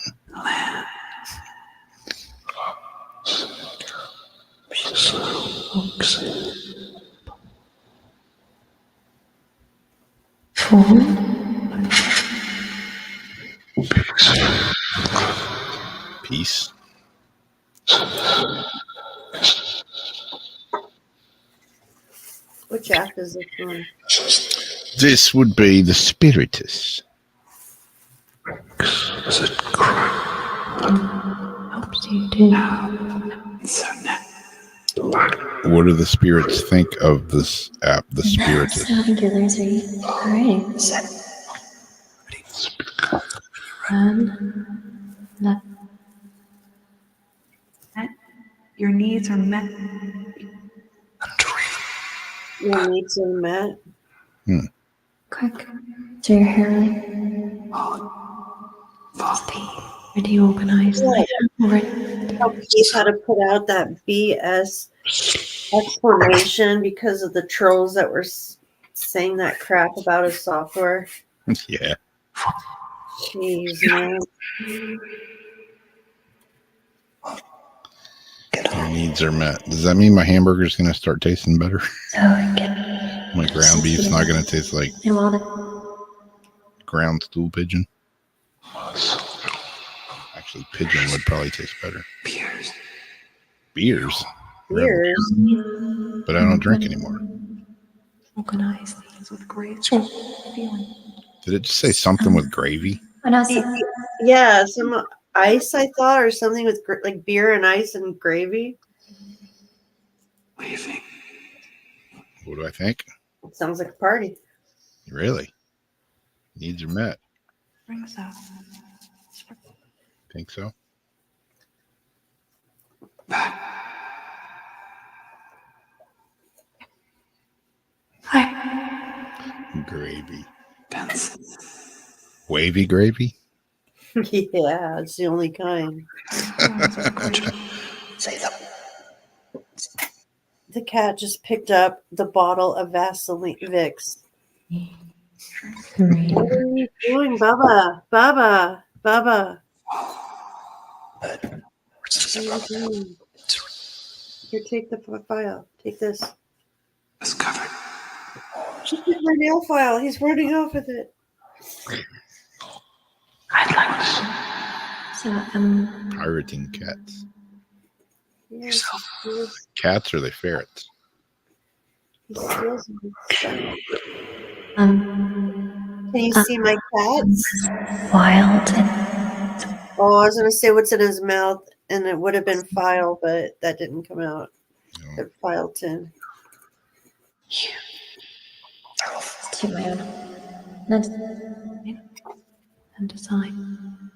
Speaker 2: Peace.
Speaker 3: Which app is this on?
Speaker 2: This would be the Spiritus.
Speaker 12: Hopes you do.
Speaker 2: What do the spirits think of this app, the Spiritus?
Speaker 12: Sound killers are alright. No.
Speaker 13: Your needs are met.
Speaker 3: Your needs are met.
Speaker 12: Quick. So your hair stay ready organized.
Speaker 3: How Keith had to put out that BS explanation because of the trolls that were saying that crap about his software.
Speaker 2: Yeah.
Speaker 3: Jeez, man.
Speaker 2: Your needs are met. Does that mean my hamburger's going to start tasting better? My ground beef's not going to taste like ground stool pigeon? Actually, pigeon would probably taste better. Beers?
Speaker 3: Beers?
Speaker 2: But I don't drink anymore.
Speaker 12: Organize
Speaker 13: things with great feeling.
Speaker 2: Did it just say something with gravy?
Speaker 3: Yeah, some ice, I thought, or something with like beer and ice and gravy.
Speaker 13: What do you think?
Speaker 2: What do I think?
Speaker 3: It sounds like a party.
Speaker 2: Really? Needs are met.
Speaker 13: Bring this out.
Speaker 2: Think so?
Speaker 13: Hi.
Speaker 2: Gravy.
Speaker 13: Dance.
Speaker 2: Wavy gravy?
Speaker 3: Yeah, it's the only kind.
Speaker 11: Say that.
Speaker 3: The cat just picked up the bottle of Vaseline Vicks. What are you doing, Bubba? Bubba? Bubba? What are you doing? Here, take the file. Take this.
Speaker 13: It's covered.
Speaker 3: Just take my nail file. He's running off with it.
Speaker 13: I'd like
Speaker 12: So,
Speaker 2: Pirating cats.
Speaker 3: Yes,
Speaker 2: Cats or are they ferrets?
Speaker 3: he steals my stuff.
Speaker 12: Can
Speaker 3: you see my cats?
Speaker 12: Wild.
Speaker 3: Oh, I was going to say what's in his mouth, and it would have been file, but that didn't come out.
Speaker 2: No.
Speaker 3: It file tin.
Speaker 12: To my own. Not and design.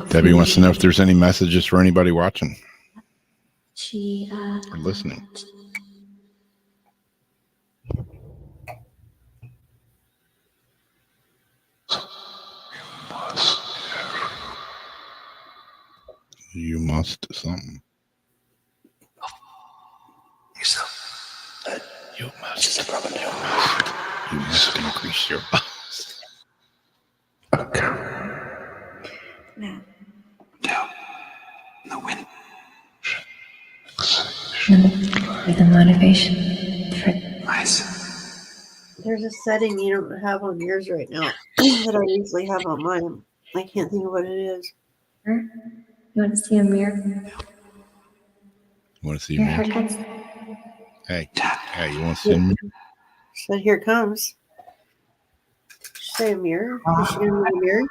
Speaker 2: Debbie wants to know if there's any messages for anybody watching
Speaker 12: She
Speaker 2: or listening. You must something. You must increase your bust.
Speaker 12: Now,
Speaker 13: Down in the wind.
Speaker 12: with the motivation for
Speaker 13: Nice.
Speaker 3: There's a setting you don't have on yours right now that I usually have on mine. I can't think of what it is.
Speaker 12: her. You want to see a mirror?
Speaker 2: You want to see
Speaker 12: Your
Speaker 2: me?
Speaker 12: haircuts?
Speaker 2: Hey, you want to see me?
Speaker 3: So here it comes. Did you say a mirror? Is she gonna need a mirror?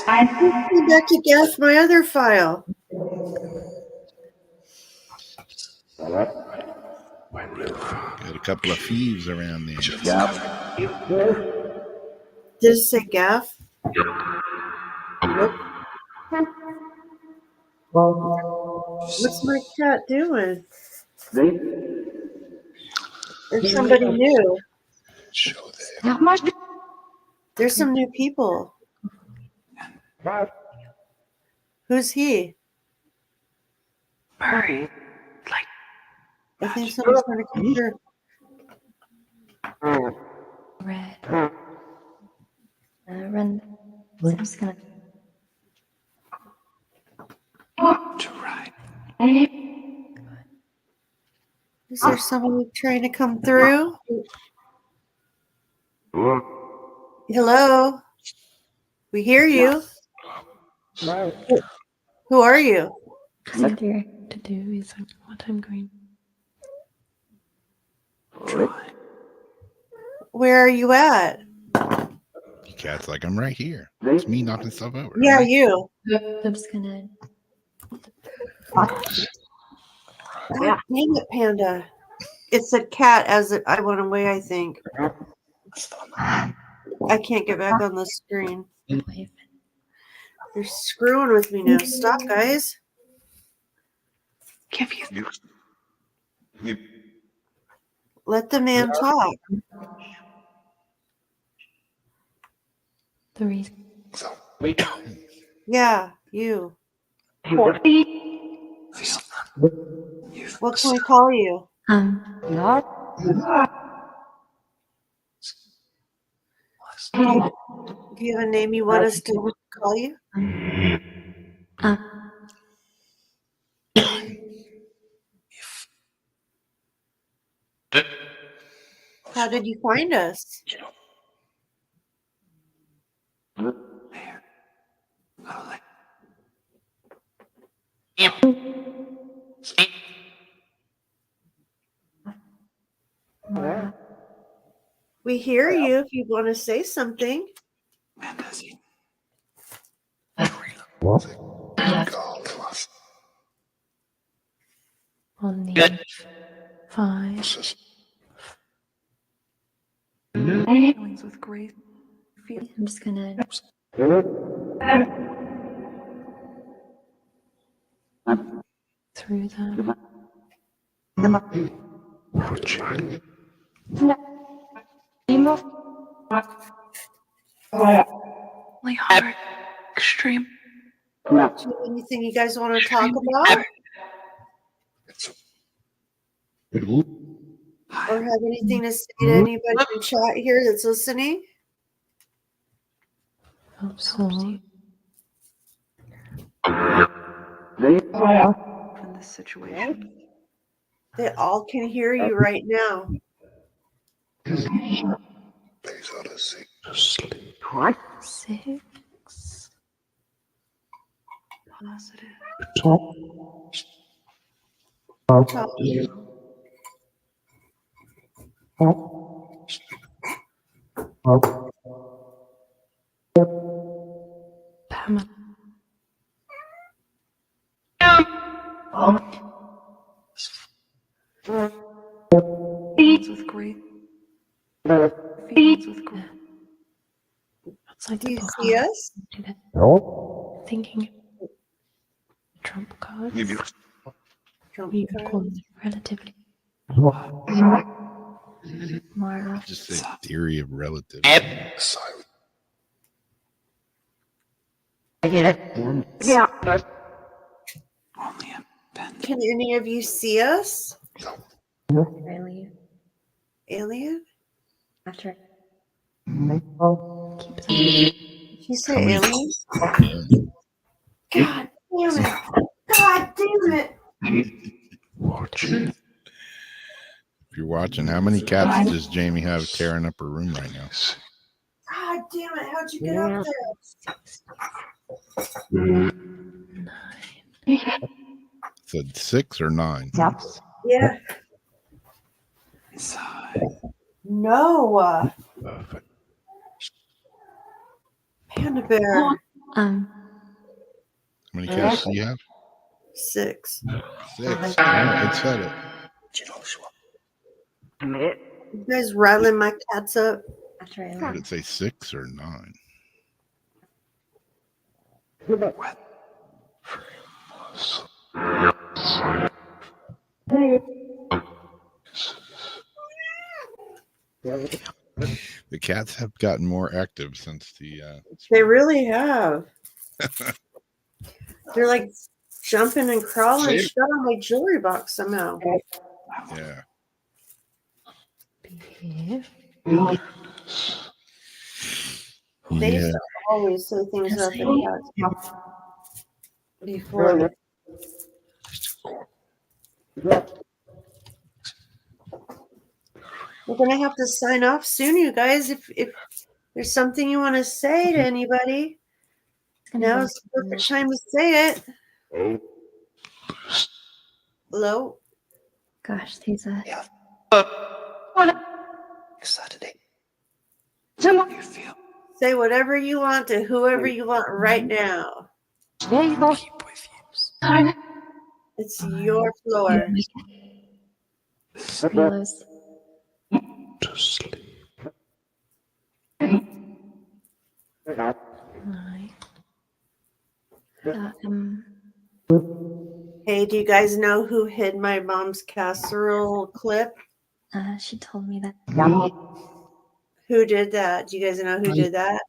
Speaker 12: And then
Speaker 3: Go back to Gaff, my other file.
Speaker 2: Got a couple of thieves around there.
Speaker 3: Did it say Gaff? Nope. What's my cat doing? There's somebody new. There's some new people. Who's he?
Speaker 8: Murray,
Speaker 3: I think someone's trying to come through.
Speaker 12: red. Run. So I'm just gonna.
Speaker 13: To right.
Speaker 3: Is there somebody trying to come through? Hello? We hear you. Who are you?
Speaker 12: What you're to do is what I'm going.
Speaker 3: Where are you at?
Speaker 2: The cat's like, I'm right here. It's me knocking stuff over.
Speaker 3: Yeah,
Speaker 2: right?
Speaker 3: you.
Speaker 12: I'm just gonna.
Speaker 3: God dang it, Panda. It said cat as I went away, I think. I can't get back on the screen. They're screwing with me now. Stop, guys.
Speaker 8: give you.
Speaker 3: Let the man talk.
Speaker 12: The reason.
Speaker 3: Yeah, you. What can we call you? Do you have a name you want us to call you? How did you find us? We hear you if you want to say something.
Speaker 12: On the 5.
Speaker 8: Feelings with grace.
Speaker 12: I'm just gonna. Through them.
Speaker 8: My heart. Extreme.
Speaker 3: Do you have anything you guys want to talk about? Or have anything to say to anybody in chat here that's listening?
Speaker 12: Hope so.
Speaker 8: From this situation.
Speaker 3: They all can hear you right now.
Speaker 11: Please out of sleep.
Speaker 12: 6.
Speaker 8: Positive.
Speaker 12: Pamela.
Speaker 8: Feelings with grace.
Speaker 12: feelings with group. Outside
Speaker 3: Do
Speaker 12: the
Speaker 3: you
Speaker 12: book.
Speaker 3: see us?
Speaker 12: Thinking trump cards.
Speaker 3: Trump
Speaker 12: We would call
Speaker 3: cards.
Speaker 12: them relatively more
Speaker 2: Just say theory of relativity.
Speaker 3: Can any of you see us?
Speaker 12: really
Speaker 3: Alien?
Speaker 12: after
Speaker 3: Did you say
Speaker 2: How many-
Speaker 3: alien?
Speaker 2: Yeah.
Speaker 3: God damn it! God damn it!
Speaker 2: If you're watching, how many cats does Jamie have tearing up her room right now?
Speaker 3: God damn it! How'd you get up there?
Speaker 2: Said 6 or 9?
Speaker 3: Yeah. No. Panda bear.
Speaker 2: How many cats do you have?
Speaker 3: 6.
Speaker 2: 6. Yeah, it said it.
Speaker 3: You guys rattling my cats up?
Speaker 2: Did it say 6 or 9? The cats have gotten more active since the.
Speaker 3: They really have. They're like jumping and crawling shut on my jewelry box somehow.
Speaker 2: Yeah.
Speaker 3: They used to always say things about the cats before. We're gonna have to sign off soon, you guys. If there's something you want to say to anybody, now's the perfect time to say it. Hello?
Speaker 12: gosh, these
Speaker 13: Saturday.
Speaker 3: You feel. Say whatever you want to whoever you want right now. It's your floor.
Speaker 12: pillows.
Speaker 13: To sleep.
Speaker 3: Hey, do you guys know who hid my mom's casserole clip?
Speaker 12: She told me that.
Speaker 3: Who did that? Do you guys know who did that?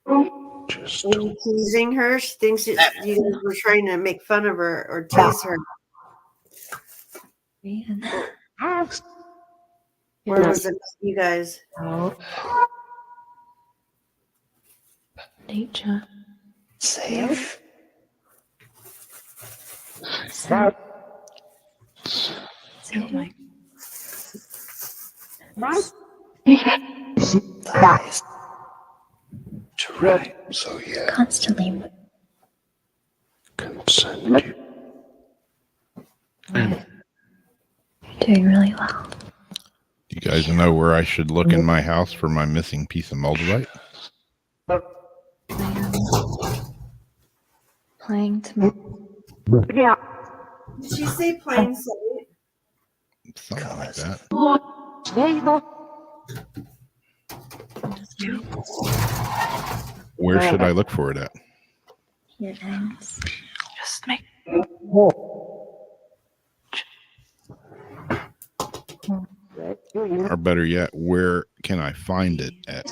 Speaker 3: Were you teasing her? She thinks you guys were trying to make fun of her or tease her. Where was it, you guys?
Speaker 12: Nature.
Speaker 13: Safe.
Speaker 12: Safe.
Speaker 13: That is to right. So yeah.
Speaker 12: Constantly.
Speaker 13: Consent you.
Speaker 12: Doing really well.
Speaker 2: Do you guys know where I should look in my house for my missing piece of moldavite?
Speaker 12: Playing tomorrow.
Speaker 3: Yeah. Did she say plain sight?
Speaker 2: Something like that. Where should I look for it at?
Speaker 12: Here it hangs. Just make.
Speaker 2: Or better yet, where can I find it at?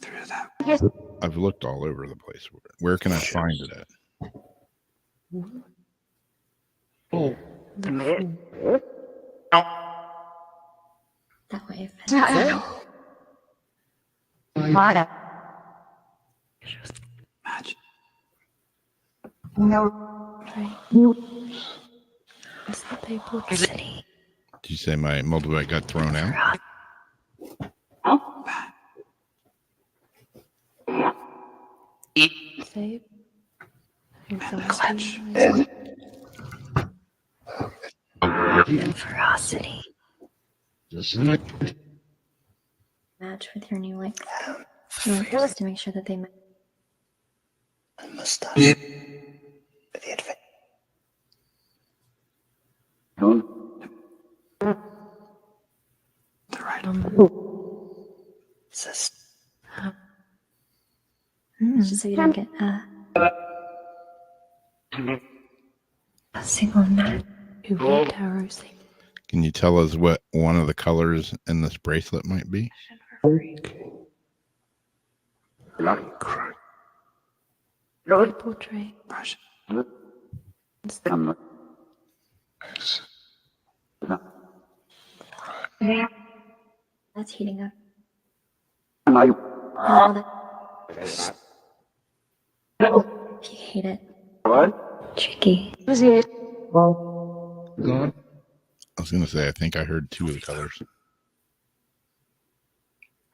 Speaker 13: Through that.
Speaker 2: I've looked all over the place. Where can I find it at?
Speaker 12: That way.
Speaker 13: Magic.
Speaker 12: It's the paper city.
Speaker 2: Did you say my moldavite got thrown out?
Speaker 12: Save.
Speaker 13: Clutch.
Speaker 12: Ferocity. Match with your new length. Just to make sure that they match.
Speaker 13: Mustache. The adventure.
Speaker 12: just so you don't get a single match.
Speaker 2: Can you tell us what one of the colors in this bracelet might be?
Speaker 12: Portrait. That's heating up. And all that. If you hate it. What? Tricky.
Speaker 2: I was going to say, I think I heard two of the colors.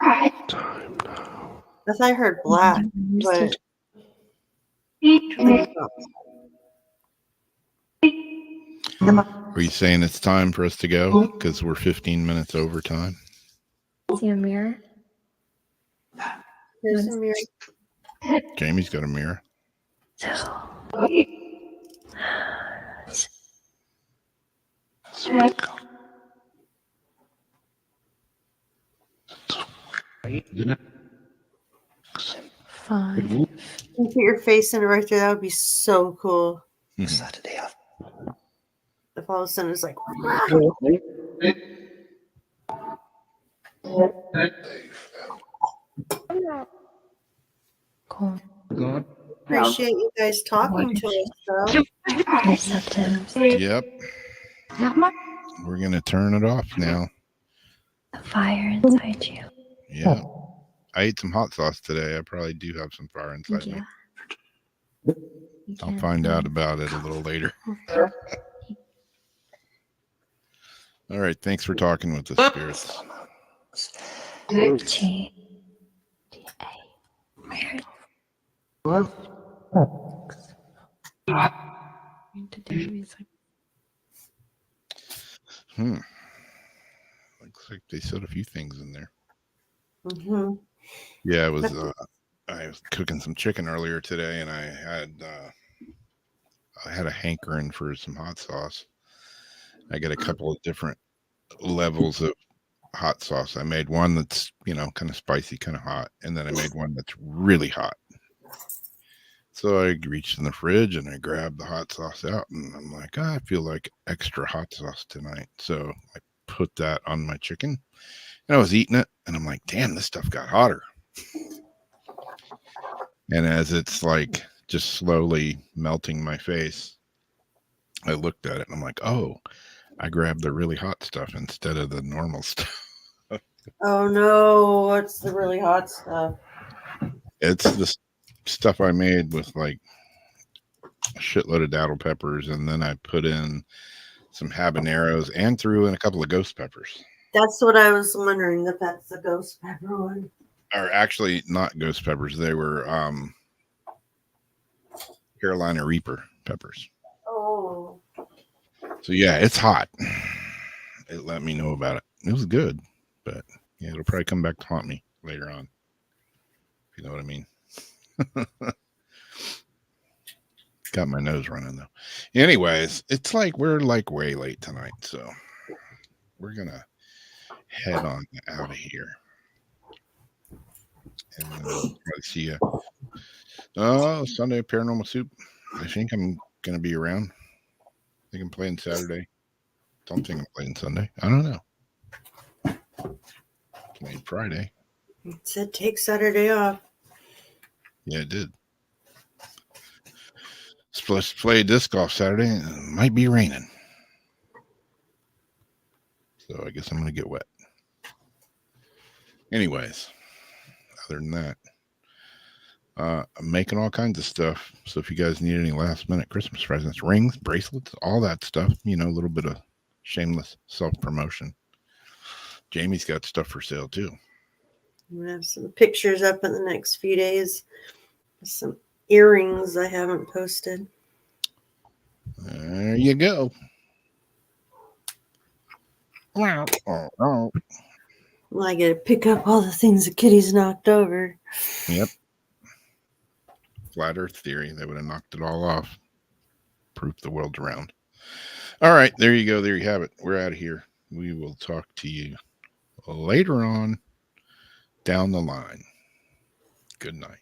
Speaker 3: I thought I heard black, but
Speaker 2: Are you saying it's time for us to go? Because we're 15 minutes over time.
Speaker 12: See a mirror?
Speaker 3: Here's a mirror.
Speaker 2: Jamie's got a mirror.
Speaker 3: Five. You put your face in it right there. That would be so cool.
Speaker 13: Saturday off.
Speaker 3: If all of a sudden it's like.
Speaker 12: Cool.
Speaker 3: Appreciate you guys talking to us, though.
Speaker 2: Yep. We're going to turn it off now.
Speaker 12: The fire inside you.
Speaker 2: Yeah. I ate some hot sauce today. I probably do have some fire inside me. I'll find out about it a little later. All right. Thanks for talking with the spirits. Looks like they said a few things in there.
Speaker 3: Mm-hmm.
Speaker 2: Yeah, it was. I was cooking some chicken earlier today, and I had a hankering for some hot sauce. I got a couple of different levels of hot sauce. I made one that's kind of spicy, kind of hot, and then I made one that's really hot. So I reached in the fridge and I grabbed the hot sauce out, and I'm like, I feel like extra hot sauce tonight. So I put that on my chicken, and I was eating it, and I'm like, damn, this stuff got hotter. And as it's like just slowly melting my face, I looked at it and I'm like, oh, I grabbed the really hot stuff instead of the normal stuff.
Speaker 3: Oh no, what's the really hot stuff?
Speaker 2: It's the stuff I made with like a shitload of daddle peppers, and then I put in some habaneros and threw in a couple of ghost peppers.
Speaker 3: That's what I was wondering, if that's the ghost pepper one.
Speaker 2: Or actually not ghost peppers. They were Carolina Reaper peppers.
Speaker 3: Oh.
Speaker 2: So yeah, it's hot. It let me know about it. It was good, but yeah, it'll probably come back to haunt me later on. If you know what I mean. Got my nose running though. Anyways, it's like we're like way late tonight, so we're gonna head on out of here. And I'll see you. Sunday Paranormal Soup. I think I'm gonna be around. I think I'm playing Saturday. Don't think I'm playing Sunday. I don't know. Playing Friday.
Speaker 3: It said take Saturday off.
Speaker 2: Yeah, it did. Supposed to play disc golf Saturday. It might be raining. So I guess I'm gonna get wet. Anyways, other than that, I'm making all kinds of stuff. So if you guys need any last minute Christmas presents, rings, bracelets, all that stuff, a little bit of shameless self-promotion. Jamie's got stuff for sale too.
Speaker 3: I'm gonna have some pictures up in the next few days. Some earrings I haven't posted.
Speaker 2: There you go.
Speaker 3: Well, I gotta pick up all the things the kitties knocked over.
Speaker 2: Yep. Flat Earth theory. They would have knocked it all off. Proof the world's round. All right. There you go. There you have it. We're out of here. We will talk to you later on down the line. Good night.